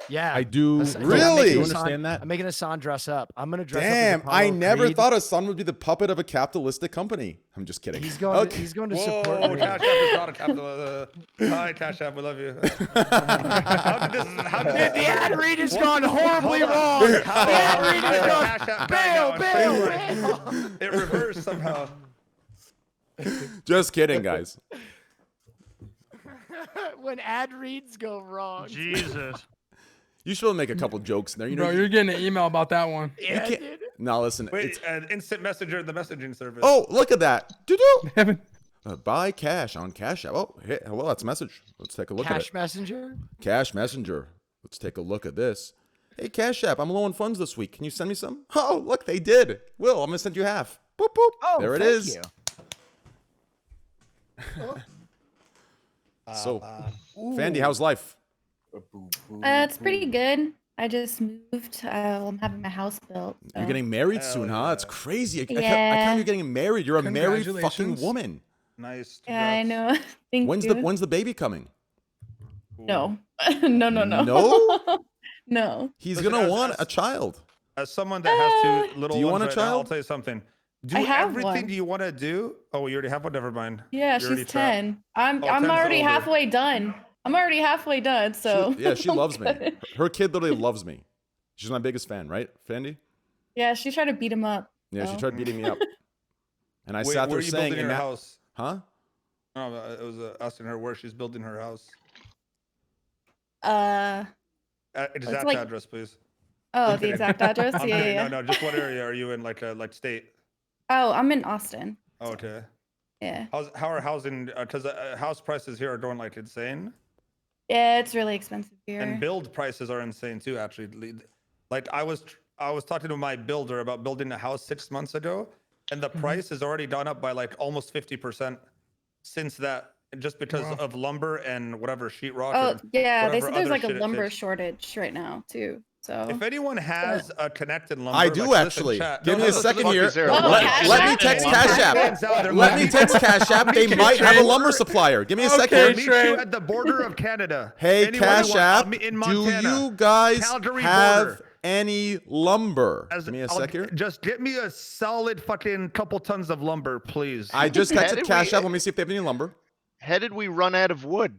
Yeah. I do. Hassan- I'm Really? making You Hassan- understand that? I'm making Hassan dress up. I'm gonna dress Damn, up. I as never Creed. thought Hassan would be the puppet of a capitalistic company. I'm just kidding. He's going. Okay. He's going to support Whoa, me. Cash App is not a capital. Hi, Cash App, we love you. How did this? The ad read has gone horribly Hold on. wrong. The How ad read I has got gone. Cash App back now Bail, and bail, it reversed somehow. Just kidding, guys. When ad reads go wrong. Jesus. You should make a couple jokes in there. bro, you're getting an email about that one. Yeah, can't- dude. No, listen. Wait, It's, an instant messenger, the messaging service. oh, look at that. Doo-doo. Evan, Buy cash on Cash App. Oh, hey, well, that's a message. Let's take a look at Cash it. Messenger. Cash Messenger. Let's take a look at this. Hey, Cash App, I'm low on funds this week. Can you send me some? Oh, look, they did. Will, I'm going to send you half. Boop, boop. Oh, there it thank is. you. So, Fandy, how's life? It's pretty good. I just moved. I'm having my house built. You're so- getting married Hell soon, huh? yeah. It's crazy. I can't Yeah. believe you're getting married. You're a married fucking Congratulations. woman. Nice. Yeah, I congrats. know. Thank When's you. when's the baby coming? No. no. No? No. He's Listen, gonna as- want as- a child. As someone that has two little Do you ones want a right now, I'll child? tell you something. Do I have everything one. you want to do. Oh, you already have one. Never mind. Yeah, You're already she's trapped. 10. I'm Oh, I'm 10's already older. halfway done. I'm already halfway done. So She I'm loves me. good. Her kid literally loves me. She's my biggest fan, right, Fendi? Yeah, she tried to beat him up. Yeah, she so. tried beating me up. And I Wait, sat where there are you saying, building and her now, house? huh? No, it was asking her where she's building her house. Exact like- address, please. Oh, I'm the kidding. exact address? I'm Yeah, kidding. yeah. No, just what area are you in? Like state? Oh, I'm in Austin. Oh, okay. Yeah. How are housing? Because house prices here are going like insane, Yeah, it's really expensive here. and build prices are insane too. Actually, like I was talking to my builder about building a house 6 months ago, and the price has already gone up by like almost 50% since that, just because Wow. of lumber and whatever sheetrock. Oh, and yeah, they whatever said there's other like a shit it lumber takes. shortage right now too. So If anyone has a connected lumber, I do like, listen, actually. chat. Give No, me a listen, second fuck here. is there? Oh, Let, Cash let me App? text Yeah. Cash App. Fans out there, Let me text Cash App. They Meet might you have a at- lumber supplier. Give me a Okay, second. Meet Trey. you at the border of Canada. Hey, Anyone Cash who want- App, in do Montana. you guys Calgary have border. any lumber? As- Give me a I'll- sec here. Just get me a solid fucking couple tons of lumber, please. I just How texted did Cash we- App. Let me see if they have any lumber. How did we run out of wood?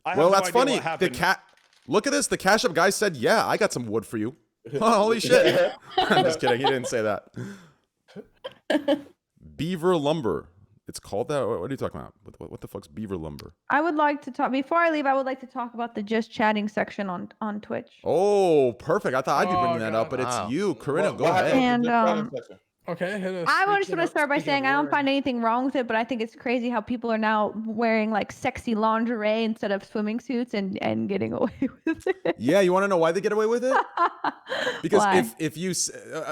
I have Well, no that's idea funny. what The happened. cat. Look at this. The Cash App guy said, "Yeah, I got some wood for you." Holy shit! I'm just kidding. He didn't say that. Beaver lumber. It's called that. What are you talking about? What the fuck's beaver lumber? I would like to talk before I leave. I would like to talk about the just chatting section on Twitch. Oh, perfect. I thought I'd be Oh, bringing that up, but God. it's you, Corinna. Go What ahead. happened with And, the comment section? Okay, hit us. I was just Speaking gonna of- start by speaking saying of I don't word. find anything wrong with it, but I think it's crazy how people are now wearing like sexy lingerie instead of swimming suits and getting away with it. Yeah, you want to know why they get away with it? Because Why? if you,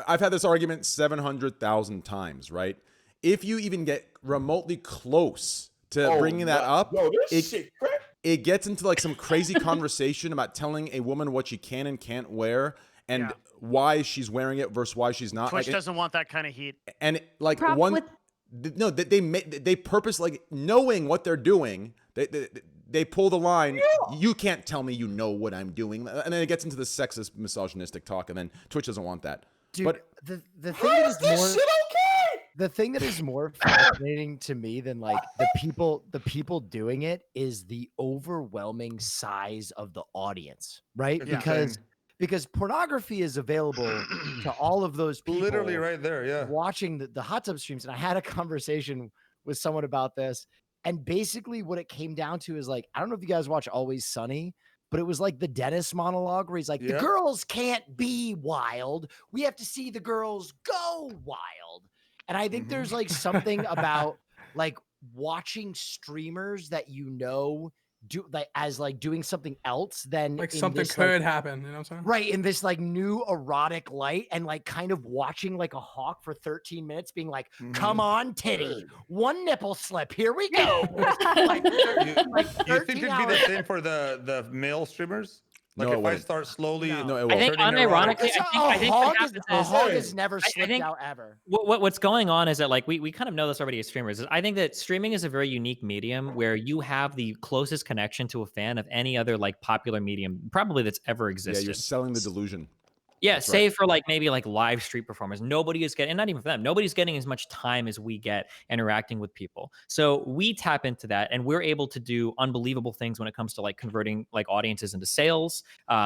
I've had this argument 700,000 times, right? If you even get remotely close to Oh, bringing that wow. up, Yo, this it- shit crack. it gets into like some crazy conversation about telling a woman what she can and can't wear and Yeah. why she's wearing it versus why she's not. Twitch Like, doesn't want that kind of heat. and like Prop one, with- no, they purpose like knowing what they're doing. They pull the line. You can't tell me you know what I'm doing, and then it gets into the sexist, misogynistic talk, and then Twitch doesn't want that. Dude, But the thing How that is is this more shit okay? the thing that is more fascinating to me than like the people doing it is the overwhelming size of the audience, right? It's Because insane. because pornography is available to all of those people Literally right there, yeah. watching the hot tub streams. And I had a conversation with someone about this. And basically what it came down to is like, I don't know if you guys watch Always Sunny, but it was like the Dennis monologue where he's like, Yeah. the girls can't be wild. We have to see the girls go wild. And I think there's like something about like watching streamers that you know do like as like doing something else than Like in something this, could happen. You know what I'm saying? right in this like new erotic light and like kind of watching like a hawk for 13 minutes being like, come on titty, one nipple slip, here we go. like, You, like you 13 think it'd be the hours. same for the male streamers? Like No, it if I wouldn't. start slowly, No, it I won't. think turning erotic- unironically, It's I think what happens a is hog has never I slipped think- out ever. what's going on is that like we kind of know this already as streamers. Is I think that streaming is a very unique medium where you have the closest connection to a fan of any other like popular medium probably that's ever Yeah, existed. you're selling the delusion. Yeah, That's save for like maybe like live street performers. Nobody is getting, and not even for them, nobody's getting as much time as we get interacting with people. So we tap into that and we're able to do unbelievable things when it comes to like converting like audiences into sales,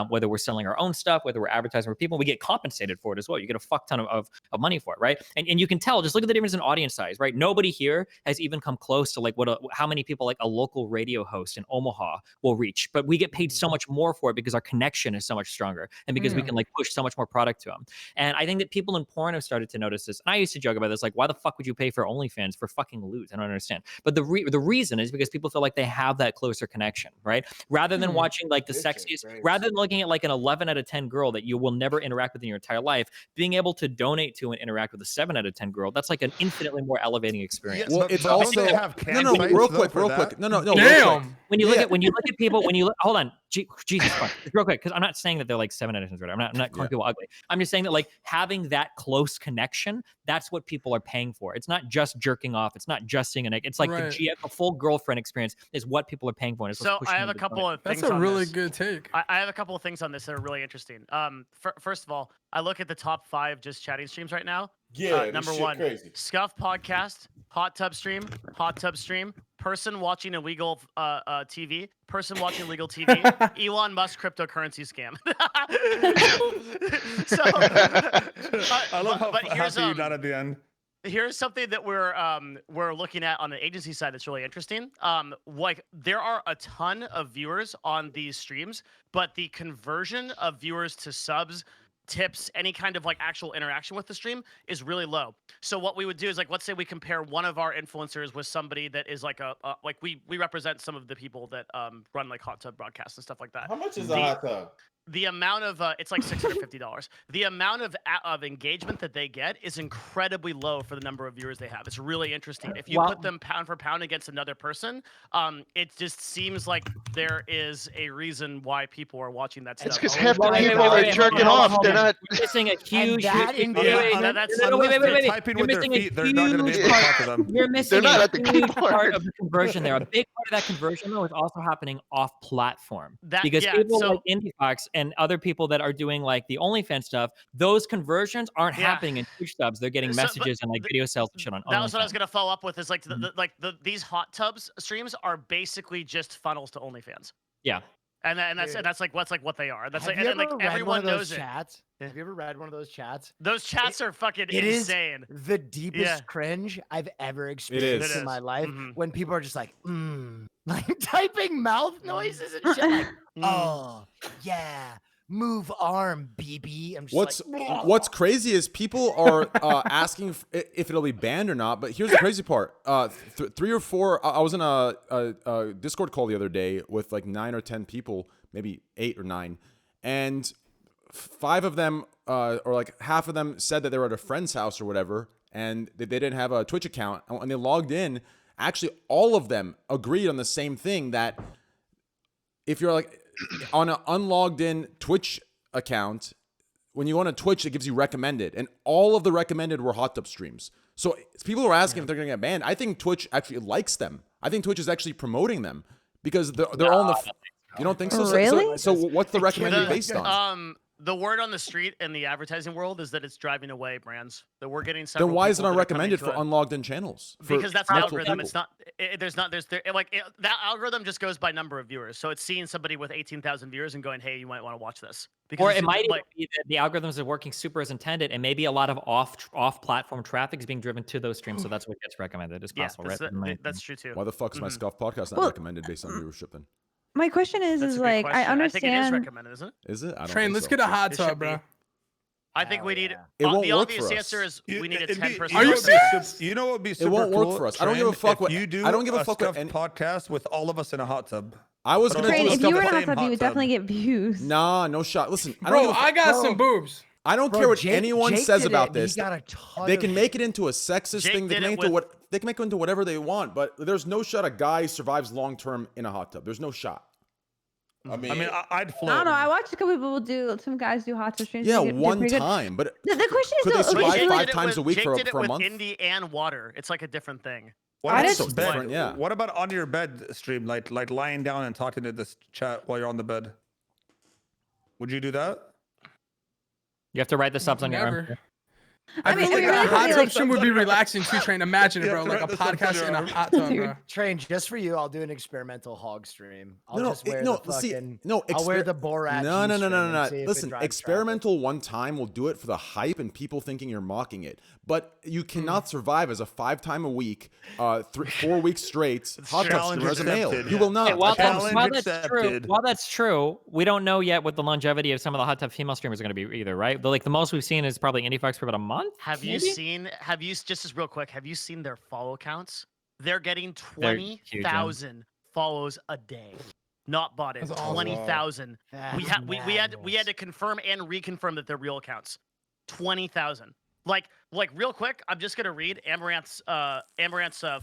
whether we're selling our own stuff, whether we're advertising for people, we get compensated for it as well. You get a fuck ton of money for it, right? And you can tell, just look at the difference in audience size, right? Nobody here has even come close to like how many people like a local radio host in Omaha will reach, but we get paid so much more for it because our connection is so much stronger and because we can like push so much more product to them. And I think that people in porn have started to notice this. And I used to joke about this, like, why the fuck would you pay for OnlyFans for fucking loot? I don't understand. But the reason is because people feel like they have that closer connection, right? Rather than watching like the This shit sexiest, crazy. rather than looking at like an 11 out of 10 girl that you will never interact with in your entire life, being able to donate to and interact with a 7 out of 10 girl, that's like an infinitely more elevating experience. Yeah, Well, but- it's but don't also they have no, campsites, real though, quick, for real that? quick. No, real quick. Damn. When you Yeah. look at people, hold on, Jesus Christ, real quick, because I'm not saying that they're like 7 out of 10. I'm not calling people ugly. I'm just saying that like having that close connection, that's what people are paying for. It's not just jerking off. It's not just seeing it's like Right. the full girlfriend experience is what people are paying for. And it's what's So pushing I have them a to donate. couple of things That's a on really this. good take. I have a couple of things on this that are really interesting. First of all, I look at the top 5 just chatting streams right now. Yeah, this number shit one, crazy. Scuff podcast, hot tub stream, person watching illegal TV, person watching illegal TV, Elon Musk cryptocurrency scam. So, I love how but here's happy you got at the end. here's something that we're looking at on the agency side that's really interesting. Like there are a ton of viewers on these streams, but the conversion of viewers to subs, tips, any kind of like actual interaction with the stream is really low. So what we would do is like, let's say we compare one of our influencers with somebody that is like like we represent some of the people that run like hot tub broadcasts and stuff like that. How much is a hot tub? The amount of it's like $650. The amount of engagement that they get is incredibly low for the number of viewers they have. It's really interesting. If you put them pound for pound against another person, it just seems like there is a reason why people are watching that stuff. It's because half the people are jerking off. They're not. You're missing a huge. That's Unless they're typing with their feet, they're not going to be able to talk to them. You're missing not a at the huge keyboard. part of the conversion there. A big part of that conversion though is also happening off platform because yeah, people so- like IndieFox and other people that are doing like the OnlyFans stuff, those conversions aren't happening in Twitch subs. They're getting messages and like video sales and shit on That was what I was OnlyFans. gonna follow up with. Is like these hot tubs streams are basically just funnels to OnlyFans. Yeah. And that's like what they are. That's Have like you and like ever read everyone one of those knows chats? Have you ever read one of those chats? Those chats are fucking It is insane. the deepest Yeah. cringe I've ever is. experienced It in my is. life. Mhm. When people are just like, like typing mouth noises and shit. Like, oh yeah, move arm, BB. I'm just What's crazy is people are asking if it'll be banned or not. But here's the crazy part: 3 or 4. I was in a Discord call the other day with like 9 or 10 people, maybe 8 or 9, and 5 of them, or like half of them, said that they were at a friend's house or whatever, and they didn't have a Twitch account. And when they logged in, actually all of them agreed on the same thing, that if you're like on an unlogged in Twitch account, when you go on a Twitch, it gives you recommended, and all of the recommended were hot tub streams. So people are asking if they're gonna get banned. I think Twitch actually likes them. I think Twitch is actually promoting them because they're all in the. You don't think so? Really? So what's the recommended based on? The word on the street in the advertising world is that it's driving away brands. That we're getting several. Then why is it people not that are coming recommended to for it. unlogged in channels? For Because that's the multiple algorithm. people? It's not. That algorithm just goes by number of viewers. So it's seeing somebody with 18,000 viewers and going, "Hey, you might want to watch this." Because Or it's it might even like be that the algorithms are working super as intended, and maybe a lot of off-platform traffic is being driven to those streams, so that's what gets recommended. It's yeah, possible, that's, right? that's true too. Why the fuck is my Mhm. Scuff podcast not Well- recommended based on viewership then? My question is That's a good like I question. understand. I think it is recommended, isn't it? Is it? I don't Train, think let's so. get a hot It should tub, be. bro. I think we need. yeah. It won't the work obvious for answer us. is we need a It'd be- 10-person. Are you it'd be serious? sup- You know what would be It super won't work cool, for us. I don't give a Trent, fuck if what- you do I don't give a a fuck what Scuff any- podcast with all of us in a hot tub. I was But gonna Train, do a if Scuff you were in a same hot tub, hot you would tub. definitely get views. Nah, no shot. Listen, I don't Bro, give a I got Bro. some boobs. I don't Bro, care what Jake- anyone Jake says did about it, and this. He got a ton They of- can make it into a sexist Jake thing. They did can it make it with- they can make it into whatever they want. But there's no shot a guy survives long term in a hot tub. There's no shot. I mean, I'd float. I don't know. I watched a couple people do. Some guys do hot tub streams. Yeah, they did one pretty good. time. But The question is Could they though, survive okay, Jake so, five did it times a week Jake for a- did it for a with month? indie and water. It's like a different thing. What I about just- So different, bed? yeah. What about on your bed stream, like lying down and talking to this chat while you're on the bed? Would you do that? You have to write the subs on your own. Never. I I mean, feel if like you're a really hot gonna, tub like- stream would be relaxing too, Train. Imagine it, Yeah, bro. Like a throw the podcast in a subs hot tub, Dude. bro. Train, just for you, I'll do an experimental hog stream. I'll just wear no. the See, fucking. no. I'll wear exper- the Borat. No, no, no, G-string no, and no, see if it Listen, drives experimental one time will do it for the hype and people thinking you're mocking it. But you cannot survive as a 5 time a week, 4 weeks straight hot tub Challenge streamer as a male. accepted. You will not. Okay, while, Challenge that's true, we don't know yet what the longevity of some of the hot tub female streamers are going to be either, right? But like the most we've seen is probably IndieFox for about a month. Have you maybe? seen? Have you just as real quick? Have you seen their follow counts? They're getting They're huge, yeah. 20,000 follows a day. Not bought it. That's awesome. 20,000. We That's had we had madness. to confirm and reconfirm that they're real accounts. 20,000. Like real quick, I'm just gonna read Amaranth's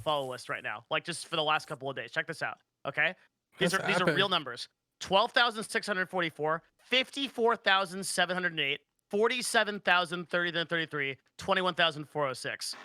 follow list right now. Like just for the last couple of days. Check this out. Okay, these That's are epic. real numbers. 12,644, 54,708, 47,033, 21,406.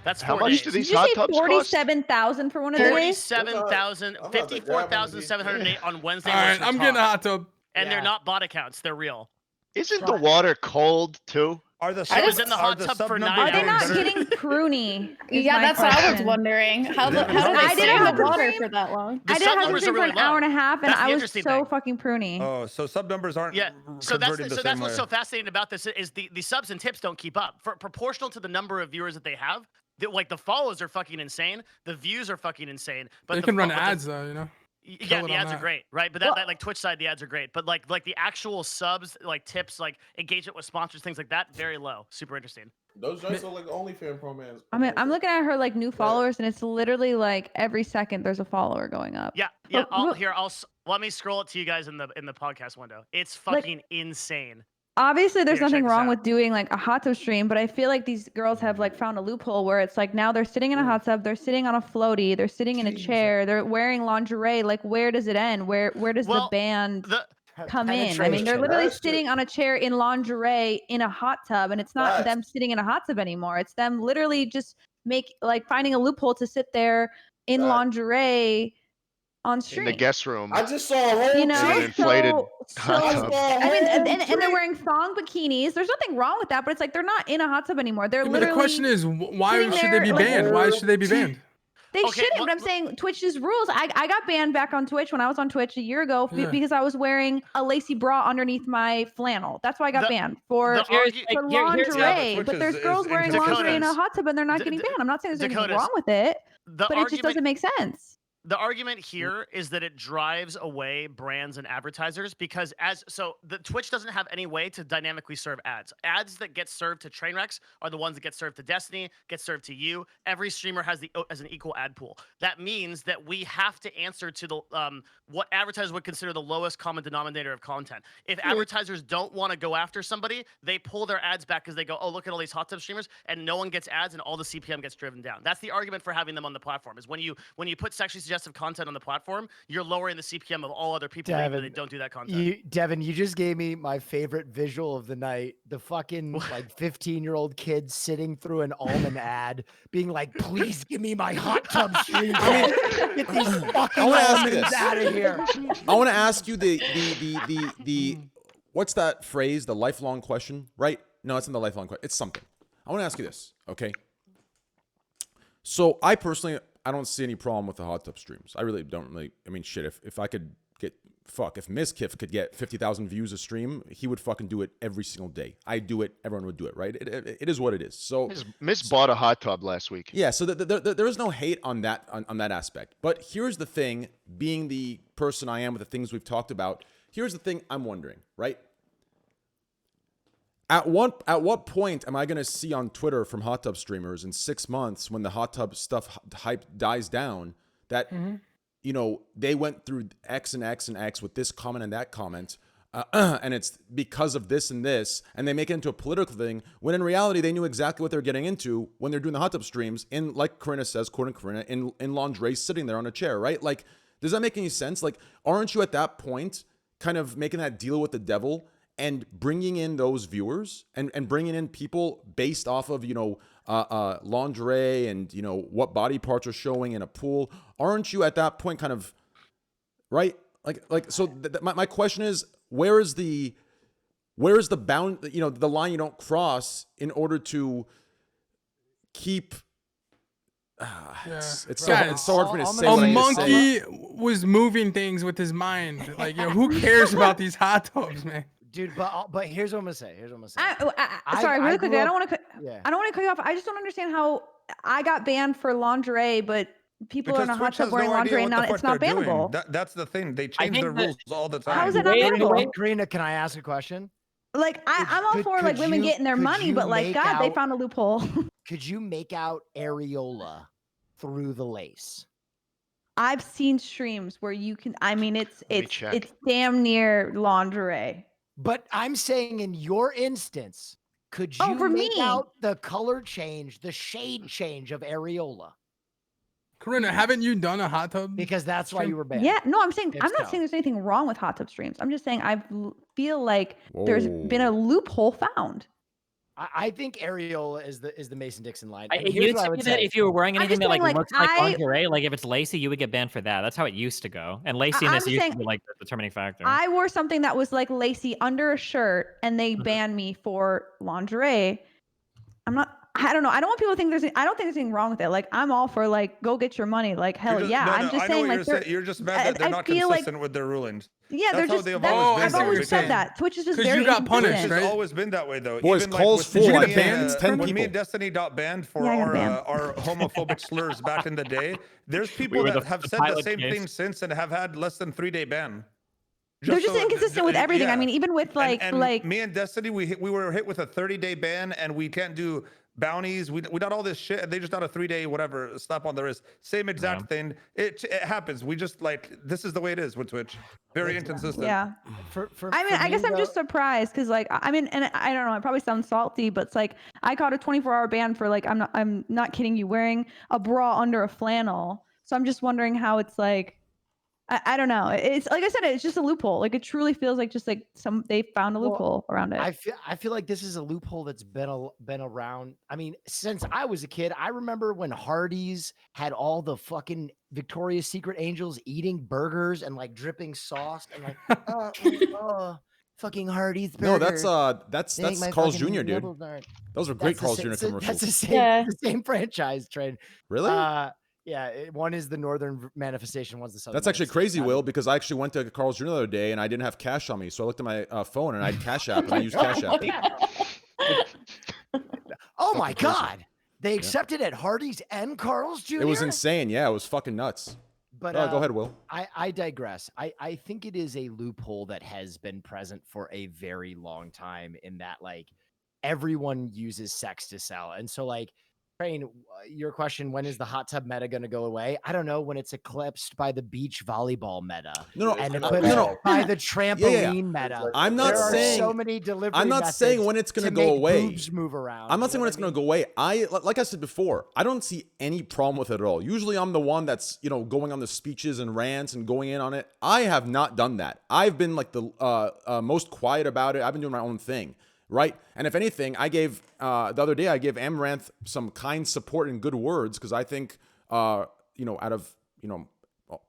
That's How 4 much days. do Did these you hot say tubs cost? 47,000 for one of the days? 47,000, I'm about to grab one of these. 54,708 on Wednesday. All right, versus I'm getting a Top. hot tub. And they're Yeah. not bot accounts. They're real. Isn't the water cold too? Are the I subs, was in the are hot the tub sub for numbers 9 Are they getting not hours. better? getting pruny? is Yeah, my that's what I was question. wondering. How Yeah, how do I they did stay in have the a water stream. for that long? The I did sub have a numbers are stream for really an hour and a low. half, and That's the I was interesting so thing. fucking pruny. Oh, so sub numbers aren't Yeah, so that's converting the so same that's what's way. so fascinating about this is the subs and tips don't keep up. For proportional to the number of viewers that they have, like the follows are fucking insane, the views are fucking insane, but They the can run but the- ads though, you know. Yeah, Kill it the on ads are that. great, right? But that like Twitch side, the ads are great. But like the actual subs, like tips, like engagement with sponsors, things like that, very low. Super interesting. Those joints look like OnlyFans promos. I mean, I'm looking at her like new followers, and it's literally like every second there's a follower going up. Yeah, yeah. Let me scroll it to you guys in the podcast window. It's Like- fucking insane. Obviously, there's Here, check nothing this wrong out. with doing like a hot tub stream, but I feel like these girls have like found a loophole where it's like now they're sitting in a hot tub, they're sitting on a floaty, they're sitting in a chair, they're wearing lingerie. Like, where does it end? Where does the Well, band The come in? I mean, they're penetration. literally That's sitting on a chair in lingerie in a hot tub, and it's not Facts. them sitting in a hot tub anymore. It's them literally just finding a loophole to sit there in Facts. lingerie on In stream. the guest room. I just saw a whole You know, An chick. inflated so hot I tub. saw a I mean, whole and they're chick. wearing thong bikinis. There's nothing wrong with that, but it's like they're not in a hot tub anymore. They're Yeah, but literally. the question is, why sitting should they be there, like- banned? Why should they be banned? they Okay, shouldn't. well- But I'm saying Twitch's rules. I got banned back on Twitch when I was on Twitch a year ago Yeah. because I was wearing a lacy bra underneath my flannel. That's why I got The- banned for the Here's, argu- like, for here's lingerie. Yeah, but but Twitch there's is girls wearing Dakotas. lingerie in a hot tub and they're not D- getting d- banned. I'm not saying there's anything Dakotas. wrong with it, the but it just doesn't make sense. The argument here is that it drives away brands and advertisers because the Twitch doesn't have any way to dynamically serve ads. Ads that get served to Trainwrecks are the ones that get served to Destiny, get served to you. Every streamer has as an equal ad pool. That means that we have to answer to the what advertisers would consider the lowest common denominator of content. If advertisers don't want to go after somebody, they pull their ads back because they go, oh, look at all these hot tub streamers, and no one gets ads, and all the CPM gets driven down. That's the argument for having them on the platform. Is when you put sexually suggestive content on the platform, you're lowering the CPM of all other people that Devin, don't do that content. Devin, you just gave me my favorite visual of the night. The fucking like 15-year-old kid sitting through an almond ad, being like, "Please give me my hot tub stream. Get these fucking wanna ask you almonds this. out of here." I want to ask you the what's that phrase? The lifelong question, right? No, it's not the lifelong question. It's something. I want to ask you this, okay? So I personally, I don't see any problem with the hot tub streams. I really don't. I mean, shit. If I could get if Mizkif could get 50,000 views a stream, he would fucking do it every single day. I do it. Everyone would do it, right? It is what it is. So Miss bought a hot tub last week. yeah, so there is no hate on that on that aspect. But here's the thing: being the person I am with the things we've talked about, here's the thing I'm wondering, right? At what point am I going to see on Twitter from hot tub streamers in 6 months when the hot tub stuff hype dies down that you know they went through X and X and X with this comment and that comment, and it's because of this and this, and they make it into a political thing when in reality they knew exactly what they're getting into when they're doing the hot tub streams in, like Corinna says, quoting Corinna, in lingerie sitting there on a chair, right? Like, does that make any sense? Like, aren't you at that point kind of making that deal with the devil and bringing in those viewers and bringing in people based off of, you know, lingerie and, you know, what body parts are showing in a pool? Aren't you at that point kind of, right? Like so my question is, where is the bound, you know, the line you don't cross in order to keep it's so hard for me to say A what I need to say. monkey was moving things with his mind. Like, you know, who cares about these hot tubs, man? Dude, but here's what I'm gonna say. Sorry, really quickly. I don't want to. Yeah. I don't want to cut you off. I just don't understand how I got banned for lingerie, but people are in a hot Twitch tub has wearing no idea lingerie, what and the it's fuck not they're doing. bannable. That's the thing. They change their think that- rules all the time. How is it not Karina, bannable? Karina, can I ask a question? Like, I'm all for like could women you- getting their could money, you but like, make God, they out- found a loophole. Could you make out areola through the lace? I've seen streams where you can. I mean, me it's check. damn near lingerie. But I'm saying in your instance, could you for make me. out the color change, the shade change of areola? Corinna, haven't you done a hot tub? Because that's why you were banned. Yeah, no, I'm saying I'm Tips not count. saying there's anything wrong with hot tub streams. I'm just saying feel like there's been a loophole found. I think Ariel is the Mason Dixon line. I, And it here's used what I to would be that say. if you were wearing I'm anything just that like saying, like, looks like I- lingerie, like if it's lacy, you would get banned for that. That's how it used to go. And laciness I'm used to saying- be like the determining factor. I wore something that was like lacy under a shirt, and they Mhm. banned me for lingerie. I don't know. I don't want people to think I don't think there's anything wrong with it. Like, I'm all for like, go get your money. Like, hell You're just, yeah. no, I'm no, just I know saying, what like, you're saying. You're just mad that they're not feel like- consistent with their rulings. yeah, they're That's how just. they've That's, always been. I've I see what always you're said saying. that Twitch is just 'Cause very you got punished, inconsistent. It's right? always been that way, though. Boys, Even calls with full. me I and, banned 10 when me people. and Destiny got banned for Yeah, I got banned. our homophobic slurs back in the day, there's people were that the have said the pilot same case. thing since and have had less than 3-day ban. They're just so- inconsistent with everything. I yeah. mean, even with And like me and Destiny, we were hit with a 30-day ban, and we can't do bounties. We done all this shit, and they just got a 3-day whatever slap on the wrist. Same exact Yeah. thing. It happens. We just like this is the way it is with Twitch. Very inconsistent. yeah. I mean, I guess I'm just surprised because, like, I mean, and I don't know, it probably sounds salty, but it's like I caught a 24-hour ban for like I'm not kidding you, wearing a bra under a flannel. So I'm just wondering how it's like. I don't know. It's like I said, it's just a loophole. Like, it truly feels like just like they found a Well, loophole around it. I feel like this is a loophole that's been around. I mean, since I was a kid, I remember when Hardee's had all the fucking Victoria's Secret angels eating burgers and like dripping sauce and like fucking Hardee's burger. No, that's Dang, my Carl's fucking Jr., dude. nibbles aren't- Those were great That's Carl's the Jr. same- commercials. That's the same, Yeah. the same franchise trade. Really? Yeah, one is the northern manifestation, one's the southern. That's actually crazy, manifestation. Will, because I actually went to Carl's Jr. the other day and I didn't have cash on me. So I looked at my phone and I had Cash App and I used Cash App. Oh my Fucking crazy. God. They accepted at Hardee's and Carl's Jr. It was insane. Yeah, it was fucking nuts. But Go ahead, Will. I digress. I think it is a loophole that has been present for a very long time in that like everyone uses sex to sell. And so like Train, your question, when is the hot tub meta going to go away? I don't know, when it's eclipsed by the beach volleyball meta. No, and no, eclipsed no. by the trampoline Yeah. meta. I'm not there saying are so many delivery I'm not saying methods when it's going to to go make away. boobs move around. I'm not you saying know when what it's going to go away. Like I said before, I don't see any problem with it at all. Usually I'm the one that's, going on the speeches and rants and going in on it. I have not done that. I've been like the most quiet about it. I've been doing my own thing, right? And if anything, I gave the other day I gave Amaranth some kind support and good words because I think out of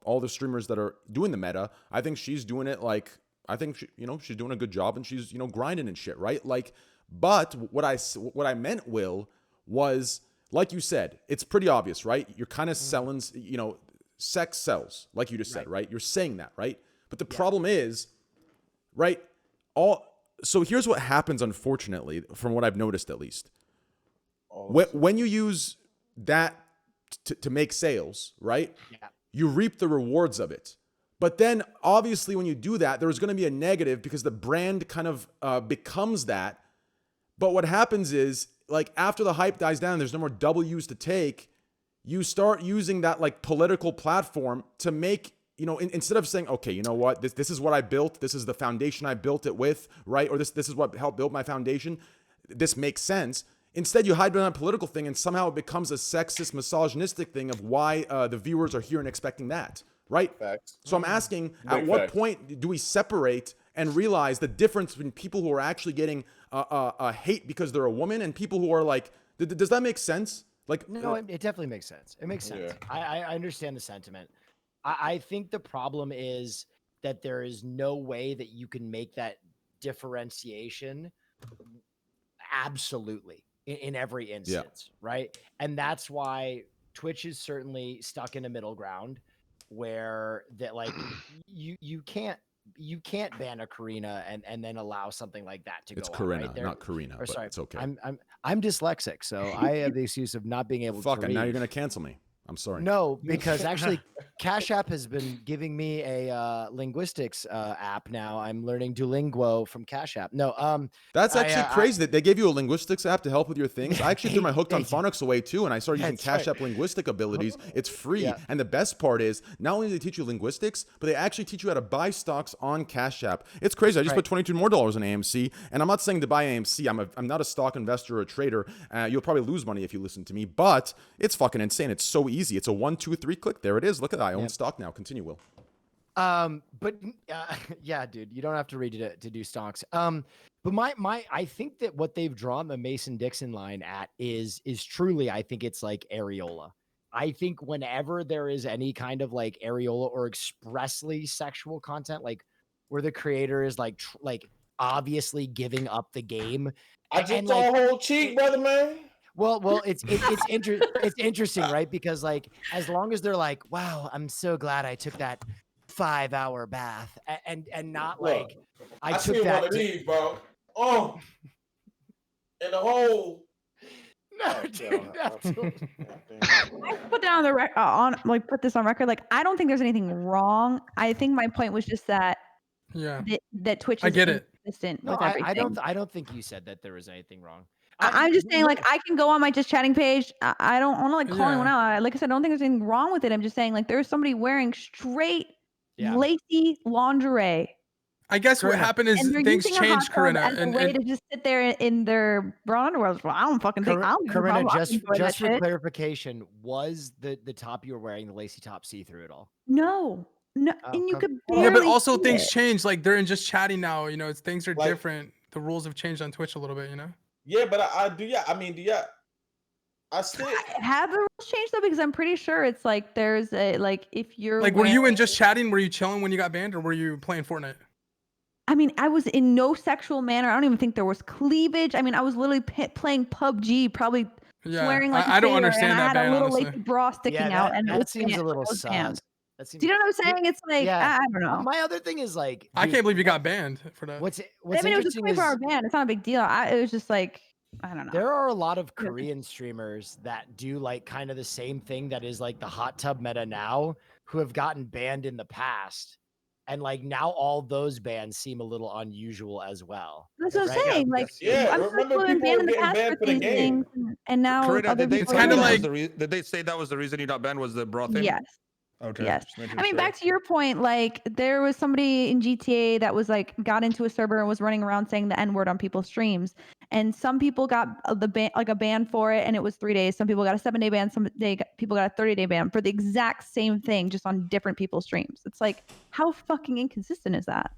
all the streamers that are doing the meta, I think she's doing it like I think she's doing a good job and she's grinding and shit, right? Like, but what I meant, Will, was like you said, it's pretty obvious, right? You're kind of selling, sex sells, like you just said, right? You're saying that, right? But the problem is, right? So here's what happens, unfortunately, from what I've noticed at least. When you use that to make sales, right? Yeah. You reap the rewards of it. But then, obviously, when you do that, there's going to be a negative because the brand kind of becomes that. But what happens is, like, after the hype dies down, there's no more W's to take. You start using that, like, political platform to make, instead of saying, okay, you know what, this is what I built. This is the foundation I built it with, right? Or this is what helped build my foundation. This makes sense. Instead, you hide behind a political thing, and somehow it becomes a sexist, misogynistic thing of why the viewers are here and expecting that, right? Facts. So I'm asking, Big at what facts. point do we separate and realize the difference between people who are actually getting hate because they're a woman and people who are like, does that make sense? Like, No, it definitely makes sense. It makes sense. I understand the sentiment. I think the problem is that there is no way that you can make that differentiation absolutely in every instance, right? And that's why Twitch is certainly stuck in a middle ground where that like you can't ban a Karina and then allow something like that to it's go Karina, on, right? not Karina, Or but sorry, it's okay. I'm dyslexic, so I have the excuse of not being able Fuck, to and now read. you're going to cancel me. I'm sorry. No, because actually Cash App has been giving me a linguistics app now. I'm learning Duolingo from Cash App. No, That's actually crazy that they gave you a linguistics app to help with your things. I actually threw my Hooked on they do. Phonics away too, and I started using That's Cash right. App linguistic abilities. It's free. Yeah. And the best part is, not only do they teach you linguistics, but they actually teach you how to buy stocks on Cash App. It's crazy. I just put $22 more in AMC, and I'm not saying to buy AMC. I'm not a stock investor or a trader. You'll probably lose money if you listen to me, but it's fucking insane. It's so easy. It's a 1, 2, 3 click. There it is. Look at that. I own stock now. Continue, Will. But yeah, dude, you don't have to read it to do stonks. But I think that what they've drawn the Mason Dixon line at is truly, I think it's like areola. I think whenever there is any kind of like areola or expressly sexual content, like where the creator is like obviously giving up the game. I just saw a whole cheek, brother, man. Well, it's interesting, right? Because like as long as they're like, wow, I'm so glad I took that 5-hour bath, and not like I took seen that. one of these, bro. Oh, and the whole. No, dude, I put that on the record. Put this on record. Like, I don't think there's anything wrong. I think my point was just that. Yeah. That Twitch is I get it. inconsistent No, with everything. I don't think you said that there was anything wrong. I'm just saying, like, I can go on my just chatting page. I don't want to like call anyone out. Like I said, I don't think there's anything wrong with it. I'm just saying, like, there's somebody wearing straight lacy lingerie. I guess what happened is things changed, Corinna. And the way to just sit there in their bra underwear. Well, I don't fucking think. Corinna, just for clarification, was the top you were wearing, the lacy top, see through at all? No, and you could. Yeah, but also things change. Like they're in just chatting now. You know, things are different. The rules have changed on Twitch a little bit. You know. Yeah, but I do. Yeah, I mean, I still have the rules changed though, because I'm pretty sure it's like there's a like if you're like were you in just chatting? Were you chilling when you got banned, or were you playing Fortnite? I mean, I was in no sexual manner. I don't even think there was cleavage. I mean, I was literally playing PUBG, probably swearing like I don't understand that. I had a little lacy bra sticking out, and that seems a little sus. Do you know what I'm saying? It's like I don't know. My other thing is like, I can't believe you got banned for that. What's I mean, it was a 24-hour ban. It's not a big deal. It was just like, I don't know. There are a lot of Korean streamers that do like kind of the same thing that is like the hot tub meta now, who have gotten banned in the past. And like now all those bans seem a little unusual as well. That's what I'm saying. Like, I'm remember people banned in the past for these things, and now Corinna, did they it's kind of like did they say that was the reason you got banned, was the bra thing? Yes. Okay. Yes. I mean, back to your point, like there was somebody in GTA that was like got into a server and was running around saying the N-word on people's streams. And some people got a ban for it, and it was 3 days. Some people got a 7-day ban. People got a 30-day ban for the exact same thing, just on different people's streams. It's like, how fucking inconsistent is that?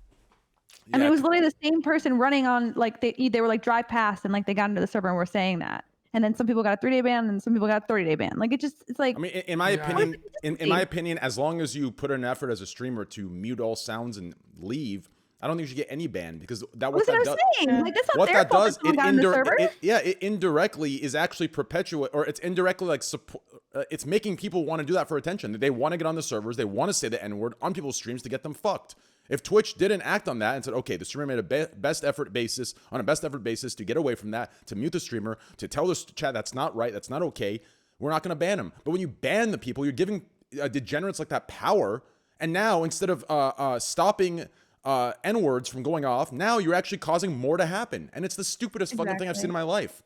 I mean, it was literally the same person running on, like they were like drive past, and like they got into the server and were saying that. And then some people got a 3-day ban, and some people got a 30-day ban. Like it's like. I mean, in my opinion, in my opinion, as long as you put an effort as a streamer to mute all sounds and leave, I don't think you should get any ban, because that what that does. Like, that's not what their that fault does, it indirectly is actually perpetuate, or it's indirectly like support. It's making people want to do that for attention. They want to get on the servers. They want to say the N-word on people's streams to get them fucked. If Twitch didn't act on that and said, okay, the streamer made a best effort basis to get away from that, to mute the streamer, to tell the chat that's not right, that's not okay, we're not going to ban him. But when you ban the people, you're giving degenerates like that power. And now, instead of stopping N-words from going off, now you're actually causing more to happen. And it's the stupidest fucking thing I've seen in my life.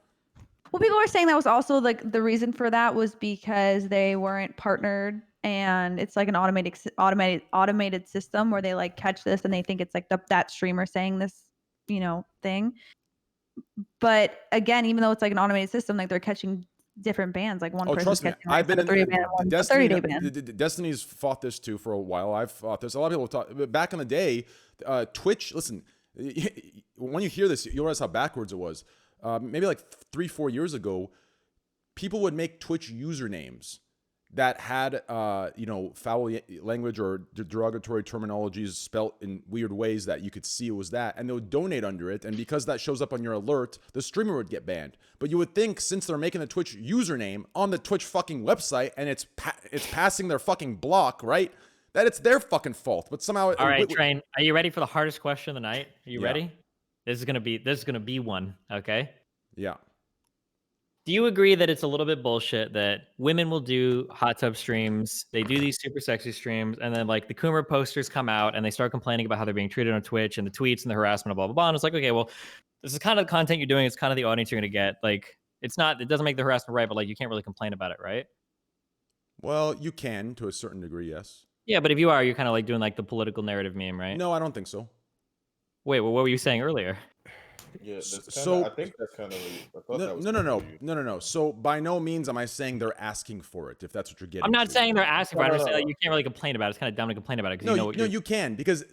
Well, people were saying that was also like the reason for that was because they weren't partnered, and it's like an automated system where they like catch this and they think it's like that streamer saying this, thing. But again, even though it's like an automated system, like they're catching different bans. Like one person's catching I've been a 30-day ban, and one 30-day ban. Destiny's fought this too for a while. I've fought this. A lot of people talk back in the day. Twitch. Listen, when you hear this, you'll realize how backwards it was. Maybe like 3-4 years ago, people would make Twitch usernames that had foul language or derogatory terminologies spelt in weird ways that you could see it was that, and they would donate under it, and because that shows up on your alert, the streamer would get banned. But you would think, since they're making the Twitch username on the Twitch fucking website and it's passing their fucking block, right, that it's their fucking fault. But somehow, all right, Train, are you ready for the hardest question of the night? Are you ready? This is gonna be one, okay? Yeah. Do you agree that it's a little bit bullshit that women will do hot tub streams, they do these super sexy streams, and then like the Coomer posters come out and they start complaining about how they're being treated on Twitch and the tweets and the harassment, blah, blah, blah. And it's like, okay, well, this is kind of the content you're doing. It's kind of the audience you're going to get. Like, it doesn't make the harassment right, but like, you can't really complain about it, right? Well, you can to a certain degree, yes. Yeah, but if you're kind of like doing like the political narrative meme, right? No, I don't think so. Wait, well, what were you saying earlier? Yeah, that's kinda, So I think that's kind of. I thought no, that was no, no, kinda no, weird. no, no, no. So by no means am I saying they're asking for it. If that's what you're getting. I'm not to. saying they're asking for it. No, I'm no, just saying no, like, no. you can't really complain about it. It's kind of dumb to complain about it because No, you know what no, you're. you can because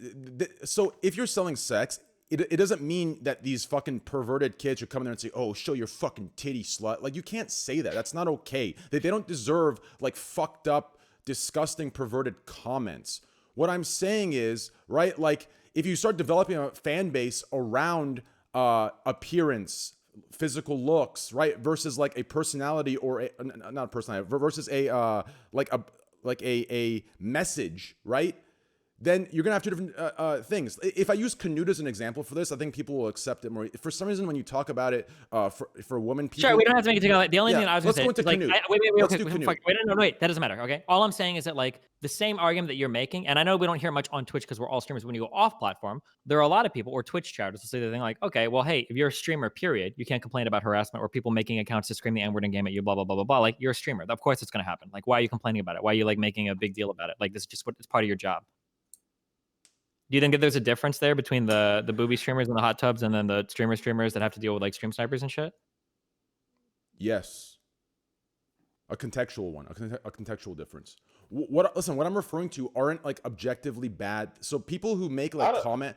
so if you're selling sex, it doesn't mean that these fucking perverted kids should come in there and say, "Oh, show your fucking titty, slut." Like you can't say that. That's not okay. They don't deserve like fucked up, disgusting, perverted comments. What I'm saying is, right, like if you start developing a fan base around appearance, physical looks, right, versus like a personality or not a personality versus a like a message, right? Then you're gonna have two different things. If I use Canute as an example for this, I think people will accept it more. For some reason, when you talk about it for women, people, Sure, we don't have to make it together. The only Yeah, thing I was let's going go to into say is like, Canute. wait, Let's okay, do Canute. wait, that doesn't matter. Okay, all I'm saying is that like the same argument that you're making, and I know we don't hear much on Twitch because we're all streamers. When you go off platform, there are a lot of people or Twitch chatters will say the thing like, okay, well, hey, if you're a streamer, period, you can't complain about harassment or people making accounts to scream the N-word in game at you, blah blah blah blah blah. Like you're a streamer, of course it's going to happen. Like why are you complaining about it? Why are you like making a big deal about it? Like this is just it's part of your job. Do you think that there's a difference there between the booby streamers and the hot tubs and then the streamers that have to deal with like stream snipers and shit? Yes. A contextual one, a contextual difference. Listen, what I'm referring to aren't like objectively bad. So people who make like hear me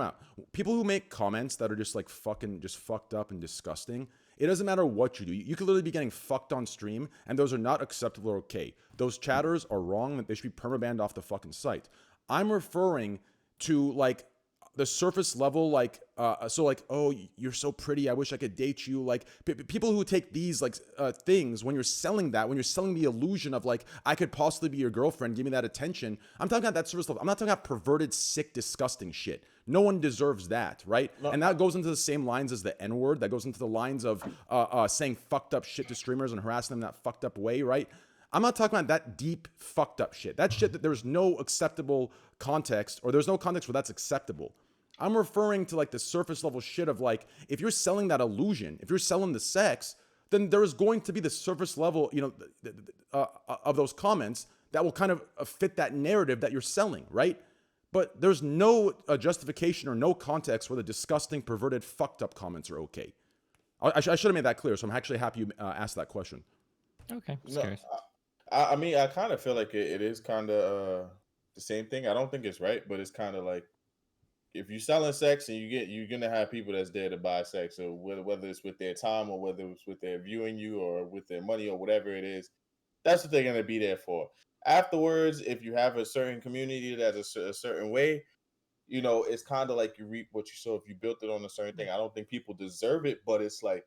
out. People who make comments that are just like fucking just fucked up and disgusting. It doesn't matter what you do. You could literally be getting fucked on stream, and those are not acceptable or okay. Those chatters are wrong. They should be permabanned off the fucking site. I'm referring to like the surface level, like so like, oh, you're so pretty, I wish I could date you, like people who take these like things when you're selling the illusion of like I could possibly be your girlfriend, give me that attention. I'm talking about that surface level. I'm not talking about perverted, sick, disgusting shit. No one deserves that, right? No. And that goes into the same lines as the N-word. That goes into the lines of saying fucked up shit to streamers and harassing them that fucked up way, right? I'm not talking about that deep fucked up shit. That shit that there's no acceptable context, or there's no context where that's acceptable. I'm referring to like the surface level shit of like, if you're selling that illusion, if you're selling the sex, then there's going to be the surface level, of those comments that will kind of fit that narrative that you're selling, right? But there's no justification or no context where the disgusting, perverted, fucked up comments are okay. I should have made that clear, so I'm actually happy you asked that question. Okay, just No, curious. I mean, I kind of feel like it is kind of the same thing. I don't think it's right, but it's kind of like if you're selling sex and you're gonna have people that's there to buy sex, so whether it's with their time or whether it's with their viewing you or with their money or whatever it is, that's what they're gonna be there for. Afterwards, if you have a certain community that's a certain way, it's kind of like you reap what you sow. If you built it on a certain thing, I don't think people deserve it, but it's like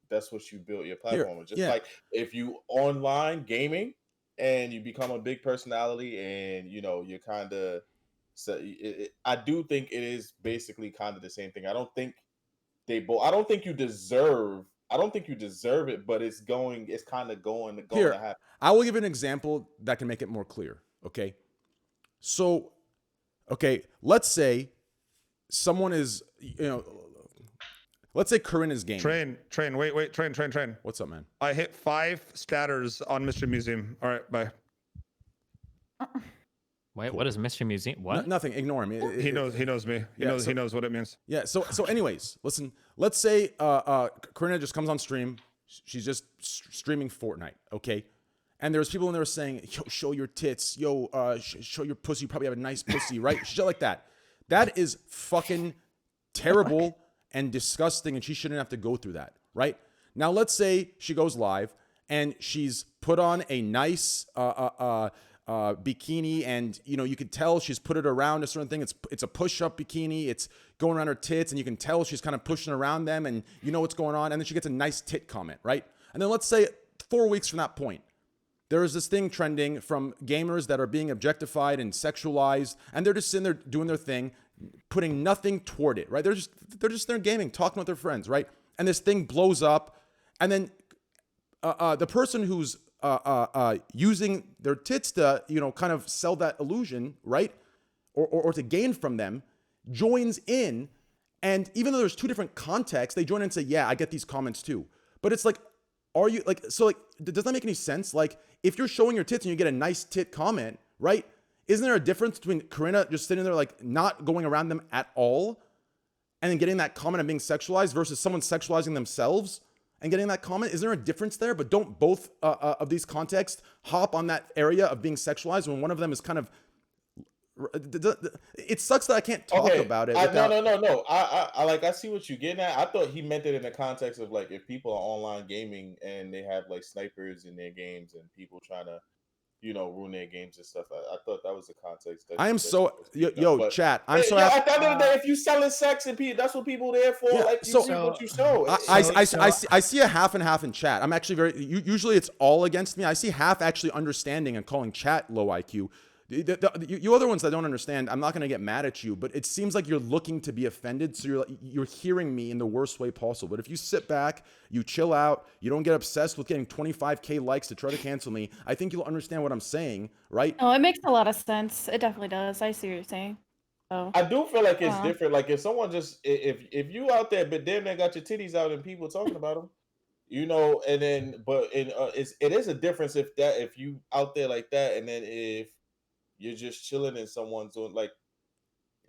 that's what you built your platform with. Just like if you online gaming and you become a big personality and you're kind of I do think it is basically kind of the same thing. I don't think you deserve it, but it's kind of going to happen. I will give an example that can make it more clear. Okay. So, let's say someone is, let's say Corinne is gaming. Train. What's up, man? I hit 5 statters on Mr. Museum. All right, bye. Wait, what is Mr. Museum? What? Nothing. Ignore him. He knows me. He knows what it means. Yeah. So anyways, listen. Let's say Corinne just comes on stream. She's just streaming Fortnite. Okay. And there's people in there saying, "Yo, show your tits. Yo, show your pussy. You probably have a nice pussy, right?" Shit like that. That is fucking terrible and disgusting, and she shouldn't have to go through that, right? Now, let's say she goes live and she's put on a nice bikini, and you can tell she's put it around a certain thing. It's a push-up bikini. It's going around her tits, and you can tell she's kind of pushing around them, and you know what's going on. And then she gets a nice tit comment, right? And then let's say 4 weeks from that point, there is this thing trending from gamers that are being objectified and sexualized, and they're just sitting there doing their thing, putting nothing toward it, right? They're just there gaming, talking with their friends, right? And this thing blows up, and then the person who's using their tits to kind of sell that illusion, right, or to gain from them, joins in, and even though there's two different contexts, they join in and say, "Yeah, I get these comments too." But it's like, are you like, so like, does that make any sense? Like, if you're showing your tits and you get a nice tit comment, right? Isn't there a difference between Corinna just sitting there like not going around them at all, and then getting that comment and being sexualized versus someone sexualizing themselves and getting that comment? Is there a difference there? But don't both of these contexts hop on that area of being sexualized when one of them is kind of... It sucks that I can't talk about it. No. I see what you're getting at. I thought he meant it in the context of like if people are online gaming and they have like snipers in their games and people trying to, ruin their games and stuff. I thought that was the context. I am so chat. I'm so happy. At the end of the day, if you selling sex and people, that's what people are there for. Yeah, like you see what you show. I see a half and half in chat. I'm actually usually it's all against me. I see half actually understanding and calling chat low IQ. You other ones that don't understand, I'm not going to get mad at you, but it seems like you're looking to be offended, so you're hearing me in the worst way possible. But if you sit back, you chill out, you don't get obsessed with getting 25K likes to try to cancel me, I think you'll understand what I'm saying, right? Oh, it makes a lot of sense. It definitely does. I see what you're saying. Oh. I do feel like it's different. Like if someone just if you out there, but damn, they got your titties out and people talking about them, and then it is a difference if you out there like that, and then if you're just chilling and someone's doing like,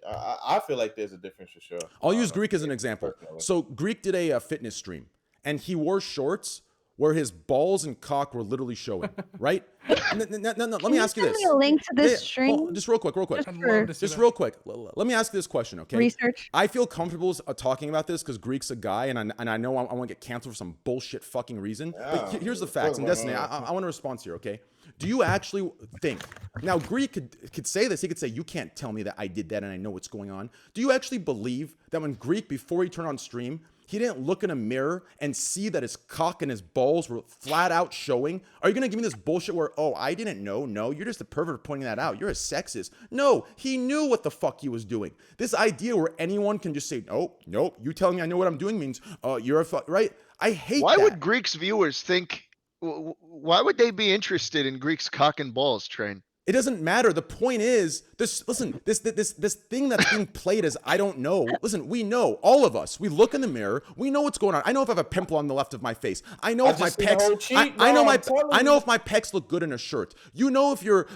I feel like there's a difference for sure. I'll use Greek as an example. So Greek did a fitness stream and he wore shorts where his balls and cock were literally showing, right? No, let me ask you this. Send me a link to this stream. Just real quick. Just real quick. Let me ask you this question, okay? Research. I feel comfortable talking about this because Greek's a guy, and I know I want to get canceled for some bullshit fucking reason. But here's the facts. And Destiny, I want a response here, okay? Do you actually think, now Greek could say this, he could say, you can't tell me that I did that and I know what's going on. Do you actually believe that when Greek, before he turned on stream, he didn't look in a mirror and see that his cock and his balls were flat out showing? Are you going to give me this bullshit where, oh, I didn't know? No, you're just a pervert pointing that out. You're a sexist. No, he knew what the fuck he was doing. This idea where anyone can just say, nope, you telling me I know what I'm doing means you're a fuck, right? I hate Why that. would Greek's viewers think, why would they be interested in Greek's cock and balls, Train? It doesn't matter. The point is, this thing that's being played as I don't know. Listen, we know, all of us. We look in the mirror. We know what's going on. I know if I have a pimple on the left of my face. I know if my pecs. I know if my pecs look good in a shirt. You know if your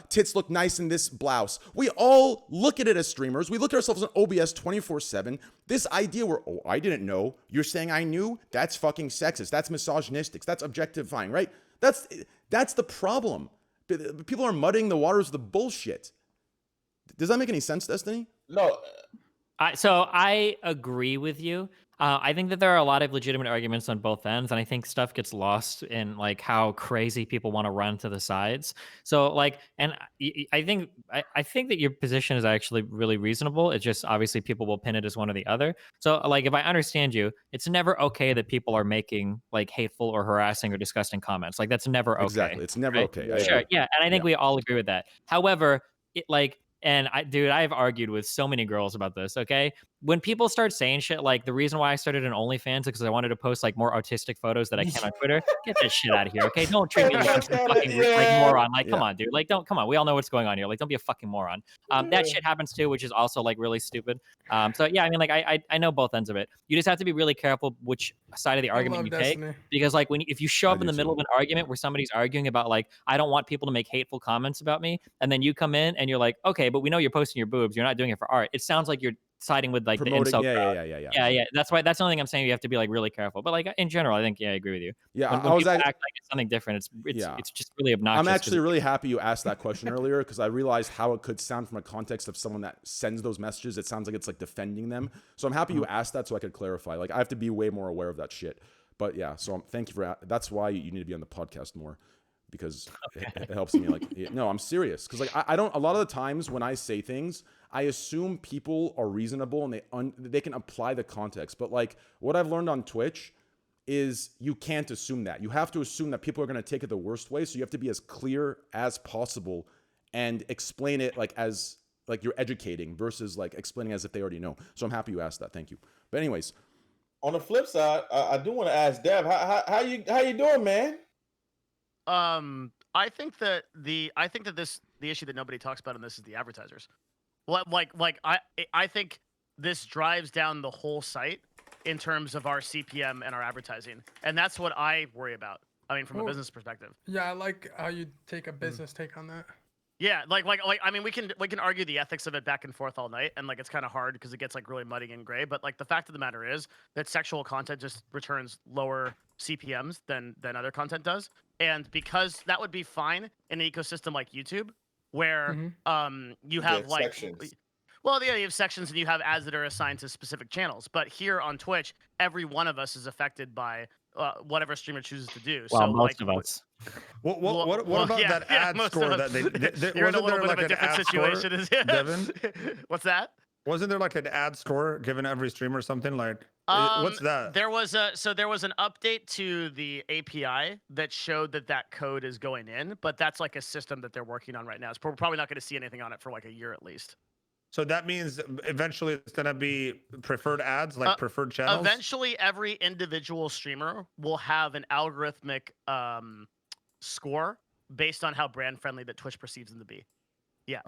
tits look nice in this blouse. We all look at it as streamers. We look at ourselves on OBS 24/7. This idea where I didn't know. You're saying I knew. That's fucking sexist. That's misogynistic. That's objectifying, right? That's the problem. People are muddying the waters with the bullshit. Does that make any sense, Destiny? No. So I agree with you. I think that there are a lot of legitimate arguments on both ends, and I think stuff gets lost in like how crazy people want to run to the sides. So like, and I think that your position is actually really reasonable. It's just obviously people will pin it as one or the other. So like, if I understand you, it's never okay that people are making like hateful or harassing or disgusting comments. Like that's never okay. Exactly, it's never okay. Sure, yeah, and I think we all agree with that. However, I've argued with so many girls about this, okay? When people start saying shit like the reason why I started an OnlyFans is because I wanted to post like more artistic photos that I can on Twitter. Get that shit out of here, okay? Don't treat me like some fucking like moron. Like, come on, dude. Like, come on. We all know what's going on here. Like, don't be a fucking moron. That shit happens too, which is also like really stupid. So yeah, I mean, like I know both ends of it. You just have to be really careful which side of the argument you take, because like if you show up in the middle of an argument where somebody's arguing about like I don't want people to make hateful comments about me, and then you come in and you're like, okay, but we know you're posting your boobs. You're not doing it for art. It sounds like you're siding with like promoting, the incel crowd. Yeah. That's the only thing I'm saying. You have to be like really careful. But like in general, I think I agree with you. Yeah, when I was act like it's something different. It's just really obnoxious. I'm actually really happy you asked that question earlier because I realized how it could sound from a context of someone that sends those messages. It sounds like it's like defending them. So I'm happy you asked that so I could clarify. Like I have to be way more aware of that shit. But yeah, so thank you for that's why you need to be on the podcast more. Because it helps me. Like, no, I'm serious. Because like I don't. A lot of the times when I say things, I assume people are reasonable and they can apply the context. But like what I've learned on Twitch is you can't assume that. You have to assume that people are going to take it the worst way. So you have to be as clear as possible and explain it like as like you're educating versus like explaining as if they already know. So I'm happy you asked that. Thank you. But anyways, on the flip side, I do want to ask Dev, how you doing, man? I think that the issue that nobody talks about in this is the advertisers. I think this drives down the whole site in terms of our CPM and our advertising, and that's what I worry about. I mean, from a business perspective. Yeah, I like how you take a business take on that. Yeah, like I mean, we can argue the ethics of it back and forth all night, and like it's kind of hard because it gets like really muddy and gray. But like the fact of the matter is that sexual content just returns lower CPMS than other content does, and because that would be fine in an ecosystem like YouTube, where you have Yeah, like sections. well, yeah, you have sections and you have ads that are assigned to specific channels. But here on Twitch, every one of us is affected by whatever streamer chooses to do. Well, so most like, of us. What well, about yeah, that yeah, ad most score of that us. they You're in a wasn't little there bit like of a an different ad score, situation. Devin? What's that? Wasn't there like an ad score given every stream or something? Like, what's that? There was an update to the API that showed that code is going in, but that's like a system that they're working on right now. We're probably not going to see anything on it for like a year at least. So that means eventually it's gonna be preferred ads, like preferred channels. Eventually, every individual streamer will have an algorithmic score based on how brand friendly that Twitch perceives them to be. Yeah.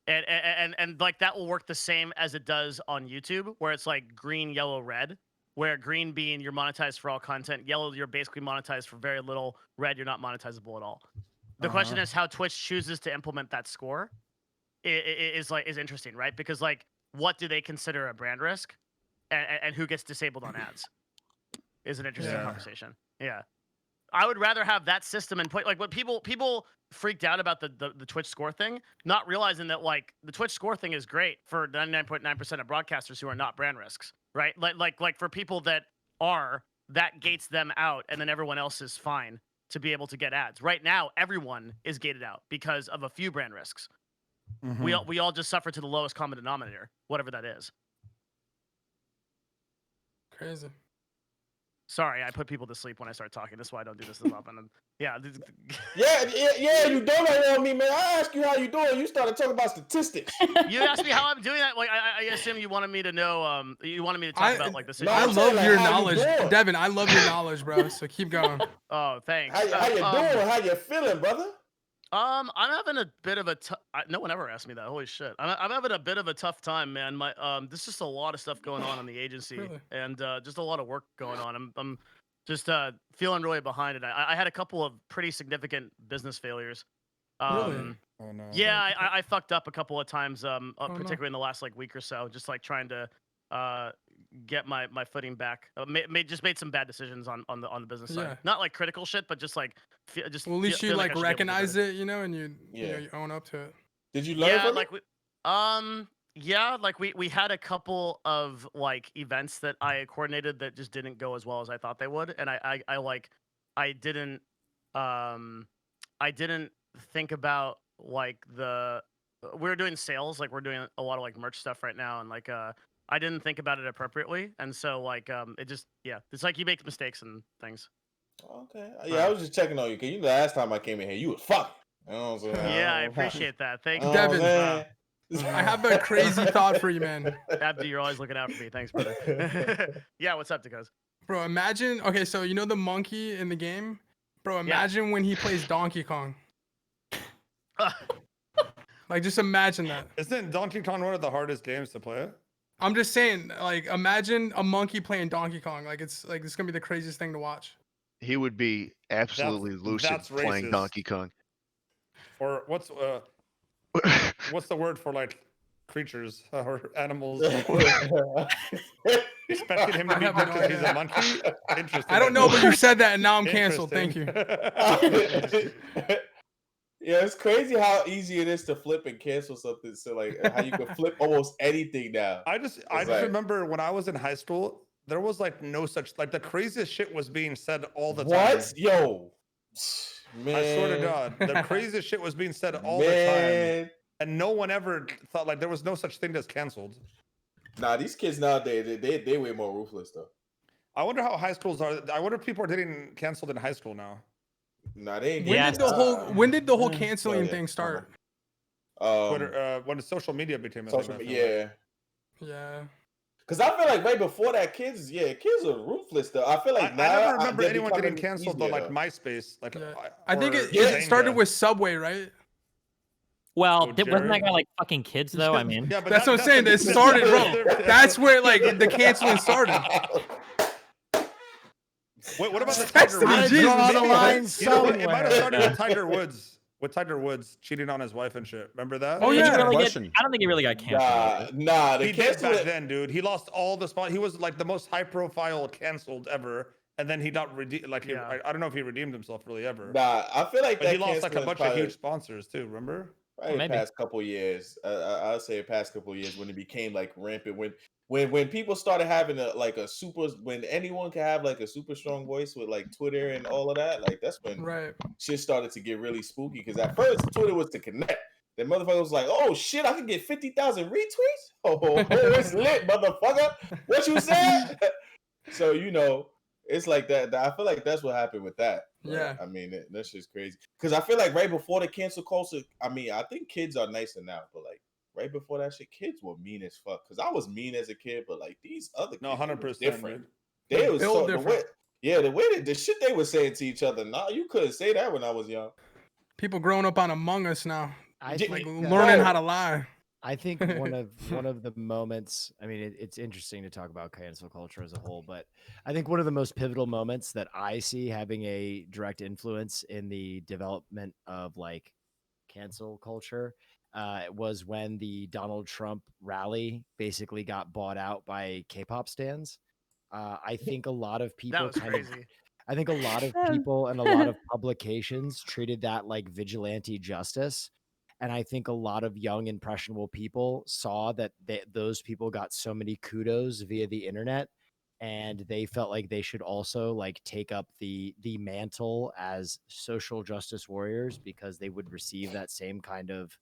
And like that will work the same as it does on YouTube, where it's like green, yellow, red. Where green being you're monetized for all content, yellow you're basically monetized for very little, red you're not monetizable at all. The question is how Twitch chooses to implement that score. Is interesting, right? Because like, what do they consider a brand risk, and who gets disabled on ads, is an interesting conversation. Yeah, I would rather have that system and put like what people freaked out about the Twitch score thing, not realizing that like the Twitch score thing is great for 99.9% of broadcasters who are not brand risks, right? Like for people that are, that gates them out, and then everyone else is fine to be able to get ads. Right now, everyone is gated out because of a few brand risks. We all just suffer to the lowest common denominator, whatever that is. Crazy. Sorry, I put people to sleep when I start talking. That's why I don't do this as often. And yeah. Yeah, you don't know me, man. I asked you how you doing. You started talking about statistics. You asked me how I'm doing that. Like I assume you wanted me to know. You wanted me to talk about like the I situation. love your knowledge, Devin. I love your knowledge, bro. So keep going. Oh, thanks. How you doing? How you feeling, brother? I'm having a bit of a no one ever asked me that. Holy shit. I'm having a bit of a tough time, man. My there's just a lot of stuff going on in the agency, Really? and just a lot of work going on. I'm just feeling really behind it. I had a couple of pretty significant business failures. Really? Oh no. Yeah, I fucked up a couple of times, particularly in the last like week or so, just like trying to get my footing back. Made some bad decisions on the business side. Not like critical shit, but just like just. Well, at least you feel like I should be able to do recognize better. it, you know, and you own up to it. Did you learn Yeah, from like it? we had a couple of like events that I coordinated that just didn't go as well as I thought they would, and I didn't think about like we're doing sales, like we're doing a lot of like merch stuff right now, and like I didn't think about it appropriately, and so like it just it's like you make mistakes and things. Okay. Yeah, I was just checking on you because the last time I came in here, you was fucking. You know what I'm saying? Yeah, I appreciate that. Thank you, Devin. Man. I have a crazy thought for you, man. Abdi, you're always looking out for me. Thanks, brother. Yeah, what's up, Dakos? Bro, imagine. Okay, so you know the monkey in the game, bro. Imagine when he plays Donkey Kong. Like, just imagine that. Isn't Donkey Kong one of the hardest games to play? I'm just saying, like, imagine a monkey playing Donkey Kong. It's gonna be the craziest thing to watch. He would be absolutely lucid that's playing racist. Donkey Kong. Or what's the word for like creatures or animals? Expecting him to I be have no because he's idea. a monkey? Interesting. I don't know, but you said that, and now I'm canceled. Thank you. Interesting. Yeah, it's crazy how easy it is to flip and cancel something. So like how you can flip almost anything now. I just like- remember when I was in high school, there was like no such like the craziest shit was being said all the time. What? Yo. Man. I swear to God, the craziest shit was being said all the Man. time, and no one ever thought like there was no such thing as canceled. Nah, these kids nowadays, they way more ruthless though. I wonder how high schools are. I wonder if people are getting canceled in high school now. Nah, they ain't. When did the whole yeah. canceling Oh, yeah. thing start? Twitter, when social media became a thing, Social, I feel yeah. Yeah. Because I feel like way before that, kids are ruthless though. I feel like I now never remember they're anyone getting becoming canceled on easier, like though. MySpace. Like, I think or it started Zynga. with Subway, right? Well, Oh, wasn't that Jared? guy like fucking kids though? I mean, Yeah, but That's what I'm saying. It started, bro. That's where like the canceling started. What about the Text Tiger me, Woods? Jesus. Draw the line You know what? It might have started somewhere. with Tiger Woods. with Tiger Woods cheating on his wife and shit. Remember that? Oh, Did he yeah. really get- Question. I don't think he really got canceled. Nah, the He did cancel back then, dude. He lost all the spot. He was like the most high-profile canceled ever, and then he got redeemed. Like, Yeah. I don't know if he redeemed himself really ever. Nah, I feel like But that he lost like a canceling bunch probably- of huge sponsors too. Remember? Probably the Maybe. past couple years. I'll say the past couple years when it became like rampant. When people started having a super, when anyone can have like a super strong voice with like Twitter and all of that, like that's when Right. shit started to get really spooky. Because at first Twitter was to connect. The motherfucker was like, "Oh shit, I can get 50,000 retweets. Oh, it's lit, motherfucker. What you said?" So it's like that. I feel like that's what happened with that. Right? Yeah. I mean, that's just crazy. Because I feel like right before the cancel culture, I mean, I think kids are nicer now, but like right before that shit, kids were mean as fuck. Because I was mean as a kid, but like these other kids, No, they were 100%. different. dude. They was Built so different. the way the shit they were saying to each other. Nah, you couldn't say that when I was young. People growing up on Among Us now, I Yeah, like think, learning Bro. how to lie. I think one of the moments. I mean, it's interesting to talk about cancel culture as a whole, but I think one of the most pivotal moments that I see having a direct influence in the development of like cancel culture was when the Donald Trump rally basically got bought out by K-pop stans. I think a lot of people That was crazy. I think a lot of Um, people and a lot of publications treated that like vigilante justice. And I think a lot of young, impressionable people saw that those people got so many kudos via the internet, and they felt like they should also like take up the mantle as social justice warriors because they would receive that same kind of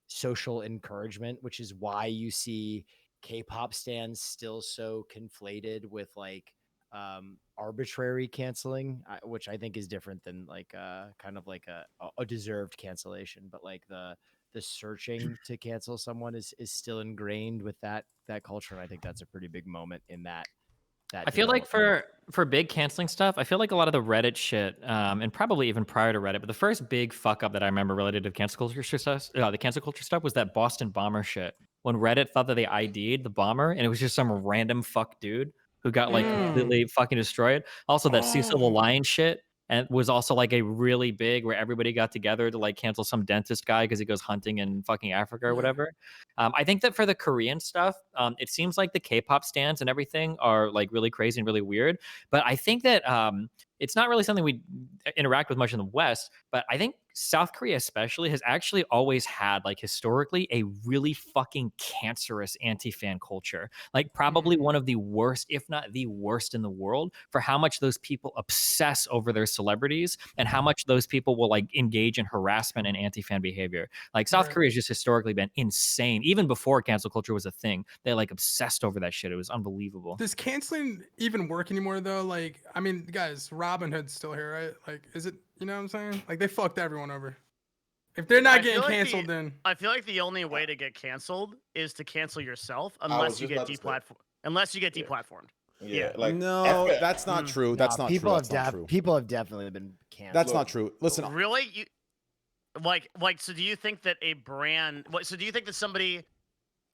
social encouragement, which is why you see K-pop stands still so conflated with like arbitrary canceling, which I think is different than like kind of like a deserved cancellation, but like the searching to cancel someone is still ingrained with that culture, and I think that's a pretty big moment in that. I feel like development. for big canceling stuff, I feel like a lot of the Reddit shit, and probably even prior to Reddit, but the first big fuck up that I remember related to cancel culture stuff, the cancel culture stuff, was that Boston bomber shit. When Reddit thought that they ID'd the bomber, and it was just some random fuck dude who got like completely fucking destroyed. Also, that Cecil the Lion shit, and was also like a really big where everybody got together to like cancel some dentist guy because he goes hunting in fucking Africa or whatever. I think that for the Korean stuff, it seems like the K-pop stands and everything are like really crazy and really weird. But I think that it's not really something we interact with much in the West. But I think South Korea especially has actually always had like historically a really fucking cancerous anti-fan culture. Like probably one of the worst, if not the worst in the world, for how much those people obsess over their celebrities and how much those people will like engage in harassment and anti-fan behavior. Like South Right. Korea has just historically been insane. Even before cancel culture was a thing, they like obsessed over that shit. It was unbelievable. Does canceling even work anymore though? Like, I mean, guys, Robin Hood's still here, right? Like, is it? You know what I'm saying? Like, they fucked everyone over. If they're not I feel getting like canceled, then I feel like the only way to get canceled is to cancel yourself, was unless you just get about to say. deplatformed. Unless you get Yeah. deplatformed. Yeah, Yeah. like No, F- that's not true. That's not people true. have That's not true. people have definitely been canceled. That's Look, not true. Listen, Really? You so do you think that a brand so do you think that somebody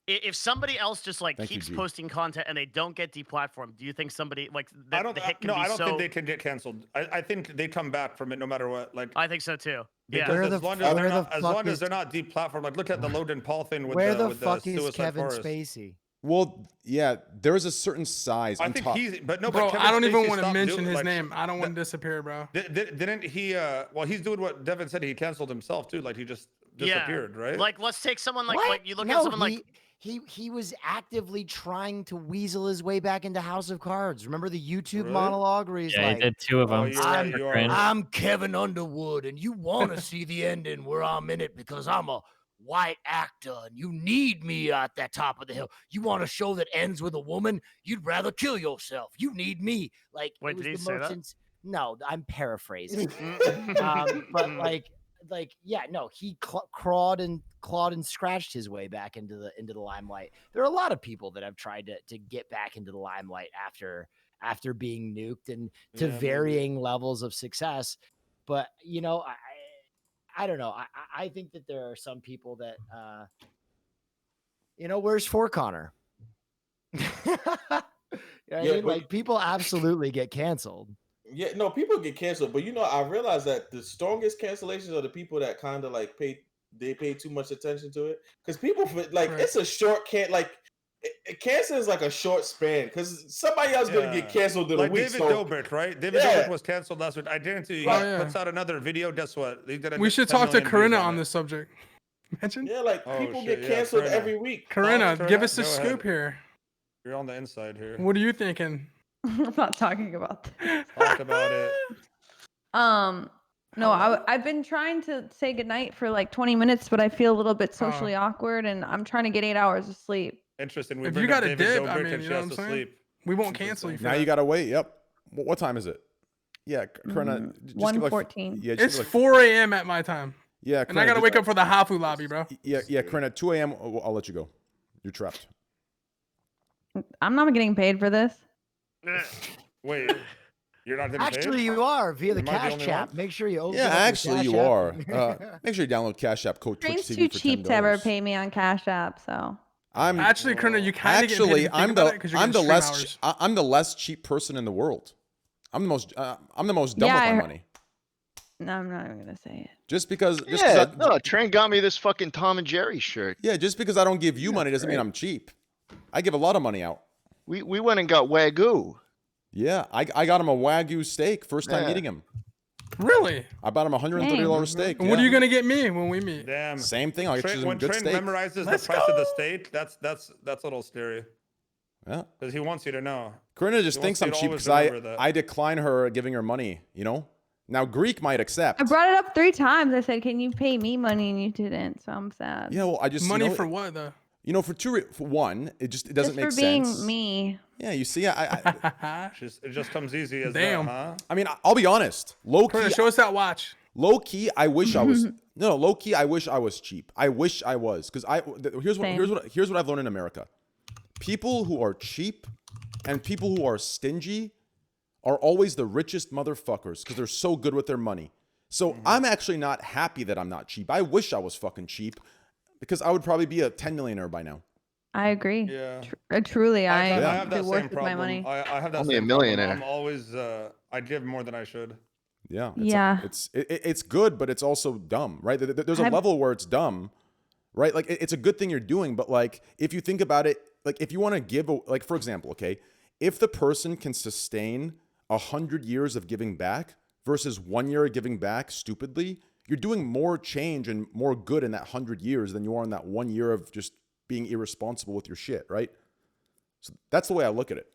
if somebody else just like Thank you, keeps G. posting content and they don't get deplatformed, do you think somebody like I don't. the hit can No, be I don't so think they can get canceled. I think they come back from it no matter what. Like I think so too. because Yeah. Where as the long f- as they're where the not, as fuck long as is- they're not deplatformed, like look at the Logan Paul thing with Where the with fuck the is Suicide Kevin Forest. Spacey? well, yeah, there is a certain size. I I'm think ta- he's, but no, bro, but Kevin I don't even Spacey want to stopped mention doing- his like, name. I don't want to disappear, bro. Didn't he? Well, he's doing what Devin said. He canceled himself too. Like he just disappeared, right? Like let's take someone like What? like you look No, at someone like he was actively trying to weasel his way back into House of Cards. Remember the YouTube Really? monologue where he's Yeah, like, he did two of Oh, them. you're right, you are right. I'm Kevin Underwood, and you want to see the ending where I'm in it because I'm a white actor, and you need me at that top of the hill. You want a show that ends with a woman? You'd rather kill yourself. You need me. Like, Wait, it was did he the say that? most no, I'm paraphrasing. But like yeah, no, he clawed and scratched his way back into the limelight. There are a lot of people that have tried to get back into the limelight after being nuked and to Yeah, maybe. varying levels of success. But you know, I don't know. I think that there are some people that where's For Connor? You know what I Yeah, mean? but- Like people absolutely get canceled. Yeah, no, people get canceled, but I realized that the strongest cancellations are the people that kind of like pay too much attention to it, because people like Right. it's a short cancel is like a short span, because somebody else gonna get canceled in like a week. David So Dobrik, right? David Yeah. Dobrik was canceled last week. I guarantee you, he Oh, yeah. puts out another video. Guess what? He got We should 10 talk to million views Corinna on on it. this subject. Imagine. yeah, like Oh, people shit, get yeah, canceled Corinna. every week. Corinna, Corinna, give us the go ahead. scoop here. You're on the inside here. What are you thinking? I'm not talking about that. Talk about it. No, I've been trying to say goodnight for like 20 minutes, but I feel a little bit socially awkward, and I'm trying to get 8 hours of sleep. Interesting. We If bring you up got a David dip, I Dobrik mean, and you she know has what to I'm saying? sleep. We won't cancel you for Now that. you gotta wait. Yep. What time is it? Yeah, Corinna. just give, like, 1:14. Yeah, just It's give, like, 4 a.m. at my time. Yeah, And I gotta wake up for the Hafu lobby, bro. Yeah, Corinna. 2 a.m. I'll let you go. You're trapped. I'm not getting paid for this. Wait, you're not getting Actually, paid? you are via the Am I the Cash only App. one? Make sure you open Yeah, up your actually, Cash you App. are. Make sure you download Cash App code Stream's TwitchTV too for cheap to ever $10. pay me on Cash App, so. I'm Actually, Corinna, you kind of get paid if you actually think I'm about the it, 'cause you're I'm the getting less stream ch- hours. I'm the less cheap person in the world. I'm the most dumb Yeah, with I my heard- money. No, I'm not even gonna say it. Just because Yeah, no, Trent got me this fucking Tom and Jerry shirt. just because I don't give you money doesn't mean great. I'm cheap. I give a lot of money out. We went and got Wagyu. Yeah, I got him a Wagyu steak first time Yeah. meeting him. Really? I bought him a $130 steak. And what are yeah. you gonna get me when we meet? Damn. Same thing. I'll get you Trent, some when good Trent steak. memorizes Let's the price of the go. steak, that's a little scary. Yeah. Because he wants you to know. Corinna just He thinks wants I'm you to cheap always because remember that. I decline her giving her money. You know. Now Greek might accept. I brought it up 3 times. I said, "Can you pay me money?" And you didn't, so I'm sad. Yeah, well, I just Money you know, for what though? You know, for one, it doesn't Just make for being sense. me. Yeah, you see, I It just comes easy as Damn. that, huh? I mean, I'll be honest. Low key, Corinna, show us that watch. low key, I wish I was. No, low key, I wish I was cheap. I wish I was, because here's what I've learned in America. People who are cheap and people who are stingy are always the richest motherfuckers because they're so good with their money. So I'm actually not happy that I'm not cheap. I wish I was fucking cheap because I would probably be a 10 millionaire by now. I agree. Yeah. Truly, I have do that worth same with my problem. money. I have that Only a same problem. millionaire. I'm always I give more than I should. Yeah. Yeah. It's good, but it's also dumb, right? There's a level where it's dumb, right? Like it's a good thing you're doing, but like if you think about it, like if you want to give, like for example, okay, if the person can sustain 100 years of giving back versus 1 year of giving back stupidly, you're doing more change and more good in that 100 years than you are in that 1 year of just being irresponsible with your shit, right? So that's the way I look at it.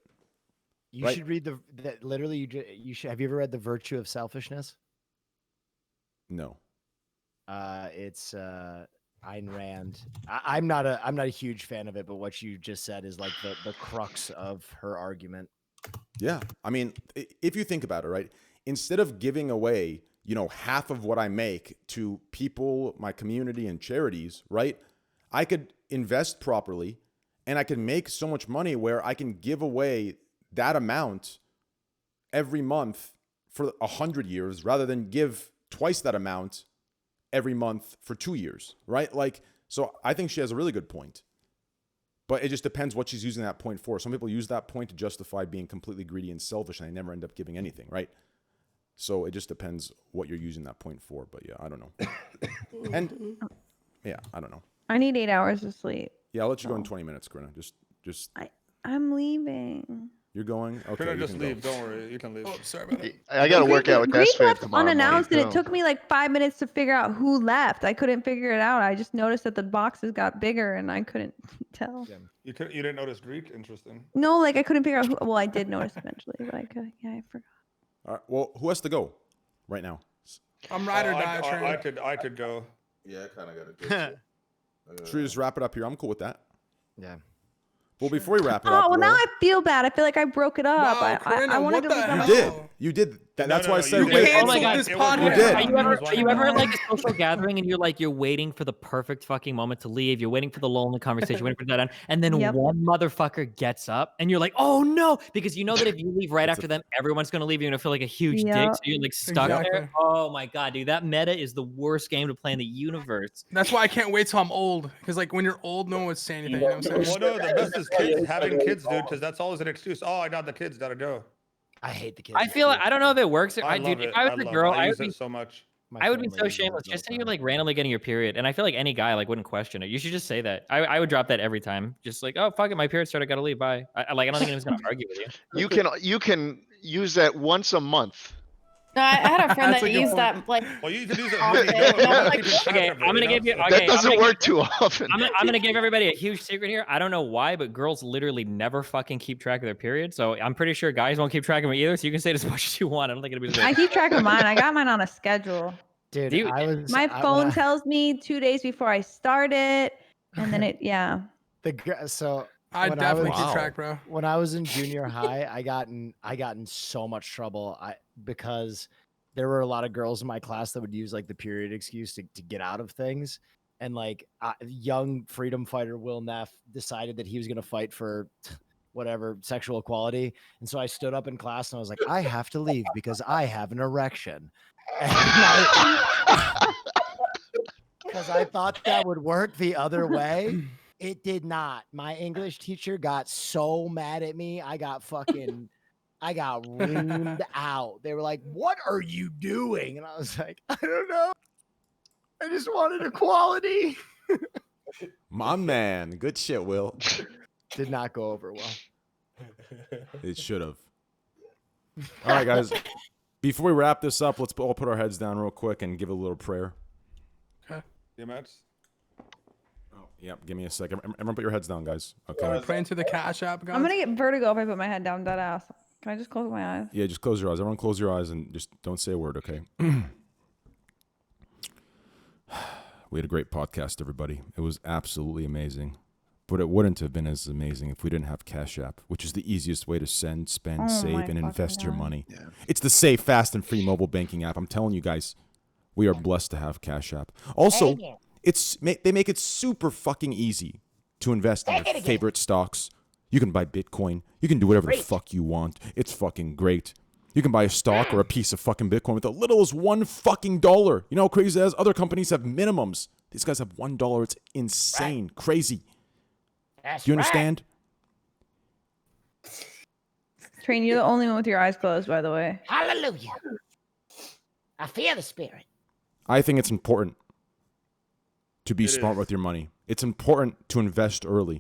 You Right. should read that. Literally, you should. Have you ever read The Virtue of Selfishness? No. It's Ayn Rand. I'm not a huge fan of it, but what you just said is like the crux of her argument. Yeah. I mean, if you think about it, right? Instead of giving away, half of what I make to people, my community, and charities, right? I could invest properly and I can make so much money where I can give away that amount every month for 100 years rather than give twice that amount every month for 2 years, right? Like, so I think she has a really good point. But it just depends what she's using that point for. Some people use that point to justify being completely greedy and selfish, and they never end up giving anything, right? So it just depends what you're using that point for. But yeah, I don't know. And yeah, I don't know. I need 8 hours of sleep. Yeah, I'll let you go in 20 minutes, Corinna. Just I'm leaving. you're going. Okay, Could I you just can go. leave? Don't worry, you can leave. Oh, sorry about that. I got to work out with that Greek fam left tomorrow morning, unannounced, and it too. took me like 5 minutes to figure out who left. I couldn't figure it out. I just noticed that the boxes got bigger, and I couldn't tell. You didn't notice Greek? Interesting. No, like I couldn't figure out who. Well, I did notice eventually, but I forgot. All right, well, who has to go right now? I'm ride or Oh, die, Trent. I could go. Yeah, I kind of got to go. Should we just wrap it up here? I'm cool with that. Yeah. Well, before we wrap it Oh up, well, now Aurora- I feel bad. I feel like I broke it up. Wow, Corinna, I wanted what to the leave hell? my you did. You did. That's why I said you wait. did. Cancel Oh my God. this It was podcast. one You did. of Are you them. ever, It was are you one ever of at them. like a social gathering and you're waiting for the perfect fucking moment to leave? You're waiting for the lull in the conversation, waiting for that end, and then Yep. one motherfucker gets up and you're like, oh no, because you know that if you leave right after them, everyone's gonna leave. You're gonna feel like a huge dick, Yep. so you're like stuck there. Exactly. Oh my God, dude, that meta is the worst game to play in the universe. That's why I can't wait till I'm old. Because like when you're old, no one would say anything. You know what I'm saying? Well, no, the best is kids having kids, dude, because that's always an excuse. Oh, I got the kids, gotta go. I hate the kids. I feel I don't know if it works. I love Dude, it. if I was a love girl, it. I I use would it be so much. My I would be family so uses it shameless. all Just the say you're time. like randomly getting your period, and I feel like any guy like wouldn't question it. You should just say that. I would drop that every time. Just like, oh fuck it, my period started, gotta leave. Bye. I don't think anyone's gonna argue with you. You can use that once a month. No, I had a friend That's that a good used point. that like Well, you can use it often. when you don't, And I was you're not like, keeping track Okay, of it, I'm gonna you know? give you. So- Okay, That I'm doesn't gonna work too often. I'm gonna give everybody a huge secret here. I don't know why, but girls literally never fucking keep track of their period. So I'm pretty sure guys won't keep track of it either. So you can say it as much as you want. I don't think it'll be the I keep track of mine. I got mine on a schedule. Dude, Do you- My when phone tells me 2 days before I start it, and then yeah. So I when definitely was- keep Wow. track, bro. when I was in junior high, I got in so much trouble. Because there were a lot of girls in my class that would use like the period excuse to get out of things. And like young freedom fighter Will Neff decided that he was going to fight for whatever sexual equality. And so I stood up in class and I was like, I have to leave because I have an erection. Because I thought that would work the other way. It did not. My English teacher got so mad at me. I got reamed out. They were like, "What are you doing?" And I was like, "I don't know. I just wanted equality." My man, good shit, Will. Did not go over well. It should have. All right, guys. Before we wrap this up, let's all put our heads down real quick and give a little prayer. Yeah, Max? Oh, yep. Give me a second. Everyone, put your heads down, guys. Okay. We're praying to the Cash App, guys. I'm gonna get vertigo if I put my head down that ass. Can I just close my eyes? Yeah, just close your eyes. Everyone, close your eyes and just don't say a word. Okay. We had a great podcast, everybody. It was absolutely amazing. But it wouldn't have been as amazing if we didn't have Cash App, which is the easiest way to send, spend, Oh save, my and fucking invest your God. money. It's the safe, fast, and free mobile banking app. I'm telling you guys, we are blessed to have Cash App. Also, they make it super fucking easy to invest in your favorite stocks. You can buy Bitcoin. You can do whatever the fuck you want. It's fucking great. You can buy a stock or a piece of fucking Bitcoin with as little as $1 fucking dollar. You know how crazy that is? Other companies have minimums. These guys have $1. It's insane. Crazy. Do you understand? Train, you're the only one with your eyes closed, by the way. Hallelujah. I fear the spirit. I think it's important to be It smart is. with your money. It's important to invest early.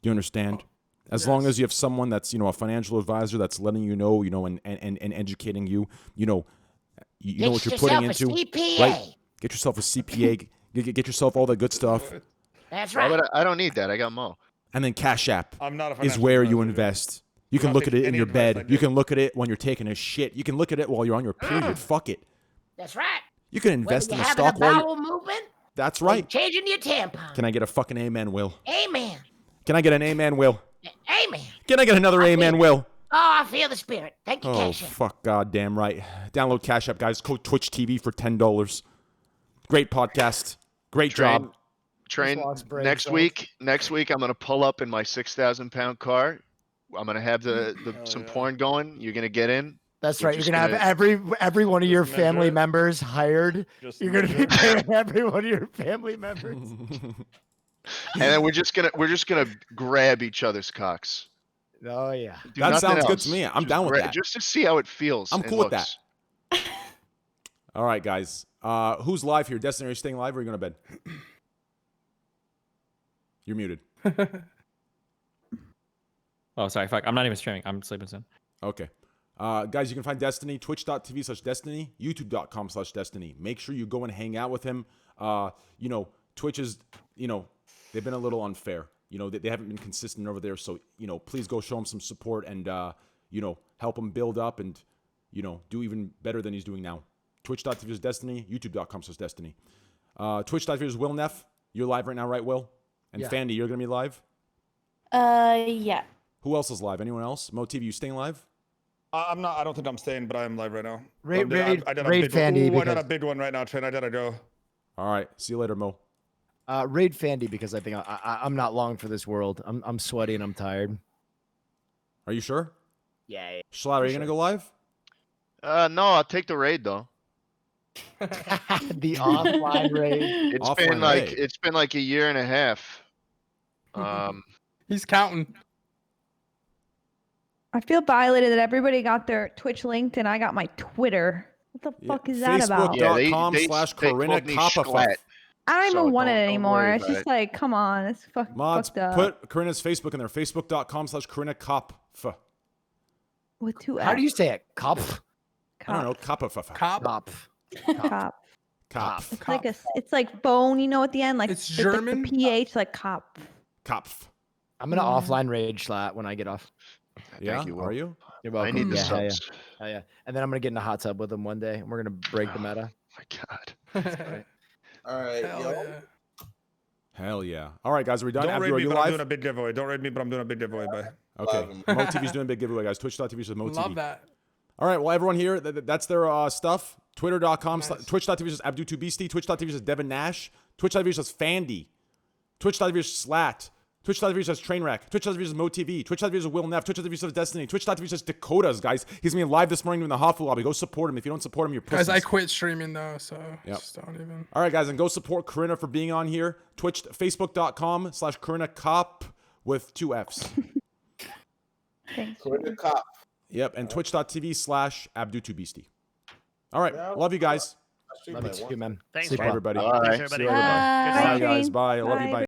Do you understand? As long as you have someone that's, a financial advisor that's letting you know, and educating you, you know what you're putting into. CPA. Right? Get yourself a CPA. Get yourself all the good stuff. That's Why right. would I don't need that. I got Mo. And then Cash App I'm not a is financial where you advisor, dude. invest. You Do can not look at take it in any your advice I bed. give. You can look at it when you're taking a shit. You can look at it while you're on your period. Fuck it. That's right. You can Whether invest you're in a having stock a while you're... bowel movement, That's or right. changing your tampon. Can I get a fucking amen, Will? Amen. Can I get an amen, Will? Amen. Can I get another amen, Will? Oh, I feel the spirit. Thank you, Oh, Cash App. fuck, goddamn right. Download Cash App, guys. Code Twitch TV for $10. Great podcast. Great job. Train walks brave next self. week. Next week, I'm gonna pull up in my 6,000-pound car. I'm gonna have some yeah. porn going. You're gonna get in. That's We're right. You're just gonna have every one of your Just family measure it. members hired. Just You're gonna be measure it. paying every one of your family members. And then we're just gonna grab each other's cocks. Oh yeah. Do That nothing sounds good else. to me. I'm Just down with that. Just to see how it feels. I'm and cool with that. looks. All right, guys. Who's live here? Destiny, are you staying live or are you going to bed? You're muted. Oh, sorry. Fuck. I'm not even streaming. I'm sleeping soon. Okay. Guys, you can find Destiny, twitch.tv/Destiny, youtube.com/Destiny. Make sure you go and hang out with him. Twitch is, they've been a little unfair. They haven't been consistent over there. So, please go show him some support and, help him build up and, do even better than he's doing now. Twitch.tv/Destiny, youtube.com/Destiny. Twitch.tv is Will Neff. You're live right now, right, Will? And Yeah. Fandy, you're going to be live? Yeah. Who else is live? Anyone else? MoTV, you staying live? I'm not. I don't think I'm staying, but I am live right now. Raid- I did a raid big Fandy one. Ooh, I did a because- big one right now, Trent. I gotta go. All right. See you later, Mo. Raid Fandy because I think I'm not long for this world. I'm sweaty and I'm tired. Are you sure? Yeah. Schlatter, are you going to go live? No, I'll take the raid though. The offline raid. Offline raid. It's been like a year and a half. He's counting. I feel violated that everybody got their Twitch linked and I got my Twitter. What the fuck is that about? Yeah, they Facebook.com/Corinna called me Copperfuff. Schlatt. I don't So even want it don't anymore. worry It's about just it. like, come on, it's Mods, fucked up. put Corinna's Facebook in there. Facebook.com/Corinna Copf. With 2 How do you Fs. say it? Cop. I don't know. Copperfuff. Cop. Cop. Cop. Cop. It's like it's like bone, you know, at the end, like It's with the German? PH, like cop. Copf. I'm gonna Yeah. offline rage Schlatt when I get off. Yeah, you, Will. are you? You're I welcome. need the Yeah. Hell yeah. subs. Hell yeah. And then I'm gonna get in a hot tub with him one day, and we're gonna break the meta. My God. All right, Hell yo. yeah. Hell yeah. All right, guys, are we done? Don't Abdu, raid are me, you but I'm live? doing a big giveaway. Don't raid me, but I'm doing a big giveaway. Bye. Okay. Live. MoTV's doing a big giveaway, guys. Twitch.tv says MoTV. Love that. All right, well, everyone here, that's their stuff. Twitter.com, Nice. Twitch.tv says Abdu2Beastie. Twitch.tv says Devin Nash. Twitch.tv says Fandy. Twitch.tv says Slat. Twitch.tv says Trainwreck. Twitch.tv says MoTV. Twitch.tv says Will Neff. Twitch.tv says Destiny. Twitch.tv says Dakotas, guys. He's going to be live this morning in the Hafu lobby. Go support him. If you don't support him, you're pussies. Guys, I quit streaming though, so Yep. just don't even. All right, guys, and go support Corinna for being on here. Facebook.com/Corinna Cop with 2 Fs. Thanks. Corinna Cop. Yep, and Twitch.tv/Abdu2Beastie. All right, Yeah, love you guys. I stream Love you like too, once. man. Thanks, Sleep Bye, man. well. everybody. Bye. Thanks, everybody. See you, everybody. Good Bye, Bye, stuff. guys. Train. Bye. I love you. Bye. Bye.